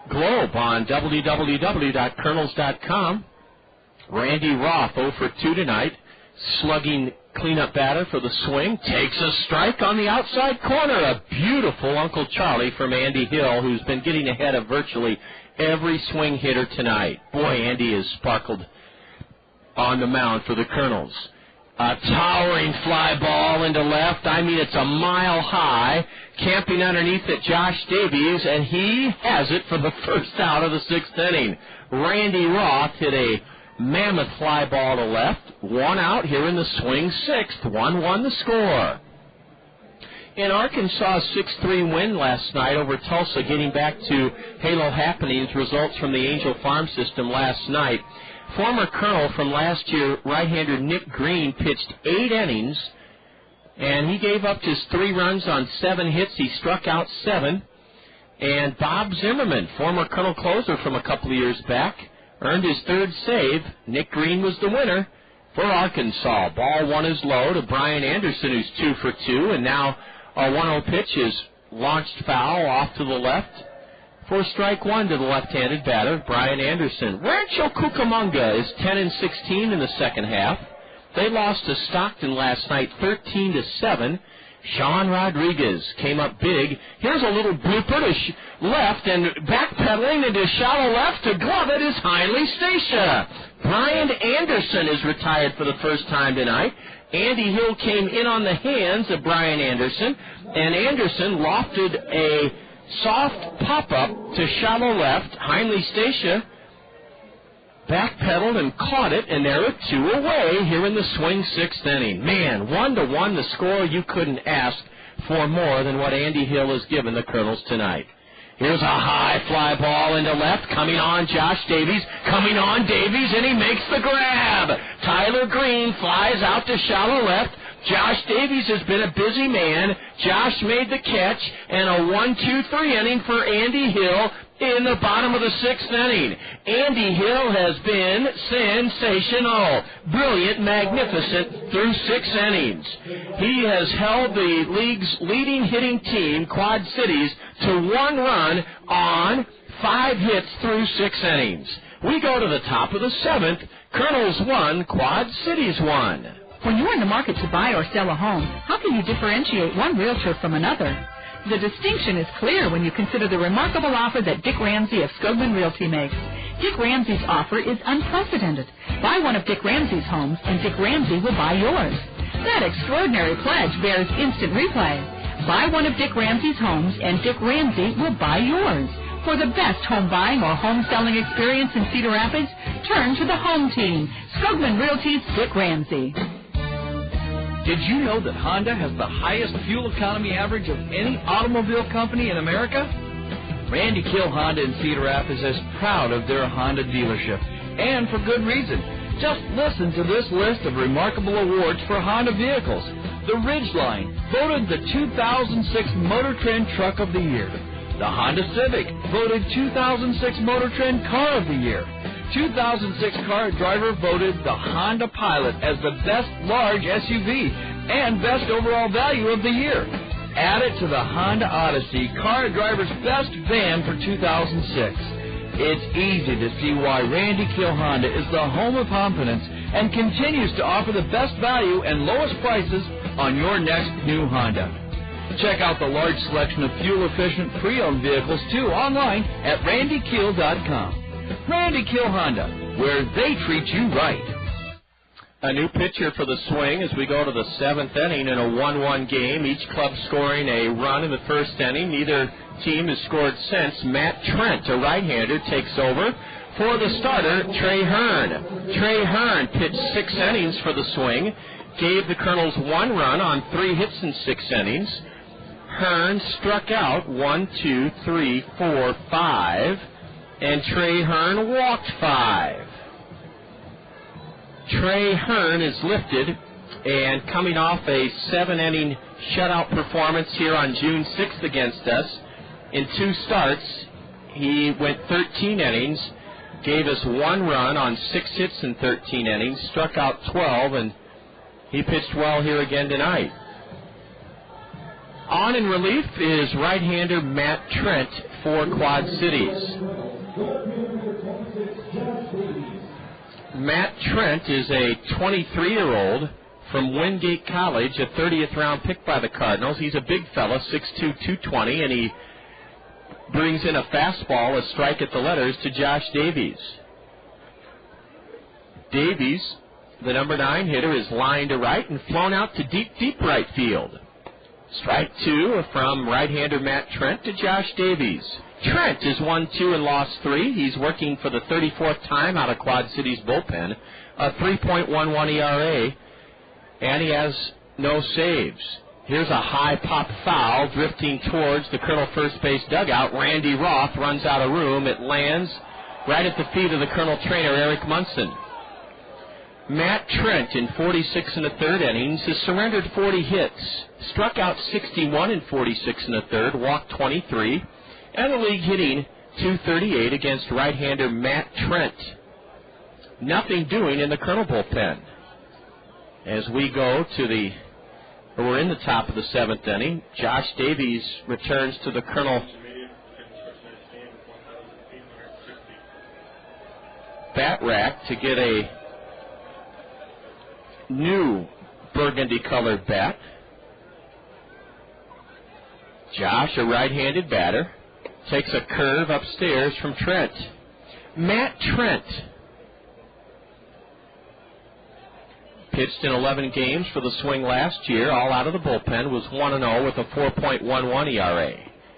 globe on www.kernels.com. Randy Roth 0 for 2 tonight, slugging cleanup batter for the swing, takes a strike on the outside corner. A beautiful Uncle Charlie from Andy Hill, who's been getting ahead of virtually every swing hitter tonight. Boy, Andy has sparkled on the mound for the Kernels. A towering fly ball into left. I mean, it's a mile high. Camping underneath it, Josh Davies, and he has it for the first out of the sixth inning. Randy Roth hit a mammoth fly ball to left. One out here in the swing sixth. 1-1 the score. In Arkansas, 6-3 win last night over Tulsa, getting back to Halo happenings, results from the Angel Farm System last night. Former Colonel from last year, right-hander Nick Greene, pitched 8 innings, and he gave up just 3 runs on 7 hits. He struck out 7. And Bob Zimmerman, former Colonel closer from a couple of years back, earned his 3rd save. Nick Greene was the winner for Arkansas. Ball 1 is low to Bryan Anderson, who's 2 for 2, and now a 1-0 pitch is launched foul off to the left for strike 1 to the left-handed batter, Bryan Anderson. Rancho Cucamonga is 10-16 in the second half. They lost to Stockton last night 13-7. Sean Rodriguez came up big. Here's a little blooper to left, and backpedaling into shallow left to glove it is Heinley Stacia. Bryan Anderson is retired for the first time tonight. Andy Hill came in on the hands of Bryan Anderson, and Anderson lofted a soft pop-up to shallow left. Heinley Stacia backpedaled and caught it, and there are 2 away here in the swing sixth inning. Man, 1-1 the score. You couldn't ask for more than what Andy Hill has given the Kernels tonight. Here's a high fly ball into left, coming on Josh Davies, and he makes the grab. Tyler Greene flies out to shallow left. Josh Davies has been a busy man. Josh made the catch, and a 1-2-3 inning for Andy Hill in the bottom of the sixth inning. Andy Hill has been sensational, brilliant, magnificent through 6 innings. He has held the league's leading hitting team, Quad Cities, to 1 run on 5 hits through 6 innings. We go to the top of the 7th. Kernels 1, Quad Cities 1. When you're in the market to buy or sell a home, how can you differentiate one realtor from another? The distinction is clear when you consider the remarkable offer that Dick Ramsey of Skogman Realty makes. Dick Ramsey's offer is unprecedented. Buy one of Dick Ramsey's homes, and Dick Ramsey will buy yours. That extraordinary pledge bears instant replay. Buy one of Dick Ramsey's homes, and Dick Ramsey will buy yours. For the best home buying or home selling experience in Cedar Rapids, turn to the home team, Skogman Realty's Dick Ramsey. Did you know that Honda has the highest fuel economy average of any automobile company in America? Randy Kill Honda in Cedar Rapids is proud of their Honda dealership, and for good reason. Just listen to this list of remarkable awards for Honda vehicles. The Ridgeline, voted the 2006 Motor Trend Truck of the Year. The Honda Civic, voted 2006 Motor Trend Car of the Year. 2006 Car Driver voted the Honda Pilot as the best large SUV and best overall value of the year. Add it to the Honda Odyssey, Car Driver's best van for 2006. It's easy to see why Randy Kill Honda is the home of confidence and continues to offer the best value and lowest prices on your next new Honda. Check out the large selection of fuel-efficient pre-owned vehicles, too, online at RandyKill.com. Randy Kill Honda, where they treat you right. A new pitcher for the Swing as we go to the 7th inning in a 1-1 game. Each club scoring a run in the first inning. Neither team has scored since. Matt Trent, a right-hander, takes over for the starter, Trey Hearn. Trey Hearn pitched 6 innings for the Swing, gave the Kernels 1 run on 3 hits in 6 innings. Hearn struck out 1, 2, 3, 4, 5, and Trey Hearn walked 5. Trey Hearn is lifted and coming off a 7-inning shutout performance here on June 6th against us. In 2 starts, he went 13 innings, gave us 1 run on 6 hits in 13 innings, struck out 12, and he pitched well here again tonight. On in relief is right-hander Matt Trent for Quad Cities. Matt Trent is a 23-year-old from Wingate College, a 30th round pick by the Cardinals. He's a big fella, 6'2", 220, and he brings in a fastball, a strike at the letters, to Josh Davies. Davies, the number 9 hitter, is lined to right and flown out to deep right field. Strike 2 from right-hander Matt Trent to Josh Davies. Trent is 1-2 and lost 3. He's working for the 34th time out of Quad Cities bullpen, a 3.11 ERA, and he has no saves. Here's a high pop foul drifting towards the Colonel first base dugout. Randy Roth runs out of room. It lands right at the feet of the Colonel trainer, Eric Munson. Matt Trent, in 46 1/3 innings, has surrendered 40 hits, struck out 61 in 46 1/3, walked 23, and the league hitting .238 against right-hander Matt Trent. Nothing doing in the Colonel bullpen. As we go to we're in the top of the 7th inning. Josh Davies returns to the Colonel bat rack to get a new burgundy-colored bat. Josh, a right-handed batter, takes a curve upstairs from Trent. Matt Trent pitched in 11 games for the Swing last year, all out of the bullpen, was 1-0 with a 4.11 ERA.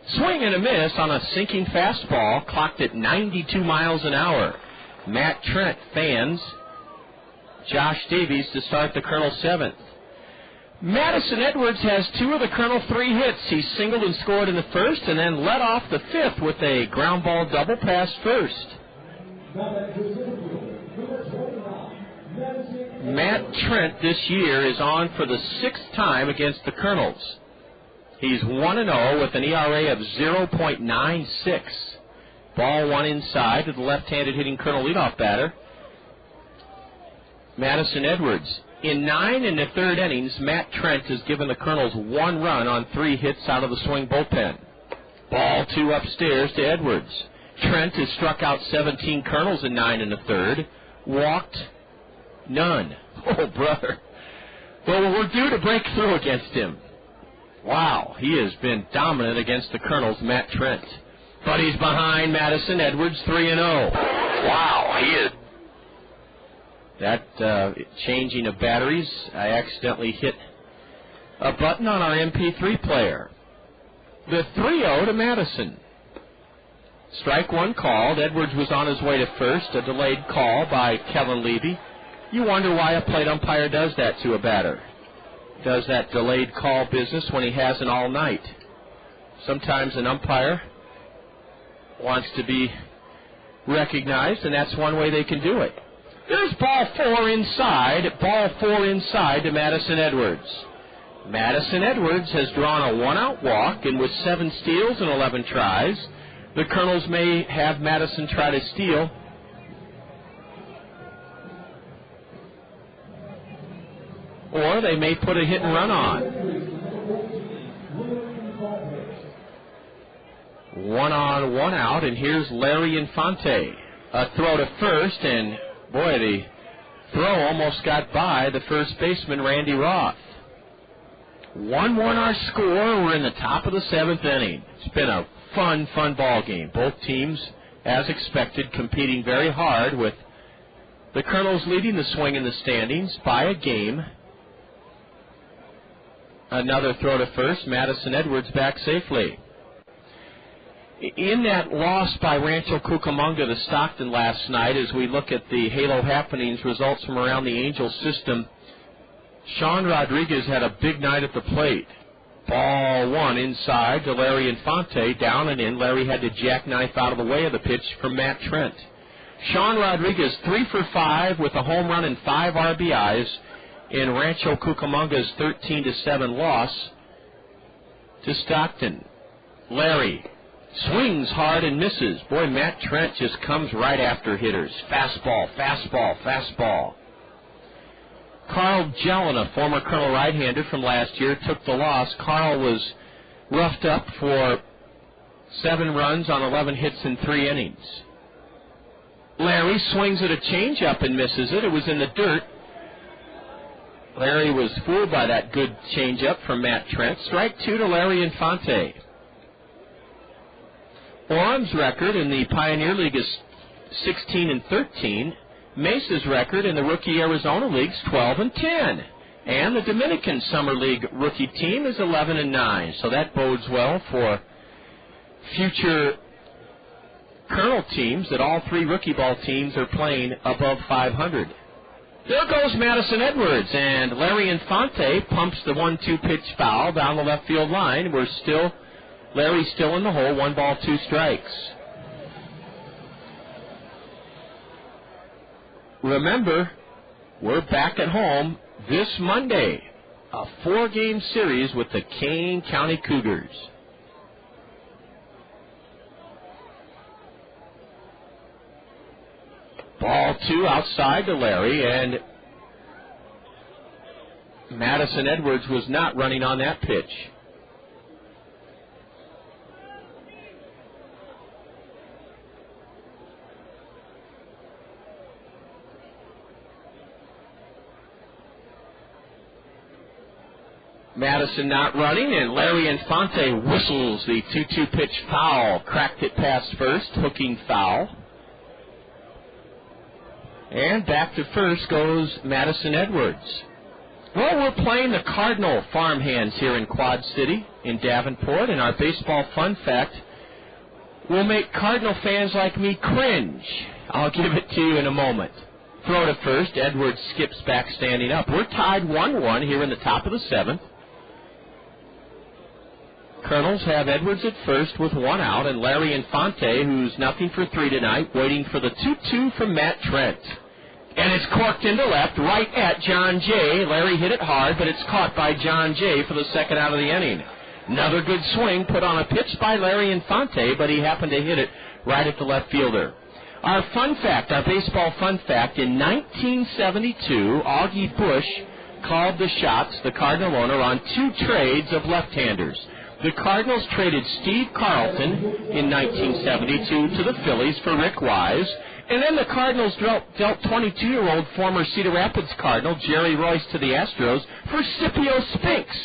Swing and a miss on a sinking fastball, clocked at 92 miles an hour. Matt Trent fans Josh Davies to start the Colonel 7th. Madison Edwards has 2 of the Colonel 3 hits. He singled and scored in the first and then led off the 5th with a ground ball double past first. Matt Trent this year is on for the 6th time against the Kernels. He's 1-0 with an ERA of 0.96. Ball 1 inside to the left-handed hitting Colonel leadoff batter, Madison Edwards. In 9 1/3 innings, Matt Trent has given the Kernels 1 run on 3 hits out of the Swing bullpen. Ball 2 upstairs to Edwards. Trent has struck out 17 Kernels in 9 1/3, walked none. Oh, brother. Well, we're due to break through against him. Wow, he has been dominant against the Kernels, Matt Trent. But he's behind Madison Edwards, 3-0. Wow, he is. That changing of batteries, I accidentally hit a button on our MP3 player. The 3-0 to Madison. Strike 1 called. Edwards was on his way to first. A delayed call by Kevin Levy. You wonder why a plate umpire does that to a batter. Does that delayed call business when he hasn't all night. Sometimes an umpire wants to be recognized, and that's one way they can do it. There's ball 4 inside. Ball 4 inside to Madison Edwards. Madison Edwards has drawn a 1-out walk, and with 7 steals and 11 tries, the Colonels may have Madison try to steal. Or they may put a hit and run on. 1 on, 1 out, and here's Larry Infante. A throw to first, and boy, the throw almost got by the first baseman, Randy Roth. 1-1 our score. We're in the top of the 7th inning. It's been a fun ball game. Both teams, as expected, competing very hard, with the Kernels leading the swing in the standings by a game. Another throw to first. Madison Edwards back safely. In that loss by Rancho Cucamonga to Stockton last night, as we look at the Halo Happenings results from around the Angels system, Sean Rodriguez had a big night at the plate. Ball one inside to Larry Infante, down and in. Larry had to jackknife out of the way of the pitch from Matt Trent. Sean Rodriguez 3 for 5 with a home run and 5 RBIs in Rancho Cucamonga's 13-7 loss to Stockton. Larry swings hard and misses. Boy, Matt Trent just comes right after hitters. Fastball. Carl Jellin, a former Colonel right-hander from last year, took the loss. Carl was roughed up for 7 runs on 11 hits in 3 innings. Larry swings at a changeup and misses it. It was in the dirt. Larry was fooled by that good changeup from Matt Trent. Strike 2 to Larry Infante. Orem's record in the Pioneer League is 16-13. Mesa's record in the Rookie Arizona League is 12-10. And the Dominican Summer League rookie team is 11-9. So that bodes well for future Colonel teams, that all 3 rookie ball teams are playing above 500. There goes Madison Edwards, and Larry Infante pumps the 1-2 pitch foul down the left field line. Larry's still in the hole, 1 ball, 2 strikes. Remember, we're back at home this Monday, a 4-game series with the Kane County Cougars. Ball 2 outside to Larry, and Madison Edwards was not running on that pitch. Madison not running, and Larry Infante whistles the 2-2 pitch foul. Cracked it past first, hooking foul. And back to first goes Madison Edwards. Well, we're playing the Cardinal Farmhands here in Quad City in Davenport, and our baseball fun fact will make Cardinal fans like me cringe. I'll give it to you in a moment. Throw to first. Edwards skips back standing up. We're tied 1-1 here in the top of the 7th. Colonels have Edwards at first with 1 out, and Larry Infante, who's nothing for 3 tonight, waiting for the 2-2 from Matt Trent. And it's corked into left, right at Jon Jay. Larry hit it hard, but it's caught by Jon Jay for the 2nd out of the inning. Another good swing put on a pitch by Larry Infante, but he happened to hit it right at the left fielder. Our fun fact, our baseball fun fact, in 1972, Augie Bush called the shots, the Cardinal owner, on 2 trades of left-handers. The Cardinals traded Steve Carlton in 1972 to the Phillies for Rick Wise, and then the Cardinals dealt 22-year-old former Cedar Rapids Cardinal Jerry Royce to the Astros for Scipio Spinks.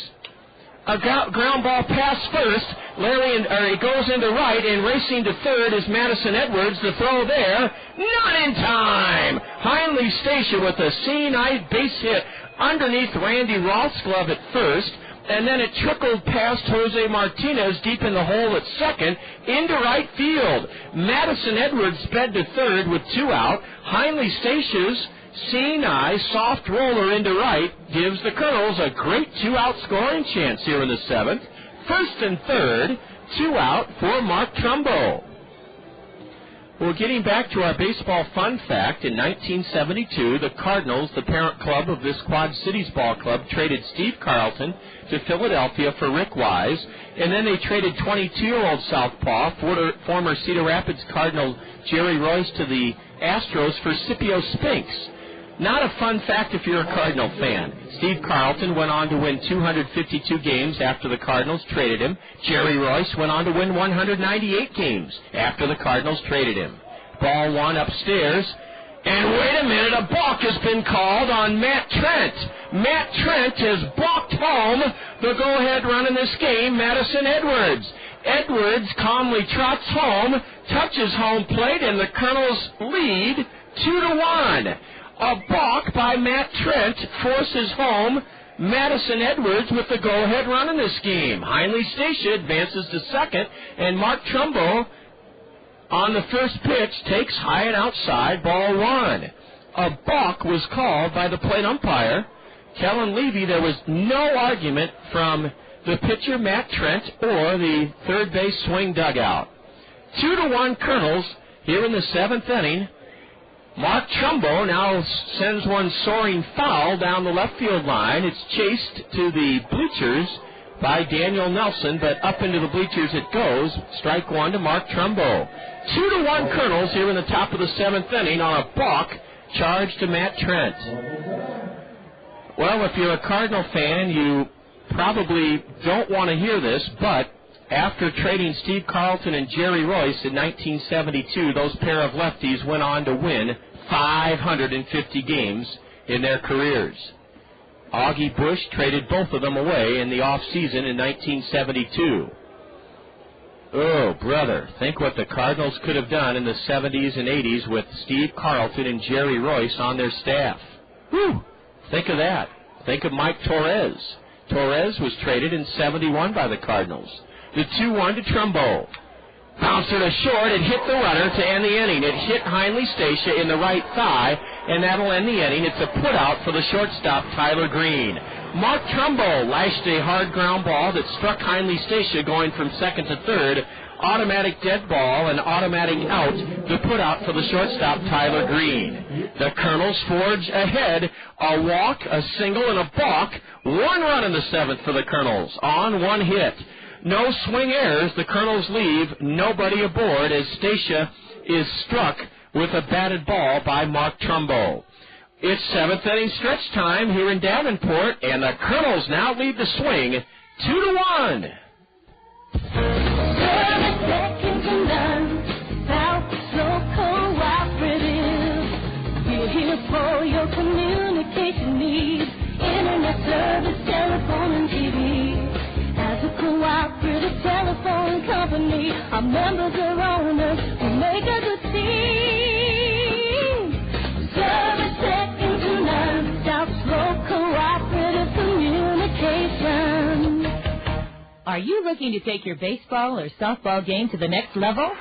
A ground ball pass first. He goes into right, and racing to third is Madison Edwards. The throw there, not in time. Heinley Stacia with a seeing eye base hit underneath Randy Roth's glove at first. And then it trickled past Jose Martinez deep in the hole at second into right field. Madison Edwards sped to third with 2 out. Heinley Stacia's seeing eye soft roller into right gives the Colonels a great 2-out scoring chance here in the 7th. First and third, 2 out for Mark Trumbo. Well, getting back to our baseball fun fact, in 1972, the Cardinals, the parent club of this Quad Cities ball club, traded Steve Carlton to Philadelphia for Rick Wise, and then they traded 22-year-old southpaw, former Cedar Rapids Cardinal Jerry Royce to the Astros for Scipio Spinks. Not a fun fact if you're a Cardinal fan. Steve Carlton went on to win 252 games after the Cardinals traded him. Jerry Royce went on to win 198 games after the Cardinals traded him. Ball 1 upstairs. And wait a minute, a balk has been called on Matt Trent. Matt Trent has balked home the go-ahead run in this game, Madison Edwards. Edwards calmly trots home, touches home plate, and the Kernels lead 2-1. A balk by Matt Trent forces home Madison Edwards with the go-ahead run in this game. Heinley Stacia advances to second, and Mark Trumbo on the first pitch takes high and outside, ball 1. A balk was called by the plate umpire, Kellen Levy. There was no argument from the pitcher, Matt Trent, or the third base swing dugout. 2-1 Kernels here in the 7th inning. Mark Trumbo now sends one soaring foul down the left field line. It's chased to the bleachers by Daniel Nelson, but up into the bleachers it goes. Strike one to Mark Trumbo. 2-1 Kernels here in the top of the 7th inning on a balk charge to Matt Trent. Well, if you're a Cardinal fan, you probably don't want to hear this, but after trading Steve Carlton and Jerry Royce in 1972, those pair of lefties went on to win 550 games in their careers. Augie Bush traded both of them away in the offseason in 1972. Oh, brother, think what the Cardinals could have done in the 70s and 80s with Steve Carlton and Jerry Royce on their staff. Whew! Think of that. Think of Mike Torres. Torres was traded in 71 by the Cardinals. The 2-1 to Trumbo. Bouncer to short. It hit the runner to end the inning. It hit Heinley Stacia in the right thigh, and that'll end the inning. It's a put-out for the shortstop, Tyler Greene. Mark Trumbo lashed a hard ground ball that struck Heinley Stacia going from second to third. Automatic dead ball and automatic out. The put-out for the shortstop, Tyler Greene. The Kernels forge ahead. A walk, a single, and a balk. 1 run in the 7th for the Kernels on 1 hit. No swing errors. The Kernels leave nobody aboard as Stacia is struck with a batted ball by Mark Trumbo. It's 7th inning stretch time here in Davenport, and the Kernels now lead the swing 2-1. Second to none, South Slow Cooperative. We're here for your communication needs. Internet service, telephone, and TV. As a cooperative telephone company, our members are owners who make a good team. Service second to none, South Slow Cooperative Communication. Are you looking to take your baseball or softball game to the next level?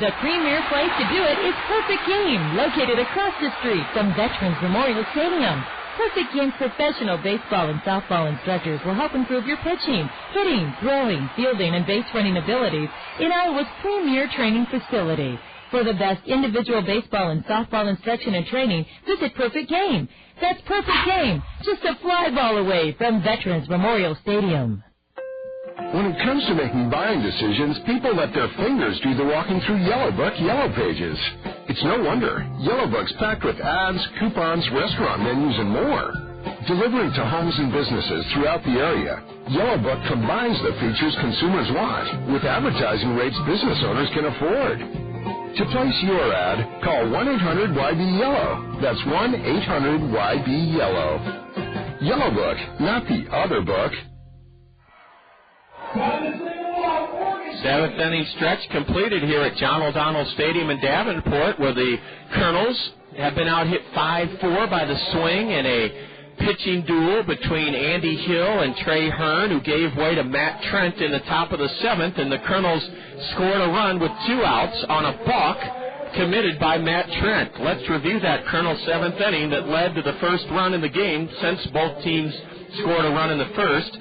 The premier place to do it is Perfect Game, located across the street from Veterans Memorial Stadium. Perfect Game's professional baseball and softball instructors will help improve your pitching, hitting, throwing, fielding, and base running abilities in Iowa's premier training facility. For the best individual baseball and softball instruction and training, visit Perfect Game. That's Perfect Game, just a fly ball away from Veterans Memorial Stadium. When it comes to making buying decisions, people let their fingers do the walking through Yellow Book Yellow Pages. It's no wonder. Yellow Book's packed with ads, coupons, restaurant menus, and more. Delivering to homes and businesses throughout the area, Yellow Book combines the features consumers want with advertising rates business owners can afford. To place your ad, call 1-800-YB-YELLOW. That's 1-800-YB-YELLOW. Yellow Book, not the other book. 7th inning stretch completed here at John O'Donnell Stadium in Davenport, where the Kernels have been out hit 5-4 by the swing in a pitching duel between Andy Hill and Trey Hearn, who gave way to Matt Trent in the top of the 7th, and the Kernels scored a run with 2 outs on a balk committed by Matt Trent. Let's review that Kernel 7th inning that led to the first run in the game since both teams scored a run in the first.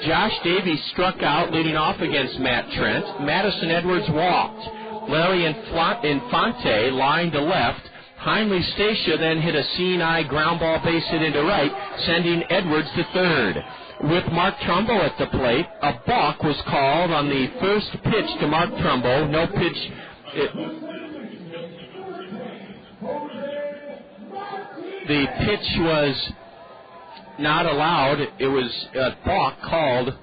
Josh Davies struck out leading off against Matt Trent. Madison Edwards walked. Larry Infante lined to left. Heinley Stacia then hit a seeing eye ground ball base hit into right, sending Edwards to third. With Mark Trumbo at the plate, a balk was called on the first pitch to Mark Trumbo. No pitch. The pitch was not allowed. It was a balk called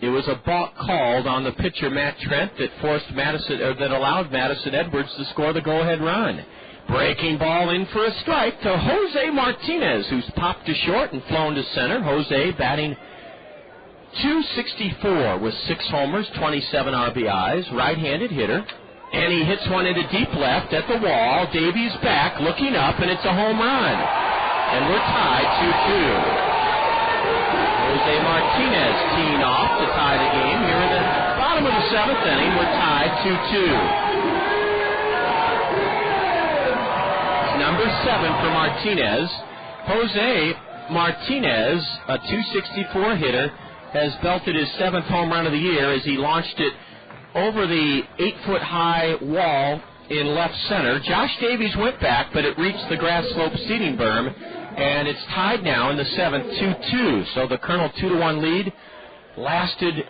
It was a balk called on the pitcher, Matt Trent, that allowed Madison Edwards to score the go-ahead run. Breaking ball in for a strike to Jose Martinez, who's popped to short and flown to center. Jose batting .264 with 6 homers, 27 RBIs, right-handed hitter. And he hits one into deep left at the wall. Davies back, looking up, and it's a home run. And we're tied 2-2. Jose Martinez teeing off to tie the game. Here in the bottom of the 7th inning, we're tied 2-2. Number 7 for Martinez. Jose Martinez, a .264 hitter, has belted his 7th home run of the year as he launched it over the 8-foot-high wall in left center. Josh Davies went back, but it reached the grass slope seating berm, and it's tied now in the 7th, 2-2. So the Colonel 2-1 lead lasted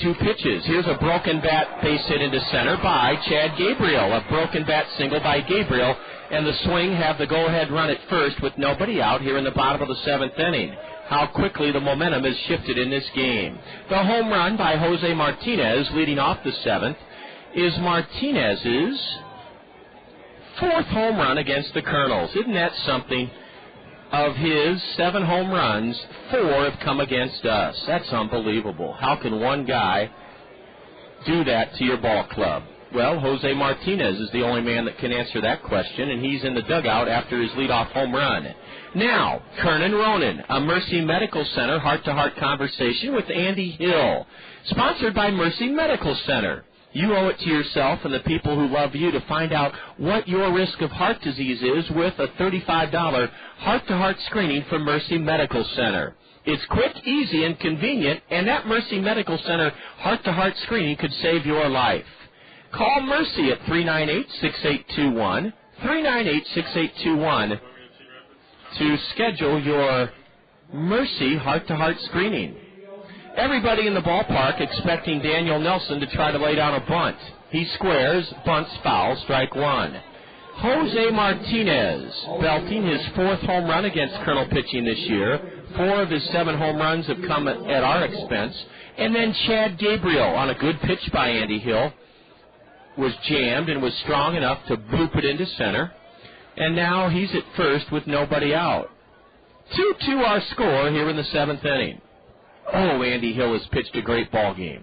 2 pitches. Here's a broken bat base hit into center by Chad Gabriel. A broken bat single by Gabriel, and the Swing have the go-ahead run at first with nobody out here in the bottom of the 7th inning. How quickly the momentum has shifted in this game. The home run by Jose Martinez leading off the 7th is Martinez's 4th home run against the Kernels. Isn't that something? Of his 7 home runs, 4 have come against us. That's unbelievable. How can one guy do that to your ball club? Well, Jose Martinez is the only man that can answer that question, and he's in the dugout after his leadoff home run. Now, Kernan Ronan, a Mercy Medical Center heart-to-heart conversation with Andy Hill, sponsored by Mercy Medical Center. You owe it to yourself and the people who love you to find out what your risk of heart disease is with a $35 heart-to-heart screening from Mercy Medical Center. It's quick, easy, and convenient, and that Mercy Medical Center heart-to-heart screening could save your life. Call Mercy at 398-6821, 398-6821 to schedule your Mercy heart-to-heart screening. Everybody in the ballpark expecting Daniel Nelson to try to lay down a bunt. He squares, bunts foul, strike 1. Jose Martinez belting his 4th home run against Colonel pitching this year. 4 of his 7 home runs have come at our expense. And then Chad Gabriel on a good pitch by Andy Hill was jammed and was strong enough to boop it into center. And now he's at first with nobody out. 2-2 our score here in the 7th inning. Oh, Andy Hill has pitched a great ball game.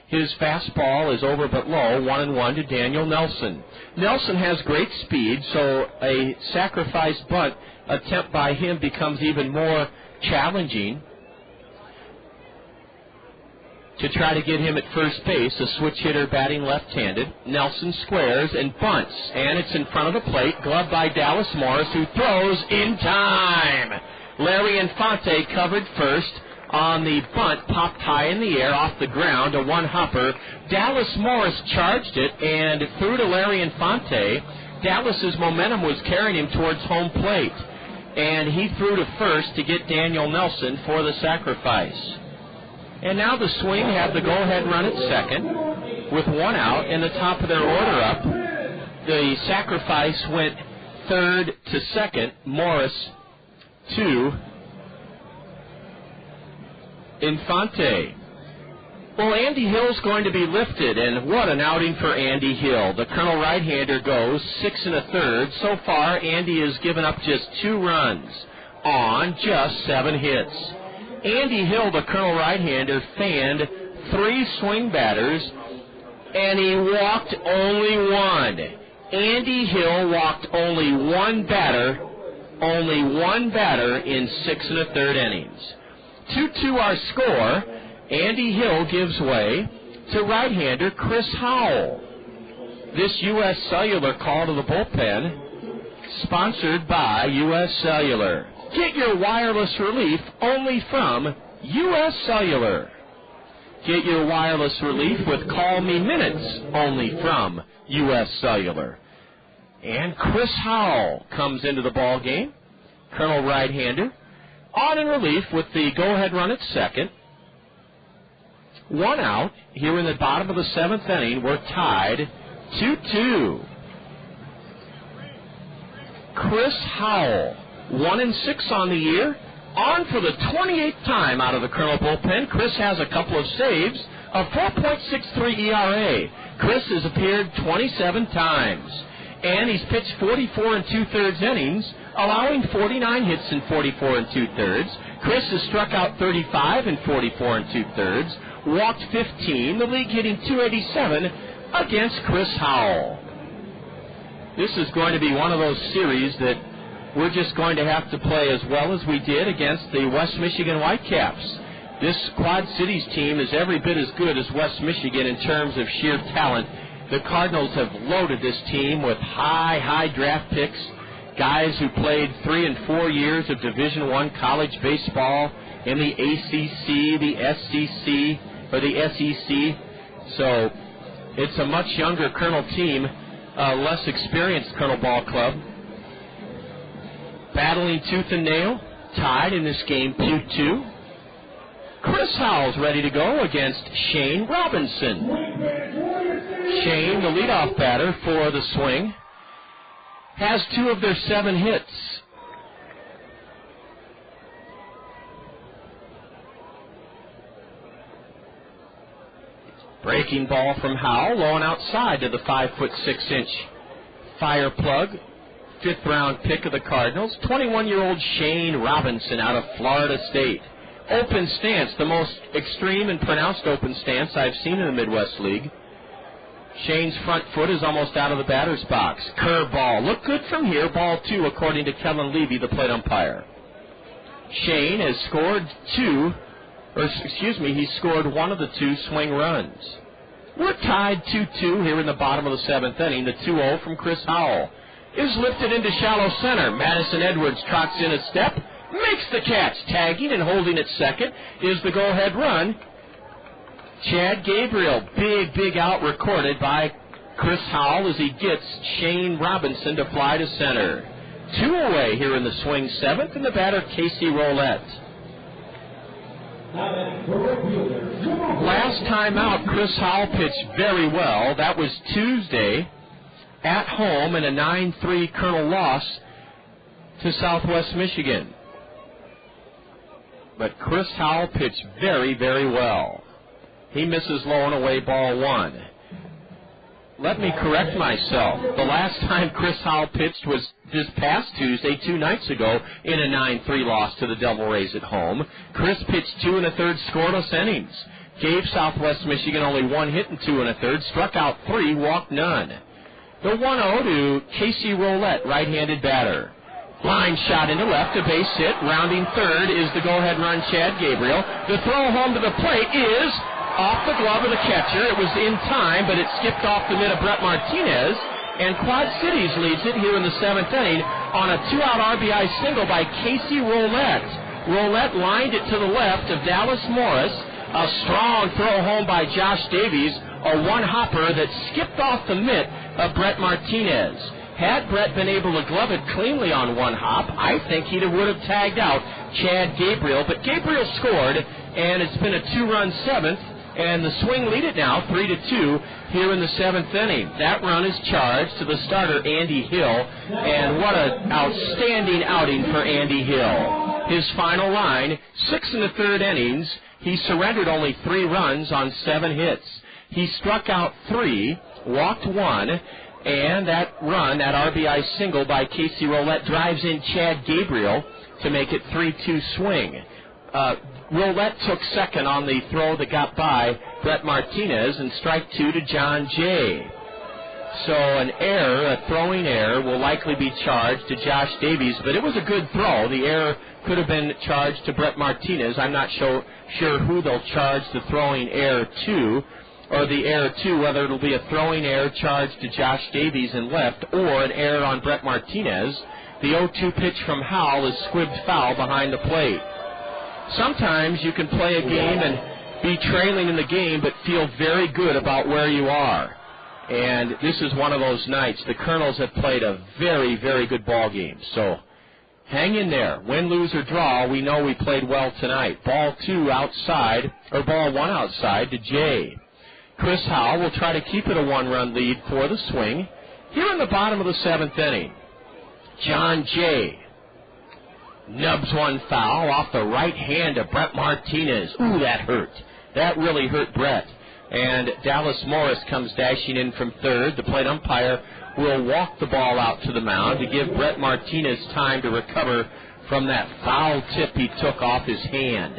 His fastball is over but low, 1-1 to Daniel Nelson. Nelson has great speed, so a sacrifice bunt attempt by him becomes even more challenging to try to get him at first base. A switch hitter batting left-handed. Nelson squares and bunts, and it's in front of the plate, gloved by Dallas Morris, who throws in time. Larry Infante covered first on the bunt, popped high in the air off the ground, a one-hopper. Dallas Morris charged it and threw to Larry Infante. Dallas's momentum was carrying him towards home plate, and he threw to first to get Daniel Nelson for the sacrifice. And now the Swing have the go-ahead run at second with 1 out and the top of their order up. The sacrifice went third to second. Morris to Infante. Well, Andy Hill's going to be lifted, and what an outing for Andy Hill. The Colonel right-hander goes 6 1/3. So far, Andy has given up just 2 runs on just 7 hits. Andy Hill, the Colonel right-hander, fanned 3 swing batters, and he walked only 1. Andy Hill walked only 1 batter in 6 1/3 innings. 2-2 our score. Andy Hill gives way to right-hander Chris Howell. This U.S. Cellular call to the bullpen, sponsored by U.S. Cellular. Get your wireless relief only from U.S. Cellular. Get your wireless relief with Call Me Minutes only from U.S. Cellular. And Chris Howell comes into the ball game, Colonel right-hander, on in relief with the go-ahead run at second. 1 out here in the bottom of the 7th inning. We're tied 2-2. Chris Howell, 1-6 on the year, On for the 28th time out of the Kernel bullpen, Chris has a couple of saves, a 4.63 ERA. Chris has appeared 27 times, and he's pitched 44 2/3 innings, allowing 49 hits in 44 2/3. Chris has struck out 35 in 44 2/3, walked 15, the league hitting .287 against Chris Howell. This is going to be one of those series that we're just going to have to play as well as we did against the West Michigan Whitecaps. This Quad Cities team is every bit as good as West Michigan in terms of sheer talent. The Cardinals have loaded this team with high draft picks, guys who played 3 and 4 years of Division I college baseball in the ACC, the SEC, or the SEC. So it's a much younger Kernel team, less experienced Kernel Ball Club. Battling tooth and nail, tied in this game 2-2. Chris Howell's ready to go against Shane Robinson. Shane, the leadoff batter for the Swing, has 2 of their 7 hits. Breaking ball from Howell, low and outside to the 5'6" fire plug. 5th round pick of the Cardinals, 21-year-old Shane Robinson out of Florida State. Open stance, the most extreme and pronounced open stance I've seen in the Midwest League. Shane's front foot is almost out of the batter's box. Curveball, look good from here, ball 2 according to Kellen Levy, the plate umpire. Shane has scored he scored 1 of the 2 swing runs. We're tied 2-2 here in the bottom of the 7th inning. The 2-0 from Chris Howell is lifted into shallow center. Madison Edwards trots in a step, makes the catch. Tagging and holding at second is the go-ahead run. Chad Gabriel, big out recorded by Chris Howell as he gets Shane Robinson to fly to center. 2 away here in the Swing 7th, and the batter Casey Roulette. Last time out, Chris Howell pitched very well. That was Tuesday at home in a 9-3 Kernel loss to Southwest Michigan. But Chris Howell pitched very well. He misses low and away, ball 1. Let me correct myself. The last time Chris Howell pitched was this past Tuesday, 2 nights ago, in a 9-3 loss to the Devil Rays at home. Chris pitched 2 1/3 scoreless innings. Gave Southwest Michigan only 1 hit in 2 1/3, struck out 3, walked none. The 1-0 to Casey Roulette, right-handed batter. Line shot into left, a base hit. Rounding third is the go-ahead run, Chad Gabriel. The throw home to the plate is off the glove of the catcher. It was in time, but it skipped off the mitt of Brett Martinez. And Quad Cities leads it here in the 7th inning on a 2-out RBI single by Casey Roulette. Roulette lined it to the left of Dallas Morris. A strong throw home by Josh Davies, a one-hopper that skipped off the mitt of Brett Martinez. Had Brett been able to glove it cleanly on one hop, I think he would have tagged out Chad Gabriel. But Gabriel scored, and it's been a 2-run 7th, and the Swing lead it now 3-2 here in the 7th inning. That run is charged to the starter, Andy Hill, and what an outstanding outing for Andy Hill. His final line, 6 1/3 innings. He surrendered only 3 runs on 7 hits. He struck out 3, walked 1, and that run, that RBI single by Casey Roulette, drives in Chad Gabriel to make it 3-2 Swing. Roulette took second on the throw that got by Brett Martinez, and strike 2 to Jon Jay. So an error, a throwing error, will likely be charged to Josh Davies, but it was a good throw. The error could have been charged to Brett Martinez. I'm not sure who they'll charge the throwing error to, or the error to, whether it'll be a throwing error charged to Josh Davies in left, or an error on Brett Martinez. The 0-2 pitch from Howell is squibbed foul behind the plate. Sometimes you can play a game and be trailing in the game, but feel very good about where you are. And this is one of those nights. The Kernels have played a very, very good ball game. So hang in there. Win, lose, or draw, we know we played well tonight. Ball 2 outside, or ball 1 outside to Jay. Chris Howell will try to keep it a 1-run lead for the Swing here in the bottom of the 7th inning. Jon Jay Nubs one foul off the right hand of Brett Martinez. Ooh, that hurt. That really hurt Brett. And Dallas Morris comes dashing in from third. The plate umpire will walk the ball out to the mound to give Brett Martinez time to recover from that foul tip he took off his hand.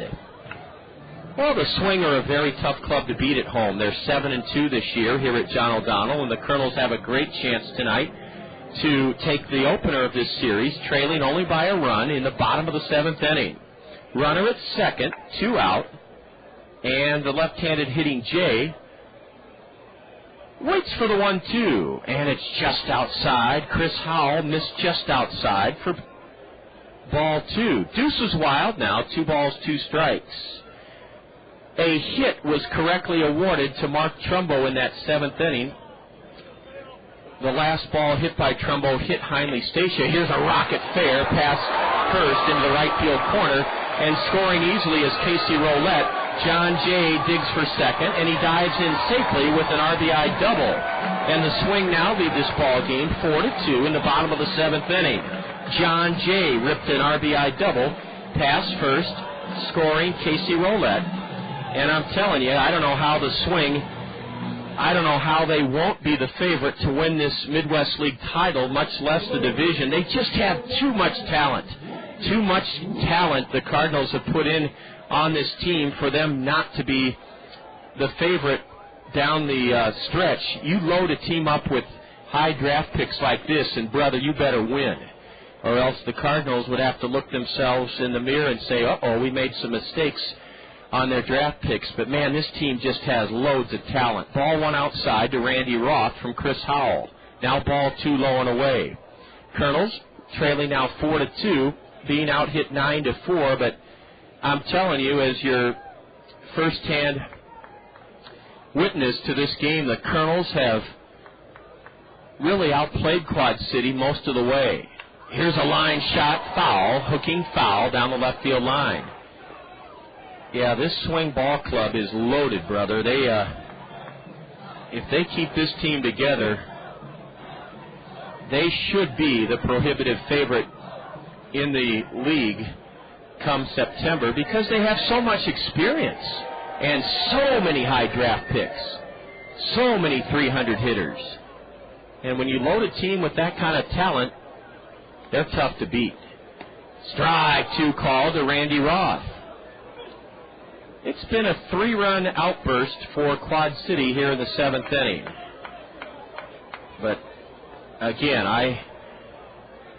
Well, the Swing are a very tough club to beat at home. They're 7-2 this year here at John O'Donnell, and the Kernels have a great chance tonight to take the opener of this series, trailing only by a run in the bottom of the 7th inning. Runner at second, 2 out, and the left-handed hitting Jay waits for the 1-2, and it's just outside. Chris Howell missed just outside for ball 2. Deuce is wild now, 2 balls, 2 strikes. A hit was correctly awarded to Mark Trumbo in that 7th inning. The last ball hit by Trumbo hit Heinley Stacia. Here's a rocket fair past first into the right field corner, and scoring easily is Casey Roulette. Jon Jay digs for second, and he dives in safely with an RBI double. And the Swing now lead this ball game 4-2 in the bottom of the 7th inning. Jon Jay ripped an RBI double past first, scoring Casey Roulette. And I'm telling you, I don't know how the Swing, I don't know how they won't be the favorite to win this Midwest League title, much less the division. They just have too much talent. Too much talent the Cardinals have put in on this team for them not to be the favorite down the stretch. You load a team up with high draft picks like this, and, brother, you better win. Or else the Cardinals would have to look themselves in the mirror and say, uh-oh, we made some mistakes on their draft picks. But, man, this team just has loads of talent. Ball 1 outside to Randy Roth from Chris Howell. Now ball 2 low and away. Kernels trailing now 4-2, being out hit 9-4, but I'm telling you, as your first-hand witness to this game, the Kernels have really outplayed Quad City most of the way. Here's a line shot foul, hooking foul down the left field line. Yeah, this Swing ball club is loaded, brother. They, if they keep this team together, they should be the prohibitive favorite in the league come September, because they have so much experience and so many high draft picks, so many 300 hitters. And when you load a team with that kind of talent, they're tough to beat. Strike 2 called to Randy Roth. It's been a 3-run outburst for Quad City here in the 7th inning. But again, I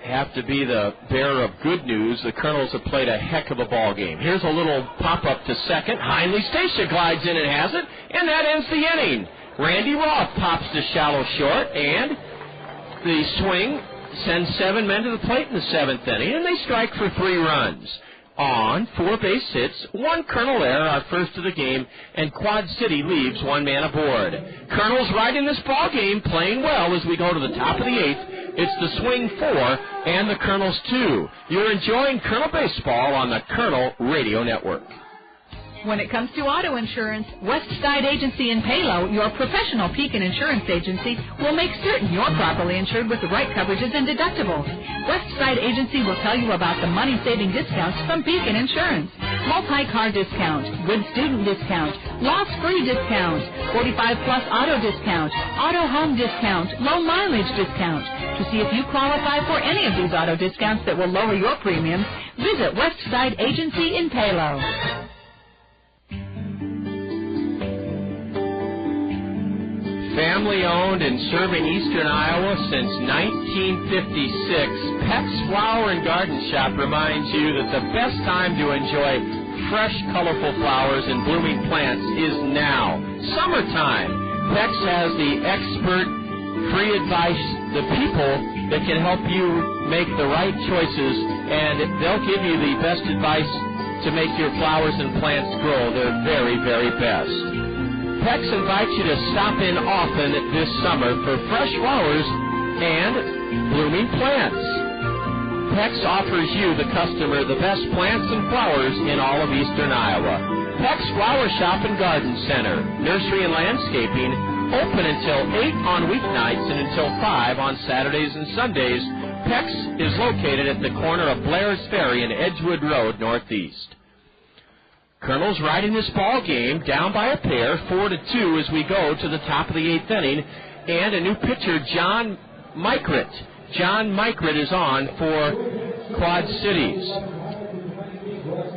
have to be the bearer of good news. The Kernels have played a heck of a ball game. Here's a little pop-up to second. Heinley Stacia glides in and has it, and that ends the inning. Randy Roth pops to shallow short, and the Swing sends 7 men to the plate in the 7th inning, and they strike for 3 runs. On 4 base hits, 1 Kernel error, our first of the game, and Quad City leaves 1 man aboard. Kernels right in this ball game, playing well as we go to the top of the 8th. It's the Swing 4 and the Kernels 2. You're enjoying Kernel Baseball on the Kernel Radio Network. When it comes to auto insurance, Westside Agency in Palo, your professional Pekin insurance agency, will make certain you're properly insured with the right coverages and deductibles. Westside Agency will tell you about the money-saving discounts from Pekin Insurance. Multi-car discount, good student discount, loss-free discount, 45-plus auto discount, auto home discount, low mileage discount. To see if you qualify for any of these auto discounts that will lower your premium, visit Westside Agency in Palo. Family-owned and serving eastern Iowa since 1956, Peck's Flower and Garden Shop reminds you that the best time to enjoy fresh, colorful flowers and blooming plants is now. Summertime. Peck's has the expert, free advice, the people that can help you make the right choices, and they'll give you the best advice to make your flowers and plants grow their very, very best. Peck's invites you to stop in often this summer for fresh flowers and blooming plants. Peck's offers you, the customer, the best plants and flowers in all of eastern Iowa. Peck's Flower Shop and Garden Center, nursery and landscaping, open until 8 on weeknights and until 5 on Saturdays and Sundays Peck's is located at the corner of Blair's Ferry and Edgewood Road Northeast. Kernels riding this ball game down by a pair, 4-2 as we go to the top of the 8th inning, and a new pitcher, Jon Jay. Jon Jay is on for Quad Cities.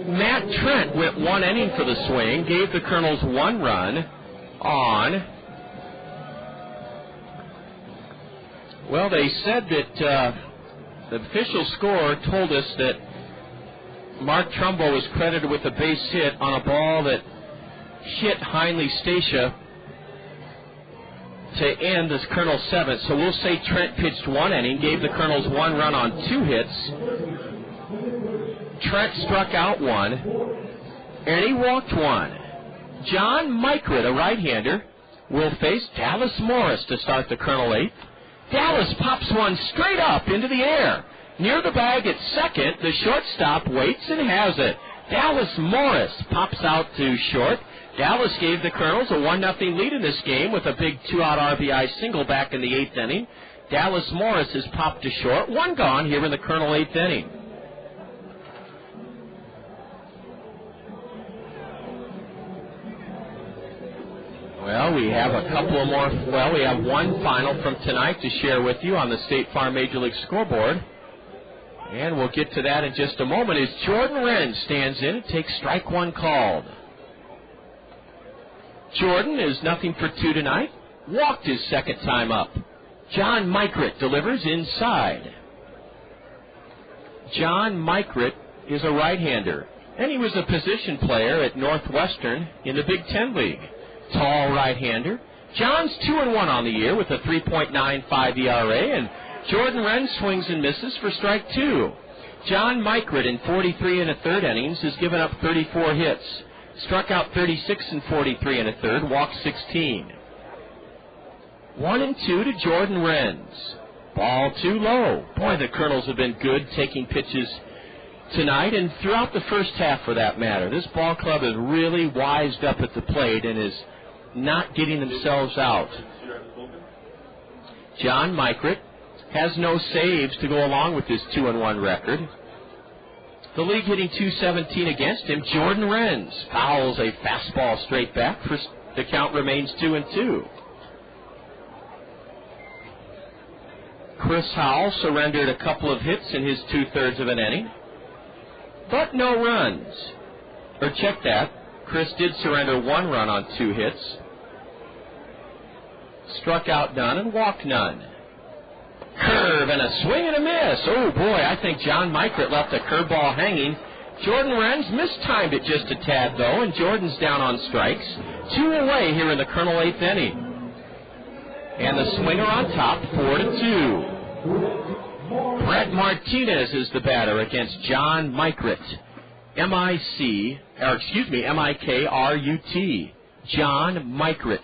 Matt Trent went 1 inning for the swing, gave the Kernels 1 run on. Well, they said that the official score told us that Mark Trumbo was credited with a base hit on a ball that hit Heinley Stacia to end this Kernels 7th. So we'll say Trent pitched 1 inning, gave the Kernels 1 run on 2 hits. Trent struck out 1, and he walked 1. Jon Jay, a right-hander, will face Dallas Morris to start the Kernel 8th. Dallas pops 1 straight up into the air. Near the bag at second, the shortstop waits and has it. Dallas Morris pops out to short. Dallas gave the Kernels a 1-0 lead in this game with a big 2-out RBI single back in the 8th inning. Dallas Morris has popped to short. 1 gone here in the Kernel 8th inning. Well, we have a couple of more. Well, we have one final from tonight to share with you on the State Farm Major League scoreboard. And we'll get to that in just a moment as Jordan Wren stands in and takes strike 1 called. Jordan is 0 for 2 tonight. Walked his second time up. Jon Jay delivers inside. Jon Jay is a right-hander, and he was a position player at Northwestern in the Big Ten League. Tall right-hander. John's 2-1 on the year with a 3.95 ERA, and Jordan Wren swings and misses for strike 2. Jon Jay in 43 1/3 innings has given up 34 hits. Struck out 36 in 43 1/3, walked 16. 1-2 to Jordan Wren's. Ball too low. Boy, the Kernels have been good taking pitches tonight and throughout the first half for that matter. This ball club is really wised up at the plate and is not getting themselves out. Jon Jay has no saves to go along with his 2-1 record. The league hitting .217 against him. Jordan Wren fouls a fastball straight back. The count remains 2-2. Chris Howell surrendered a couple of hits in his 2/3 of an inning, but no runs. Or check that. Chris did surrender 1 run on 2 hits. Struck out none and walked none. Curve and a swing and a miss. Oh, boy, I think Jon Jay left a curveball hanging. Jordan Wren's mistimed it just a tad, though, and Jordan's down on strikes. 2 away here in the Kernel 8th inning. And the swinger on top, 4-2. Brett Martinez is the batter against Jon Jay. M-I-K-R-U-T. Jon Jay.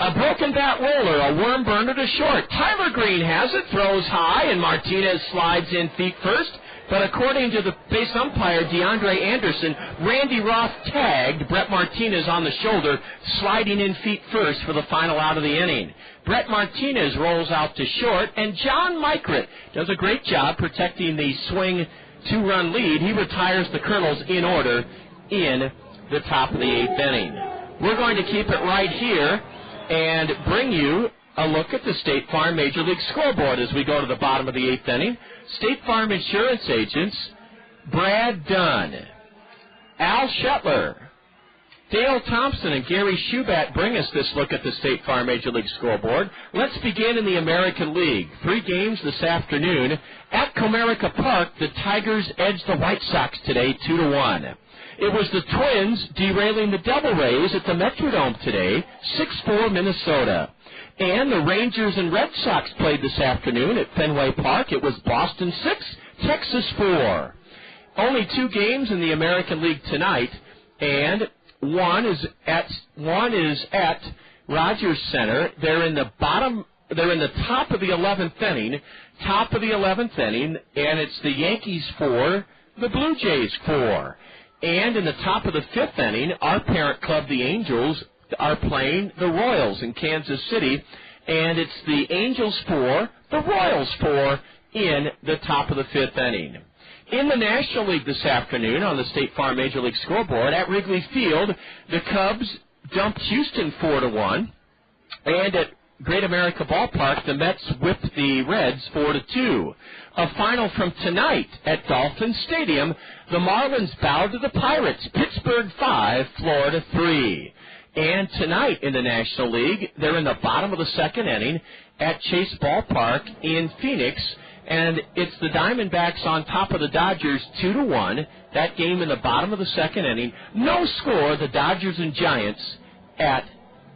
A broken bat roller, a worm burner to short. Tyler Greene has it, throws high, and Martinez slides in feet first. But according to the base umpire, Bryan Anderson, Randy Roth tagged Brett Martinez on the shoulder, sliding in feet first for the final out of the inning. Brett Martinez rolls out to short, and Jon Jay does a great job protecting the swing 2-run lead. He retires the Kernels in order in the top of the 8th inning. We're going to keep it right here and bring you a look at the State Farm Major League scoreboard as we go to the bottom of the 8th inning. State Farm Insurance agents Brad Dunn, Al Shetler, Dale Thompson, and Gary Shubat bring us this look at the State Farm Major League scoreboard. Let's begin in the American League. 3 games this afternoon. At Comerica Park, the Tigers edged the White Sox today 2-1. It was the Twins derailing the Devil Rays at the Metrodome today, 6-4 Minnesota. And the Rangers and Red Sox played this afternoon at Fenway Park. It was Boston 6, Texas 4. Only 2 games in the American League tonight, and one is at Rogers Center. They're in the top of the 11th inning, and it's the Yankees 4, the Blue Jays 4. And in the top of the 5th inning, our parent club, the Angels, are playing the Royals in Kansas City, and it's the Angels 4, the Royals 4 in the top of the 5th inning. In the National League this afternoon on the State Farm Major League scoreboard at Wrigley Field, the Cubs dumped Houston 4-1, and at Great America Ballpark, the Mets whipped the Reds 4-2. A final from tonight at Dolphin Stadium, the Marlins bowed to the Pirates, Pittsburgh 5, Florida 3. And tonight in the National League, they're in the bottom of the 2nd inning at Chase Ballpark in Phoenix, and it's the Diamondbacks on top of the Dodgers 2-1. That game in the bottom of the 2nd inning. No score, the Dodgers and Giants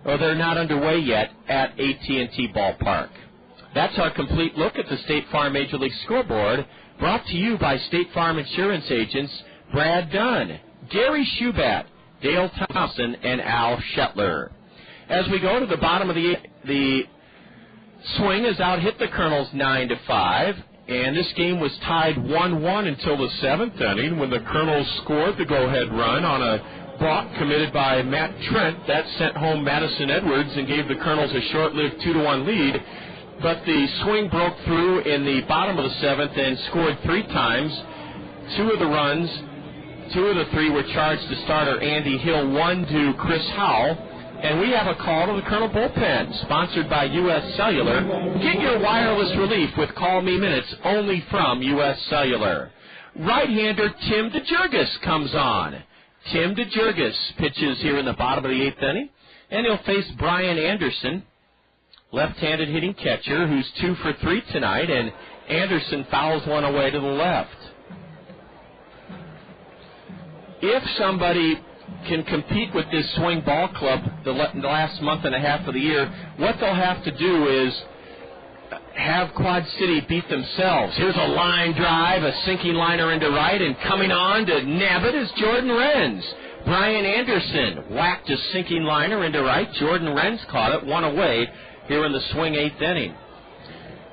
they're not underway yet at AT&T Ballpark. That's our complete look at the State Farm Major League scoreboard, brought to you by State Farm Insurance agents Brad Dunn, Gary Shubat, Dale Thompson, and Al Shetler. As we go to the bottom of the swing has out-hit the Kernels 9-5, and this game was tied 1-1 until the 7th inning when the Kernels scored the go-ahead run on a block committed by Matt Trent. That sent home Madison Edwards and gave the Kernels a short-lived 2-1 lead. But the swing broke through in the bottom of the 7th and scored 3 times. 2 of the 3 were charged to starter Andy Hill, 1 to Chris Howell. And we have a call to the Colonel Bullpen, sponsored by U.S. Cellular. Get your wireless relief with Call Me Minutes only from U.S. Cellular. Right-hander Tim DeJurgis comes on. Tim DeJurgis pitches here in the bottom of the 8th inning, and he'll face Bryan Anderson, left-handed hitting catcher, who's 2 for 3 tonight, and Anderson fouls one away to the left. If somebody can compete with this swing ball club the last month and a half of the year, what they'll have to do is have Quad City beat themselves. Here's a line drive, a sinking liner into right, and coming on to nab it is Jordan Renz. Bryan Anderson whacked a sinking liner into right. Jordan Renz caught it, 1 away here in the swing 8th inning.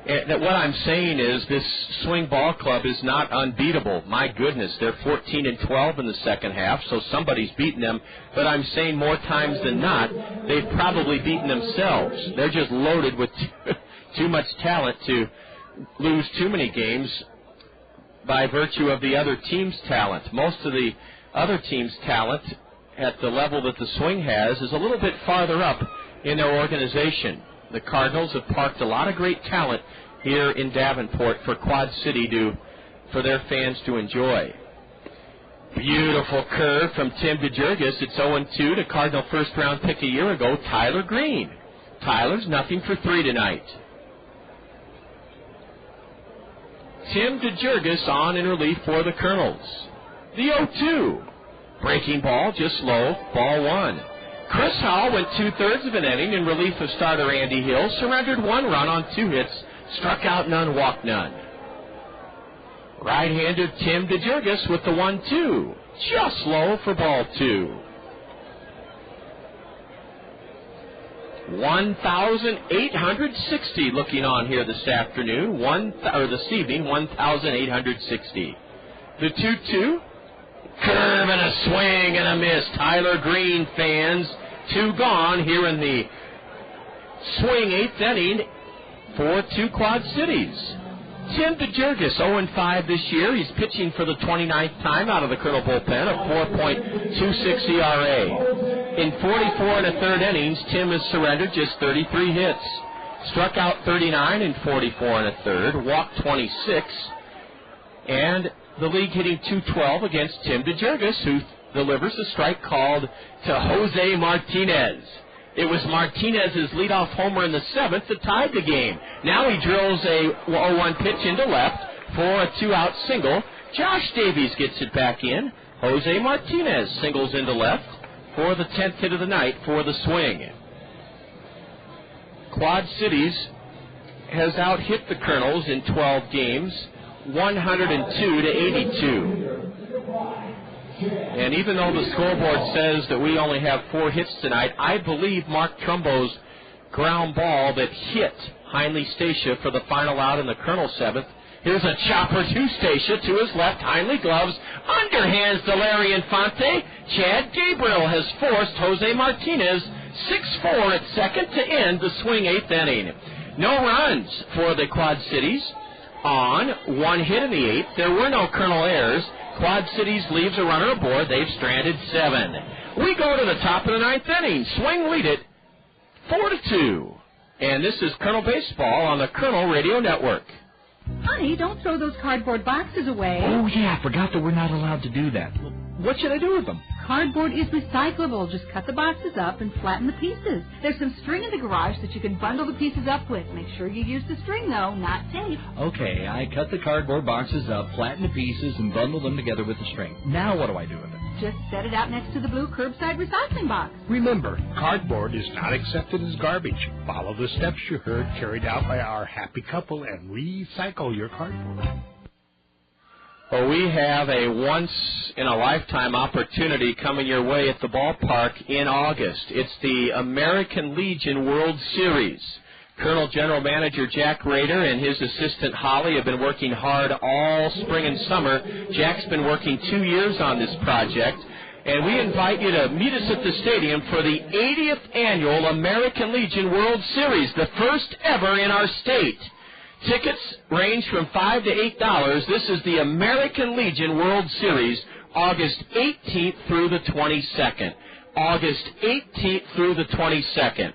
And what I'm saying is this swing ball club is not unbeatable. My goodness, they're 14-12 in the second half, so somebody's beaten them. But I'm saying more times than not, they've probably beaten themselves. They're just loaded with too much talent to lose too many games by virtue of the other team's talent. Most of the other team's talent at the level that the swing has is a little bit farther up in their organization. The Cardinals have parked a lot of great talent here in Davenport for Quad City for their fans to enjoy. Beautiful curve from Tim DeJurgis. It's 0-2 to Cardinal first-round pick a year ago, Tyler Greene. Tyler's nothing for 3 tonight. Tim DeJurgis on in relief for the Kernels. The 0-2. Breaking ball, just low, ball 1. Chris Howell went 2/3 of an inning in relief of starter Andy Hill, surrendered 1 run on 2 hits, struck out none, walked none. Right-hander Tim DeJurgis with the 1-2, just low for ball 2. 1,860 looking on here this afternoon, this evening, 1,860. The 2-2. Curve and a swing and a miss. Tyler Greene fans, 2 gone here in the swing 8th inning for 2 Quad Cities. Tim DeJurgis, 0-5 this year. He's pitching for the 29th time out of the Colonel bullpen, a 4.26 ERA. In 44 1/3 innings, Tim has surrendered just 33 hits. Struck out 39 in 44 1/3, walked 26, and the league hitting .212 against Tim DeJurgis, who delivers a strike called to Jose Martinez. It was Martinez's leadoff homer in the 7th that tied the game. Now he drills a 0-1 pitch into left for a 2-out single. Josh Davies gets it back in. Jose Martinez singles into left for the 10th hit of the night for the swing. Quad Cities has out-hit the Kernels in 12 games, 102-82. And even though the scoreboard says that we only have 4 hits tonight, I believe Mark Trumbo's ground ball that hit Heinle Stacia for the final out in the Colonel 7th. Here's a chopper to Stacia to his left. Heinle gloves, underhands to Larry Infante. Chad Gabriel has forced Jose Martinez 6-4 at second to end the swing 8th inning. No runs for the Quad Cities on 1 hit in the 8th. There were no Colonel errors. Quad Cities leaves a runner aboard. They've stranded 7. We go to the top of the 9th inning. Swing lead it 4-2. And this is Colonel Baseball on the Colonel Radio Network. Honey, don't throw those cardboard boxes away. Oh, yeah, I forgot that we're not allowed to do that. What should I do with them? Cardboard is recyclable. Just cut the boxes up and flatten the pieces. There's some string in the garage that you can bundle the pieces up with. Make sure you use the string, though, not tape. Okay, I cut the cardboard boxes up, flatten the pieces, and bundle them together with the string. Now what do I do with it? Just set it out next to the blue curbside recycling box. Remember, cardboard is not accepted as garbage. Follow the steps you heard carried out by our happy couple and recycle your cardboard. Well, we have a once-in-a-lifetime opportunity coming your way at the ballpark in August. It's the American Legion World Series. Colonel General Manager Jack Rader and his assistant Holly have been working hard all spring and summer. Jack's been working 2 years on this project, and we invite you to meet us at the stadium for the 80th Annual American Legion World Series, the first ever in our state. Tickets range from $5 to $8. This is the American Legion World Series, August 18th through the 22nd. August 18th through the 22nd.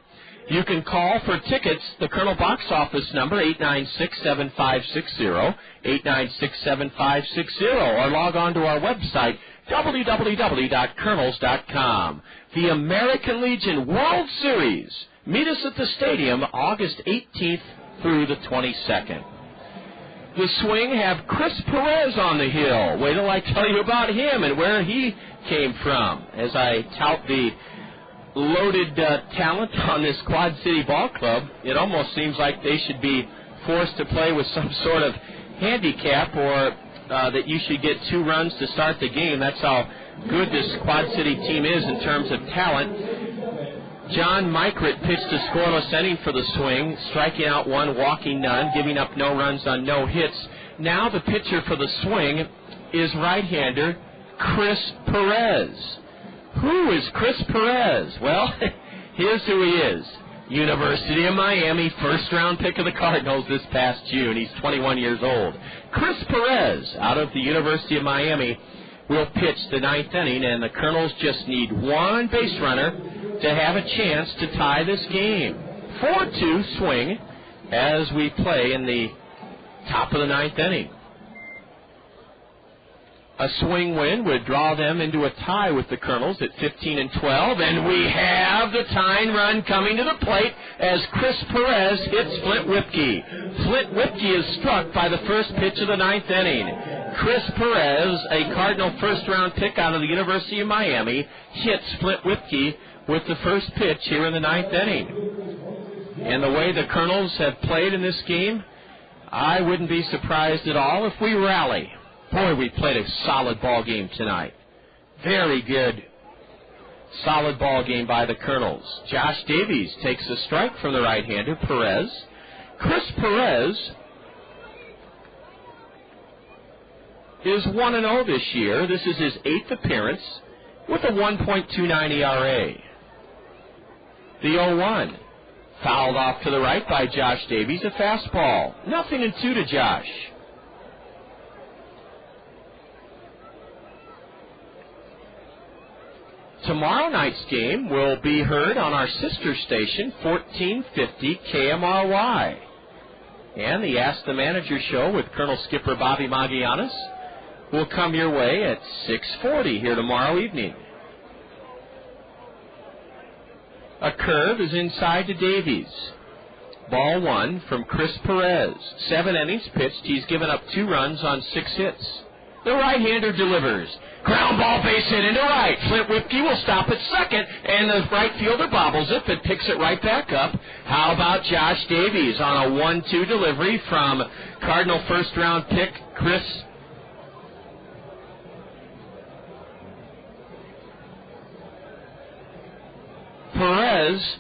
You can call for tickets, the Colonel box office number, 896-7560, 896-7560, or log on to our website, www.kernels.com. The American Legion World Series. Meet us at the stadium August 18th through the 22nd. The Swing have Chris Perez on the hill. Wait till I tell you about him and where he came from. As I tout the loaded talent on this Quad City Ball Club, it almost seems like they should be forced to play with some sort of handicap, or that you should get 2 runs to start the game. That's how good this Quad City team is in terms of talent. John Mykert pitched a scoreless inning for the Swing, striking out 1, walking none, giving up no runs on no hits. Now the pitcher for the Swing is right-hander Chris Perez. Who is Chris Perez? Well, here's who he is. University of Miami, first-round pick of the Cardinals this past June. He's 21 years old. Chris Perez, out of the University of Miami, will pitch the 9th inning, and the Colonels just need 1 base runner to have a chance to tie this game. 4-2 Swing as we play in the top of the 9th inning. A Swing win would draw them into a tie with the Colonels at 15-12, and we have the tying run coming to the plate as Chris Perez hits Flint Whipke. Flint Whipke is struck by the first pitch of the 9th inning. Chris Perez, a Cardinal first-round pick out of the University of Miami, hits Flint Whipke with the first pitch here in the 9th inning. And the way the Colonels have played in this game, I wouldn't be surprised at all if we rally. Boy, we played a solid ball game tonight. Very good, solid ball game by the Colonels. Josh Davies takes a strike from the right-hander, Perez. Chris Perez is 1-0 this year. This is his 8th appearance with a 1.29 ERA. The 0-1, fouled off to the right by Josh Davies, a fastball. 0-2 to Josh. Tomorrow night's game will be heard on our sister station, 1450 KMRY. And the Ask the Manager show with Colonel Skipper Bobby Magianis will come your way at 6:40 here tomorrow evening. A curve is inside to Davies. Ball 1 from Chris Perez. 7 innings pitched. He's given up 2 runs on 6 hits. The right-hander delivers. Ground ball base hit into right. Flint Whipke will stop at second, and the right fielder bobbles it, but picks it right back up. How about Josh Davies on a 1-2 delivery from Cardinal first-round pick Chris Perez?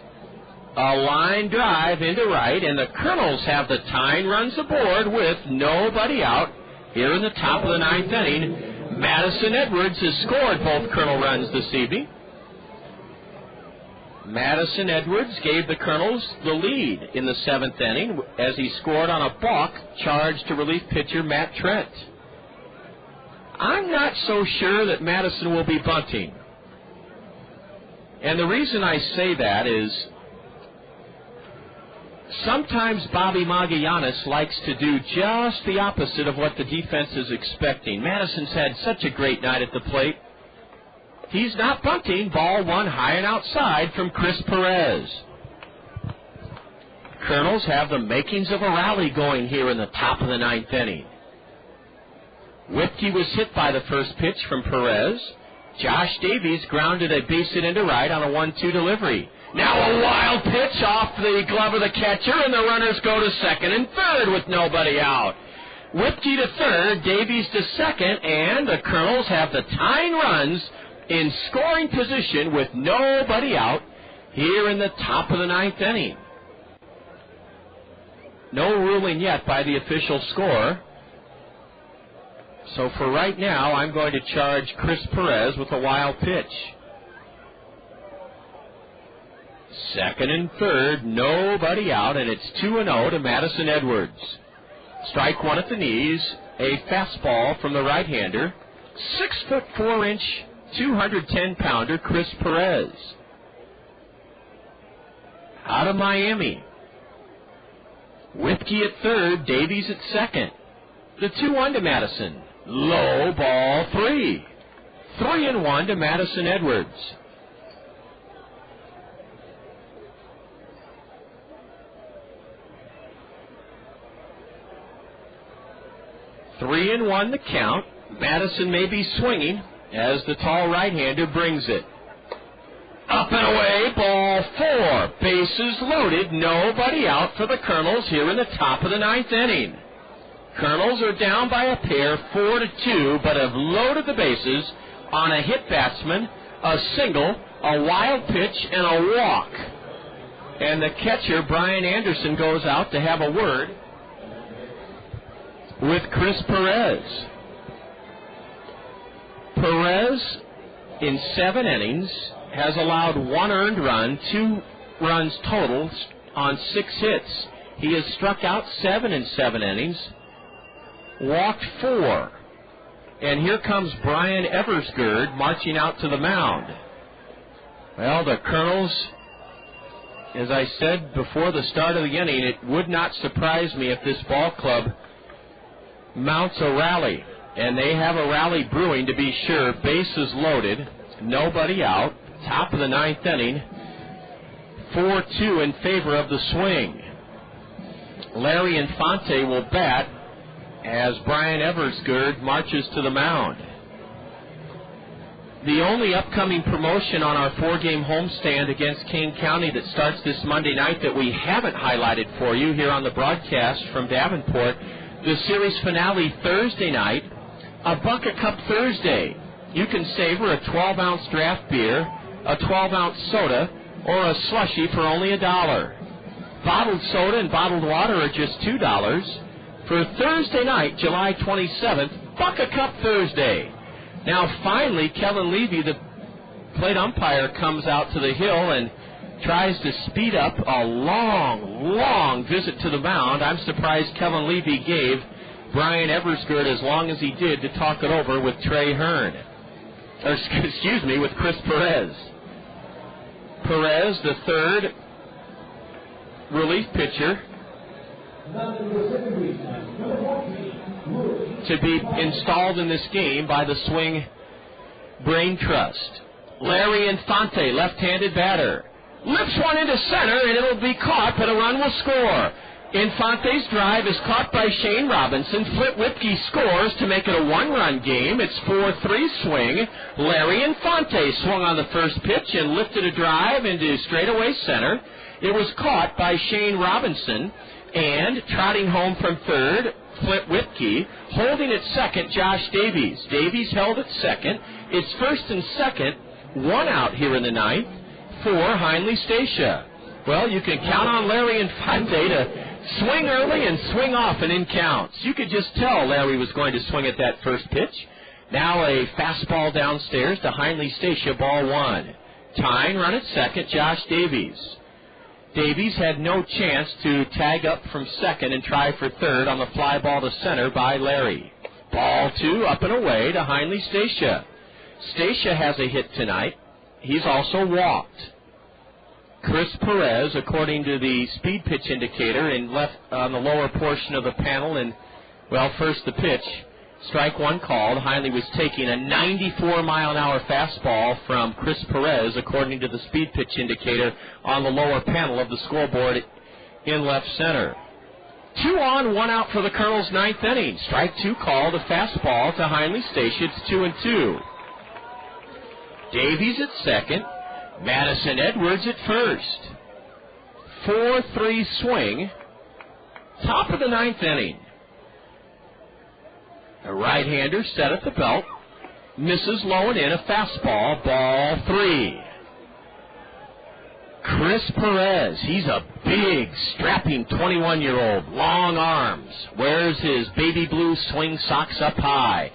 A line drive into right, and the Colonels have the tying runs aboard with nobody out here in the top of the 9th inning. Madison Edwards has scored both Colonel runs this evening. Madison Edwards gave the Kernels the lead in the 7th inning as he scored on a balk charge to relief pitcher Matt Trent. I'm not so sure that Madison will be bunting. And the reason I say that is sometimes Bobby Magallanes likes to do just the opposite of what the defense is expecting. Madison's had such a great night at the plate. He's not bunting. Ball one high and outside from Chris Perez. Kernels have the makings of a rally going here in the top of the 9th inning. Whipke was hit by the first pitch from Perez. Josh Davies grounded a base hit into right on a 1-2 delivery. Now a wild pitch off the glove of the catcher, and the runners go to second and third with nobody out. Whipke to third, Davies to second, and the Kernels have the tying runs in scoring position with nobody out here in the top of the 9th inning. No ruling yet by the official score. So for right now, I'm going to charge Chris Perez with a wild pitch. Second and third, nobody out, and it's 2-0 to Madison Edwards. Strike one at the knees, a fastball from the right-hander. 6'4", 210-pounder Chris Perez. Out of Miami. Whipke at third, Davies at second. The 2-1 to Madison. Low ball 3. 3-1 to Madison Edwards. Three and 1 the count. Madison may be swinging as the tall right-hander brings it. Up and away, ball 4. Bases loaded, nobody out for the Kernels here in the top of the 9th inning. Kernels are down by a pair, 4-2, but have loaded the bases on a hit batsman, a single, a wild pitch, and a walk. And the catcher, Bryan Anderson, goes out to have a word with Chris Perez. Perez, in 7 innings, has allowed 1 earned run, 2 runs total on 6 hits. He has struck out 7 in 7 innings, walked 4. And here comes Bryan Eversgerd marching out to the mound. Well, the Kernels, as I said before the start of the inning, it would not surprise me if this ball club mounts a rally. And they have a rally brewing, to be sure. Bases loaded, nobody out, top of the 9th inning, 4-2 in favor of the swing. Larry Infante will bat as Bryan Eversgerd marches to the mound. The only upcoming promotion on our 4-game homestand against Kane County that starts this Monday night that we haven't highlighted for you here on the broadcast from Davenport, the series finale Thursday night, a Bucket Cup Thursday. You can savor a 12-ounce draft beer, a 12-ounce soda, or a slushie for only $1. Bottled soda and bottled water are just $2. For Thursday night, July 27th, Bucket Cup Thursday. Now, finally, Kellen Levy, the plate umpire, comes out to the hill and tries to speed up a long visit to the mound. I'm surprised Kellen Levy gave Bryan Eversgerd as long as he did to talk it over with Trey Hearn. Or, excuse me, with Chris Perez. Perez, the third relief pitcher to be installed in this game by the Swing Brain Trust. Larry Infante, left-handed batter, lifts one into center, and it'll be caught, but a run will score. Infante's drive is caught by Shane Robinson. Flip Whipke scores to make it a 1-run game. It's 4-3 swing. Larry Infante swung on the first pitch and lifted a drive into straightaway center. It was caught by Shane Robinson, and trotting home from third, Flip Whipke. Holding at second, Josh Davies. Davies held at second. It's first and second, 1 out here in the 9th for Heinle Stacia. Well, you can count on Larry Infante to swing early and swing off and in counts. You could just tell Larry was going to swing at that first pitch. Now a fastball downstairs to Heinle Stacia, ball 1. Tying run at second, Josh Davies. Davies had no chance to tag up from second and try for third on the fly ball to center by Larry. Ball 2 up and away to Heinley Stacia. Stacia has a hit tonight. He's also walked. Chris Perez, according to the speed pitch indicator, in left on the lower portion of the panel, and first the pitch. Strike 1 called. Heinley was taking a 94-mile-an-hour fastball from Chris Perez, according to the speed pitch indicator on the lower panel of the scoreboard in left center. 2 on, 1 out for the Kernels' 9th inning. Strike 2 called. A fastball to Heinley Stacia. It's 2-2. Davies at second. Madison Edwards at first. 4-3 swing. Top of the 9th inning. A right-hander set at the belt. Misses low and in. A fastball. Ball 3. Chris Perez. He's a big, strapping 21-year-old. Long arms. Wears his baby blue swing socks up high.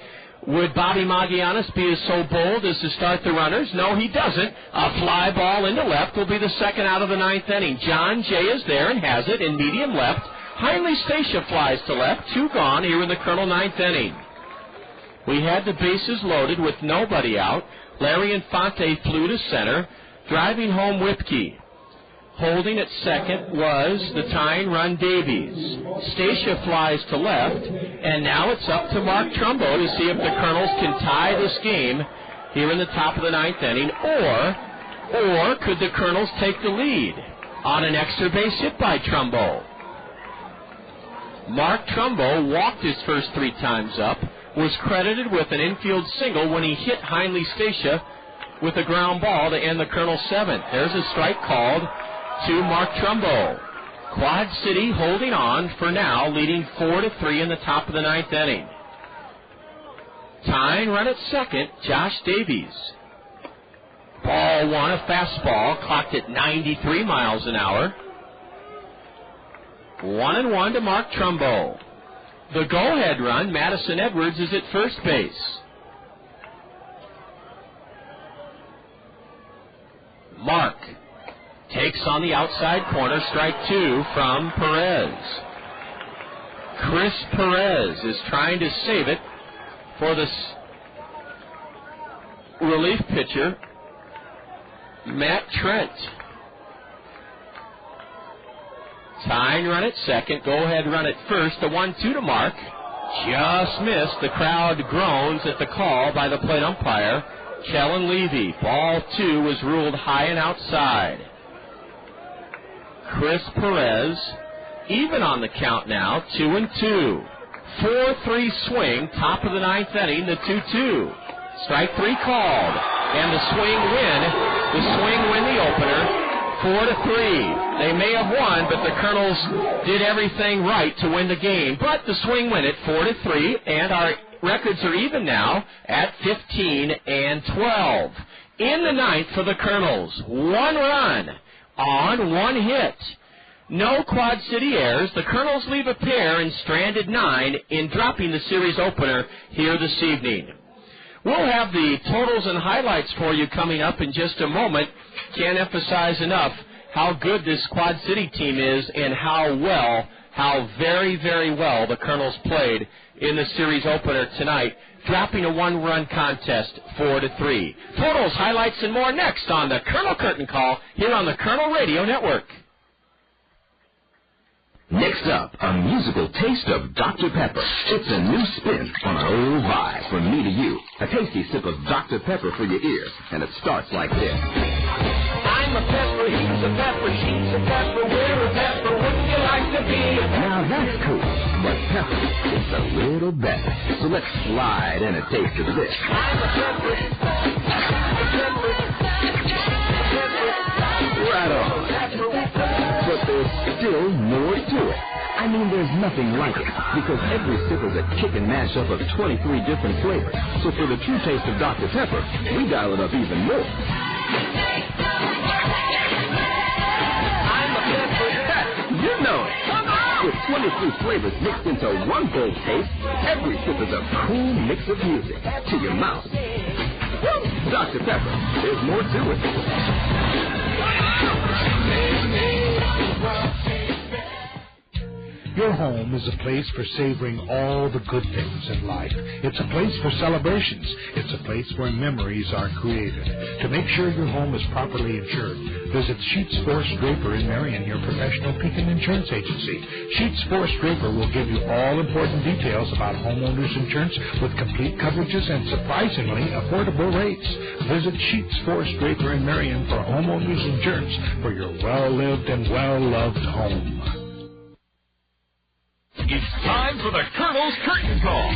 Would Bobby Magianis be so bold as to start the runners? No, he doesn't. A fly ball into left will be the second out of the 9th inning. Jon Jay is there and has it in medium left. Heinley Stacia flies to left. 2 gone here in the Colonel 9th inning. We had the bases loaded with nobody out. Larry Infante flew to center, driving home Whipke. Holding at second was the tying run Davies. Stacia flies to left, and now it's up to Mark Trumbo to see if the Kernels can tie this game here in the top of the 9th inning, or could the Kernels take the lead on an extra base hit by Trumbo. Mark Trumbo walked his first 3 times up, was credited with an infield single when he hit Heinley Stacia with a ground ball to end the Colonel's 7th. There's a strike called to Mark Trumbo. Quad City holding on for now, leading 4-3 in the top of the 9th inning. Tying run at second, Josh Davies. Ball 1, a fastball, clocked at 93 miles an hour. 1-1 to Mark Trumbo. The go-ahead run, Madison Edwards, is at first base. Mark takes on the outside corner, strike 2 from Perez. Chris Perez is trying to save it for this relief pitcher, Matt Trent. Tying run at second, go-ahead run at first, the 1-2 to Mark. Just missed. The crowd groans at the call by the plate umpire, Kellen Levy. Ball 2 was ruled high and outside. Chris Perez, even on the count now, 2-2. 4-3 swing, top of the 9th inning, the 2-2. Strike 3 called, and the swing win the opener, 4-3. They may have won, but the Kernels did everything right to win the game. But the swing win it 4-3, and our records are even now at 15-12. In the 9th for the Kernels, 1 run on 1 hit. No Quad City errors. The Kernels leave a pair and stranded 9 in dropping the series opener here this evening. We'll have the totals and highlights for you coming up in just a moment. Can't emphasize enough how good this Quad City team is and how very, very well the Kernels played in the series opener tonight, dropping a 1-run contest 4-3. Totals, highlights, and more next on the Colonel Curtain Call here on the Colonel Radio Network. Next up, a musical taste of Dr. Pepper. It's a new spin on an old vibe from me to you. A tasty sip of Dr. Pepper for your ears, and it starts like this. I'm a pepper, he's a pepper, she's a pepper, we're a pepper, wouldn't you like to be a pepper? Now that's cool, but pepper is a little better. So let's slide in a taste of this. I'm a pepper, Right on. But there's still more to it. I mean, there's nothing like it, because every sip is a chicken mashup of 23 different flavors. So for the true taste of Dr. Pepper, we dial it up even more. I'm a pepper. You know it. With 23 flavors mixed into one bold taste, every sip is a cool mix of music to your mouth. Woo! Dr. Pepper, there's more to it. Your home is a place for savoring all the good things in life. It's a place for celebrations. It's a place where memories are created. To make sure your home is properly insured, visit Sheets Forest Draper in Marion, your professional Pekin insurance agency. Sheets Forest Draper will give you all important details about homeowners insurance with complete coverages and surprisingly affordable rates. Visit Sheets Forest Draper in Marion for homeowners insurance for your well-lived and well-loved home. It's time for the Kernels Curtain Call.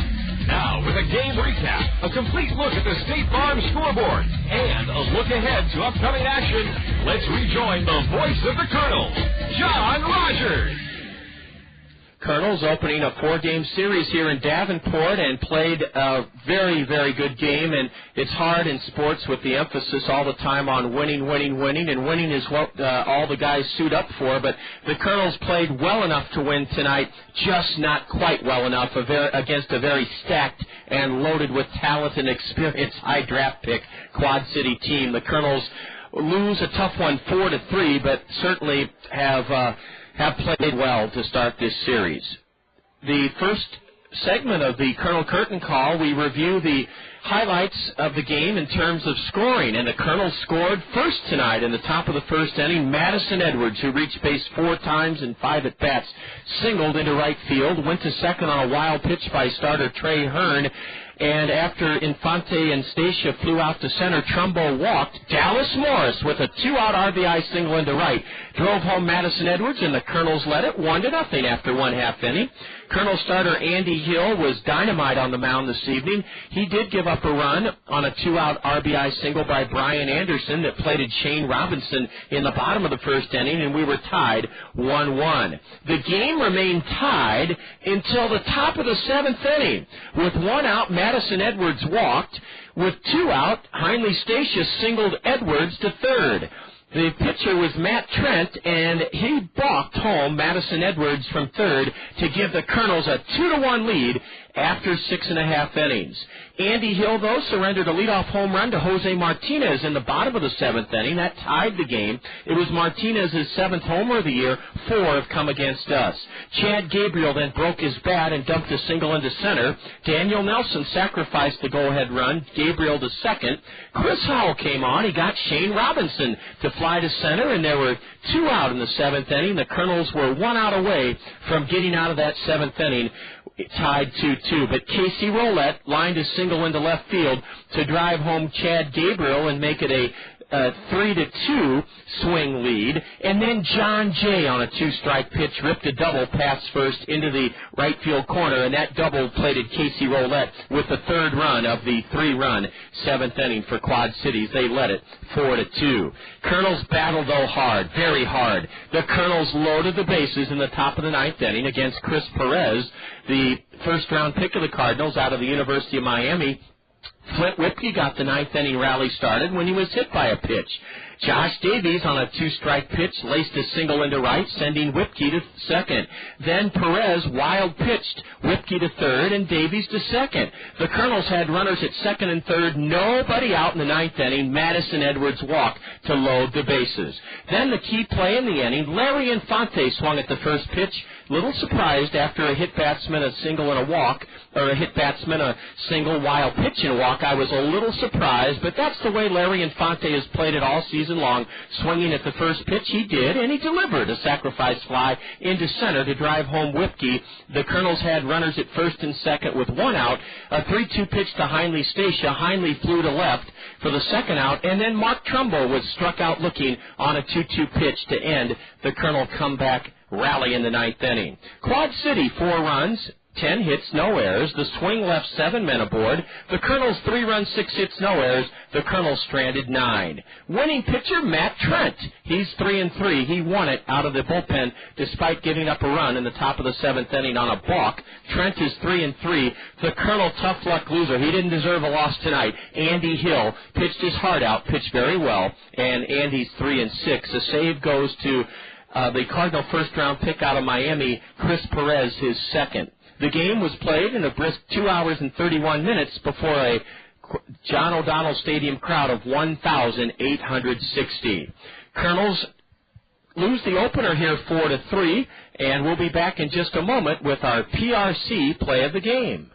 Now, with a game recap, a complete look at the State Farm scoreboard, and a look ahead to upcoming action, let's rejoin the voice of the Kernels, Jon Rogers. Kernels opening a 4-game series here in Davenport and played a very, very good game. And it's hard in sports with the emphasis all the time on winning, winning, winning. And winning is what all the guys suit up for. But the Kernels played well enough to win tonight, just not quite well enough against a very stacked and loaded with talent and experience high draft pick Quad City team. The Kernels lose a tough one 4-3, but certainly have played well to start this series. The first segment of the Kernel Curtain Call, we review the highlights of the game in terms of scoring, and the Kernels scored first tonight in the top of the first inning. Madison Edwards, who reached base 4 times in 5 at-bats, singled into right field, went to second on a wild pitch by starter Trey Hearn, and after Infante and Stacia flew out to center, Trumbo walked. Dallas Morris, with a 2-out RBI single into right, drove home Madison Edwards, and the Kernels led it 1-0 after 1/2 inning. Colonel starter Andy Hill was dynamite on the mound this evening. He did give up a run on a 2-out RBI single by Bryan Anderson that plated Shane Robinson in the bottom of the first inning, and we were tied 1-1. The game remained tied until the top of the 7th inning. With 1 out, Madison Edwards walked. With 2 out, Heinley Stacia singled Edwards to third. The pitcher was Matt Trent, and he balked home Madison Edwards from third to give the Kernels a 2-1 lead after 6.5 innings. Andy Hill, though, surrendered a leadoff home run to Jose Martinez in the bottom of the 7th inning. That tied the game. It was Martinez's 7th homer of the year. 4 have come against us. Chad Gabriel then broke his bat and dumped a single into center. Daniel Nelson sacrificed the go-ahead run, Gabriel to second. Chris Howell came on. He got Shane Robinson to fly to center, and there were 2 out in the 7th inning. The Kernels were 1 out away from getting out of that 7th inning, tied 2-2. But Casey Roulette lined a single into left field to drive home Chad Gabriel and make it a 3-2 swing lead. And then Jon Jay on a 2-strike pitch ripped a double past first into the right field corner, and that double plated Casey Roulette with the 3rd run of the 3-run 7th inning for Quad Cities. They led it 4-2. Kernels battled, though, hard, very hard. The Kernels loaded the bases in the top of the 9th inning against Chris Perez, the first-round pick of the Cardinals out of the University of Miami. Flint Whipke got the 9th inning rally started when he was hit by a pitch. Josh Davies on a 2-strike pitch laced a single into right, sending Whipke to second. Then Perez wild pitched Whipke to third and Davies to second. The Kernels had runners at second and third, nobody out in the 9th inning. Madison Edwards walked to load the bases. Then the key play in the inning, Larry Infante swung at the first pitch, little surprised after a hit batsman a single and a walk, or a hit batsman a single wild pitch and a walk. I was a little surprised, but that's the way Larry Infante has played it all season long. Swinging at the first pitch, he did, and he delivered a sacrifice fly into center to drive home Whipke. The Kernels had runners at first and second with 1 out. A 3-2 pitch to Heinley Stacia. Heinley flew to left for the 2nd out, and then Mark Trumbo was struck out looking on a 2-2 pitch to end the Kernel comeback rally in the 9th inning. Quad City, 4 runs, 10 hits, no errors. The swing left 7 men aboard. The Kernels 3 runs, 6 hits, no errors. The Kernels stranded 9. Winning pitcher Matt Trent. He's 3-3. He won it out of the bullpen despite giving up a run in the top of the 7th inning on a balk. Trent is 3-3. The Kernel tough luck loser. He didn't deserve a loss tonight. Andy Hill pitched his heart out, pitched very well, and Andy's 3-6. The save goes to the Cardinal first-round pick out of Miami, Chris Perez, his 2nd. The game was played in a brisk 2 hours and 31 minutes before a John O'Donnell Stadium crowd of 1,860. Kernels lose the opener here 4-3, and we'll be back in just a moment with our PRC play of the game.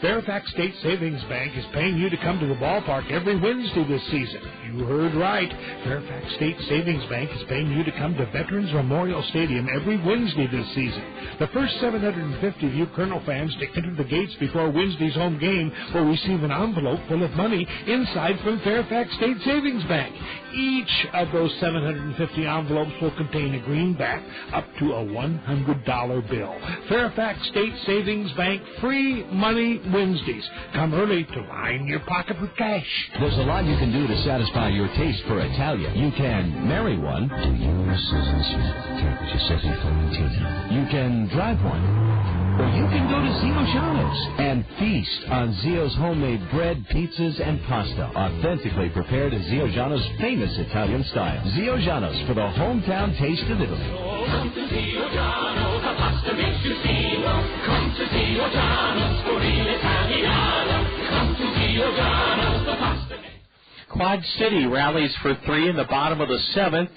Fairfax State Savings Bank is paying you to come to the ballpark every Wednesday this season. You heard right. Fairfax State Savings Bank is paying you to come to Veterans Memorial Stadium every Wednesday this season. The first 750 of you Colonel fans to enter the gates before Wednesday's home game will receive an envelope full of money inside from Fairfax State Savings Bank. Each of those 750 envelopes will contain a greenback up to a $100 bill. Fairfax State Savings Bank, free money Wednesdays. Come early to line your pocket with cash. There's a lot you can do to satisfy your taste for Italian. You can marry one. Do you, Susan Smith, care for Giuseppe Florentino? You can drive one. Or you can go to Zio Giano's and feast on Zio's homemade bread, pizzas, and pasta, authentically prepared in Zio Giano's famous Italian style. Zio Giano's for the hometown taste of Italy. Come to Zio Giano's, the pasta makes you Zio. Come to Zio Giano's for real Italiano. Come to Zio Giano's, the pasta makes Quad City rallies for 3 in the bottom of the 7th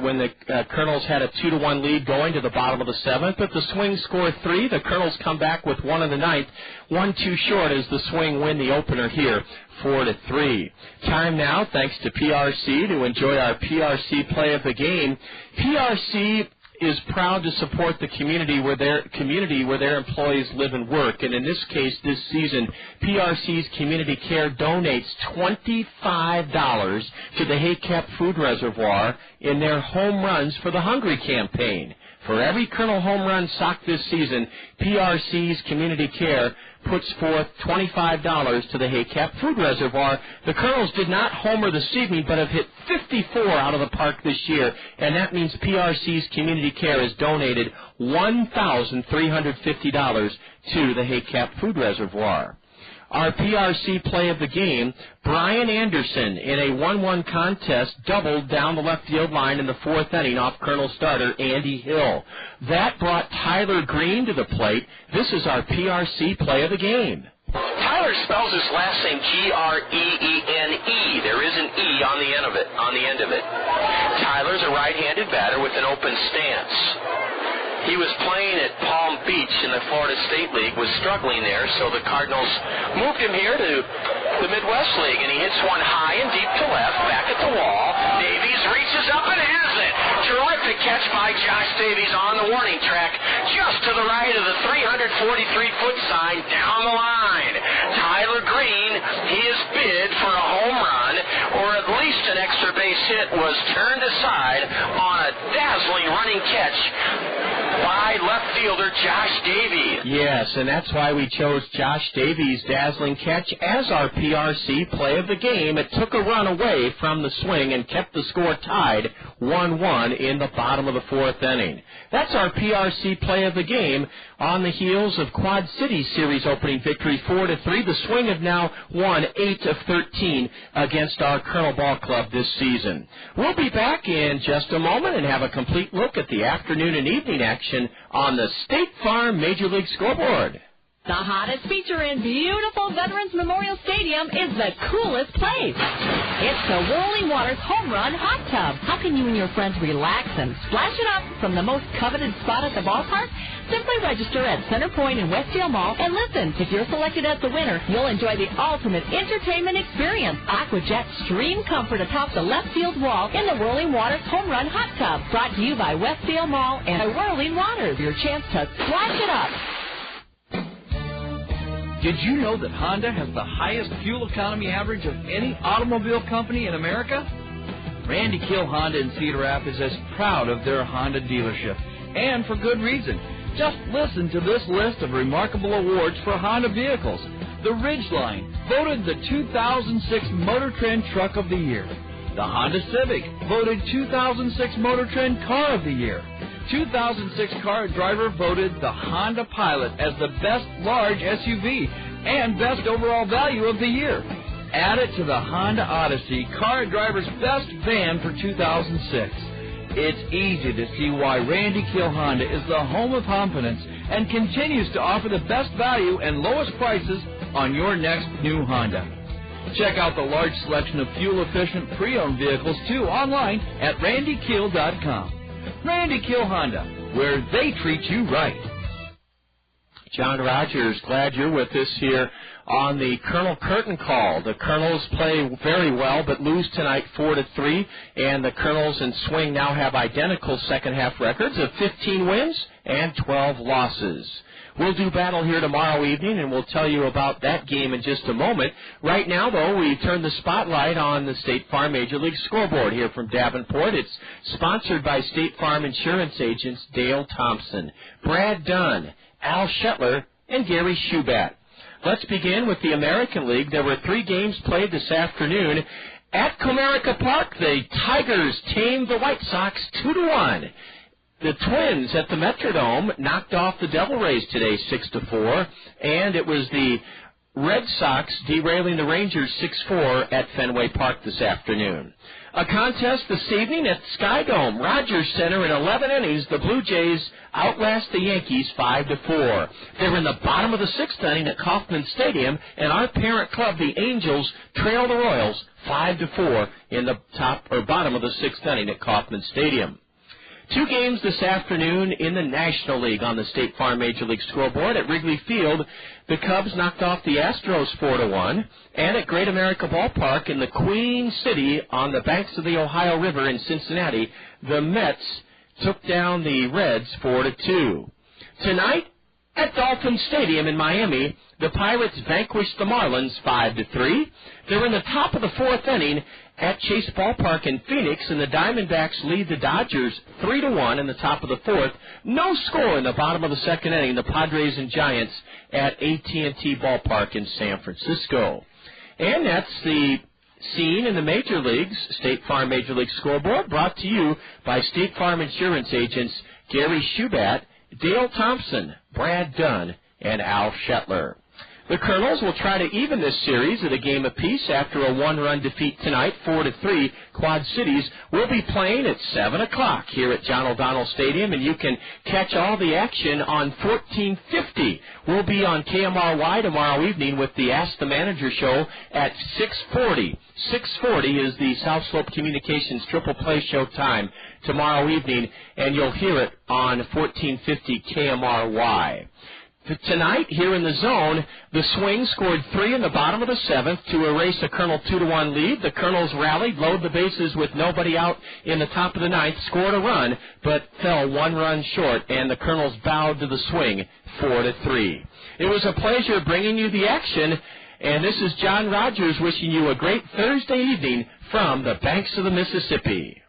when the Kernels had a 2-1 lead going to the bottom of the 7th. But the Swing scored 3. The Kernels come back with 1 in the 9th. 1 too short as the Swing win the opener here, 4-3. Time now, thanks to PRC, to enjoy our PRC play of the game. PRC is proud to support the community where their employees live and work. And in this case, this season, PRC's Community Care donates $25 to the Haycap Food Reservoir in their Home Runs for the Hungry campaign. For every Colonel home run socked this season, PRC's Community Care puts forth $25 to the Haycap Food Reservoir. The Kernels did not homer this evening, but have hit 54 out of the park this year, and that means PRC's Community Care has donated $1,350 to the Haycap Food Reservoir. Our PRC play of the game, Bryan Anderson, in a 1-1 contest, doubled down the left field line in the 4th inning off Colonel starter Andy Hill. That brought Tyler Greene to the plate. This is our PRC play of the game. Tyler spells his last name Greene. There is an E on the end of it. Tyler's a right-handed batter with an open stance. He was playing at Palm Beach in the Florida State League, was struggling there, so the Cardinals moved him here to the Midwest League, and he hits one high and deep to left, back at the wall. Davies reaches up and has it. Terrific catch by Josh Davies on the warning track, just to the right of the 343-foot sign down the line. Tyler Greene, his bid for a home run, or at least an extra base hit, was turned aside on a dazzling running catch by left fielder Josh Davies. Yes, and that's why we chose Josh Davies' dazzling catch as our PRC play of the game. It took a run away from the Swing and kept the score tied 1-1 in the bottom of the 4th inning. That's our PRC play of the game. On the heels of Quad City series opening victory 4-3, the Swing have now won 8 of 13 against our Colonel Ball Club this season. We'll be back in just a moment and have a complete look at the afternoon and evening action on the State Farm Major League scoreboard. The hottest feature in beautiful Veterans Memorial Stadium is the coolest place. It's the Whirling Waters Home Run Hot Tub. How can you and your friends relax and splash it up from the most coveted spot at the ballpark? Simply register at Center Point in Westdale Mall, and listen, if you're selected as the winner, you'll enjoy the ultimate entertainment experience. AquaJet Stream Comfort atop the left field wall in the Whirling Waters Home Run Hot Tub. Brought to you by Westdale Mall and Whirling Waters. Your chance to splash it up. Did you know that Honda has the highest fuel economy average of any automobile company in America? Randy Kill Honda in Cedar Rapids is proud of their Honda dealership, and for good reason. Just listen to this list of remarkable awards for Honda vehicles. The Ridgeline, voted the 2006 Motor Trend Truck of the Year. The Honda Civic, voted 2006 Motor Trend Car of the Year. 2006 Car Driver voted the Honda Pilot as the best large SUV and best overall value of the year. Add it to the Honda Odyssey, Car Driver's best van for 2006. It's easy to see why Randy Kill Honda is the home of confidence and continues to offer the best value and lowest prices on your next new Honda. Check out the large selection of fuel-efficient pre-owned vehicles, too, online at randykeel.com. Randy Keel Honda, where they treat you right. John Rogers, glad you're with us here on the Colonel Curtain Call. The Kernels play very well, but lose tonight 4-3, and the Kernels and Swing now have identical second-half records of 15 wins and 12 losses. We'll do battle here tomorrow evening, and we'll tell you about that game in just a moment. Right now, though, we turn the spotlight on the State Farm Major League scoreboard here from Davenport. It's sponsored by State Farm Insurance agents Dale Thompson, Brad Dunn, Al Shetler, and Gary Shubat. Let's begin with the American League. There were 3 games played this afternoon. At Comerica Park, the Tigers tamed the White Sox 2-1. The Twins at the Metrodome knocked off the Devil Rays today 6-4, and it was the Red Sox derailing the Rangers 6-4 at Fenway Park this afternoon. A contest this evening at Skydome, Rogers Center. In 11 innings, the Blue Jays outlast the Yankees 5-4. They're in the bottom of the 6th inning at Kauffman Stadium, and our parent club, the Angels, trail the Royals 5-4 in the bottom of the 6th inning at Kauffman Stadium. 2 games this afternoon in the National League on the State Farm Major League scoreboard. At Wrigley Field, the Cubs knocked off the Astros 4-1, and at Great America Ballpark in the Queen City on the banks of the Ohio River in Cincinnati, the Mets took down the Reds 4-2. Tonight, at Dolphin Stadium in Miami, the Pirates vanquished the Marlins 5-3. They're in the top of the 4th inning at Chase Ballpark in Phoenix, and the Diamondbacks lead the Dodgers 3-1 in the top of the 4th. No score in the bottom of the 2nd inning, the Padres and Giants at AT&T Ballpark in San Francisco. And that's the scene in the Major Leagues, State Farm Major League scoreboard, brought to you by State Farm Insurance agents Gary Shubat, Dale Thompson, Brad Dunn, and Al Shetler. The Kernels will try to even this series at a game apiece after a 1-run defeat tonight, 4-3. Quad Cities will be playing at 7 o'clock here at John O'Donnell Stadium, and you can catch all the action on 1450. We'll be on KMRY tomorrow evening with the Ask the Manager show at 6:40. 6:40 is the South Slope Communications Triple Play show time tomorrow evening, and you'll hear it on 1450 KMRY. Tonight, here in the zone, the Swing scored 3 in the bottom of the 7th to erase a Colonel 2-1 lead. The Kernels rallied, load the bases with nobody out in the top of the 9th, scored a run, but fell 1 run short, and the Kernels bowed to the Swing 4-3. It was a pleasure bringing you the action, and this is John Rogers wishing you a great Thursday evening from the banks of the Mississippi.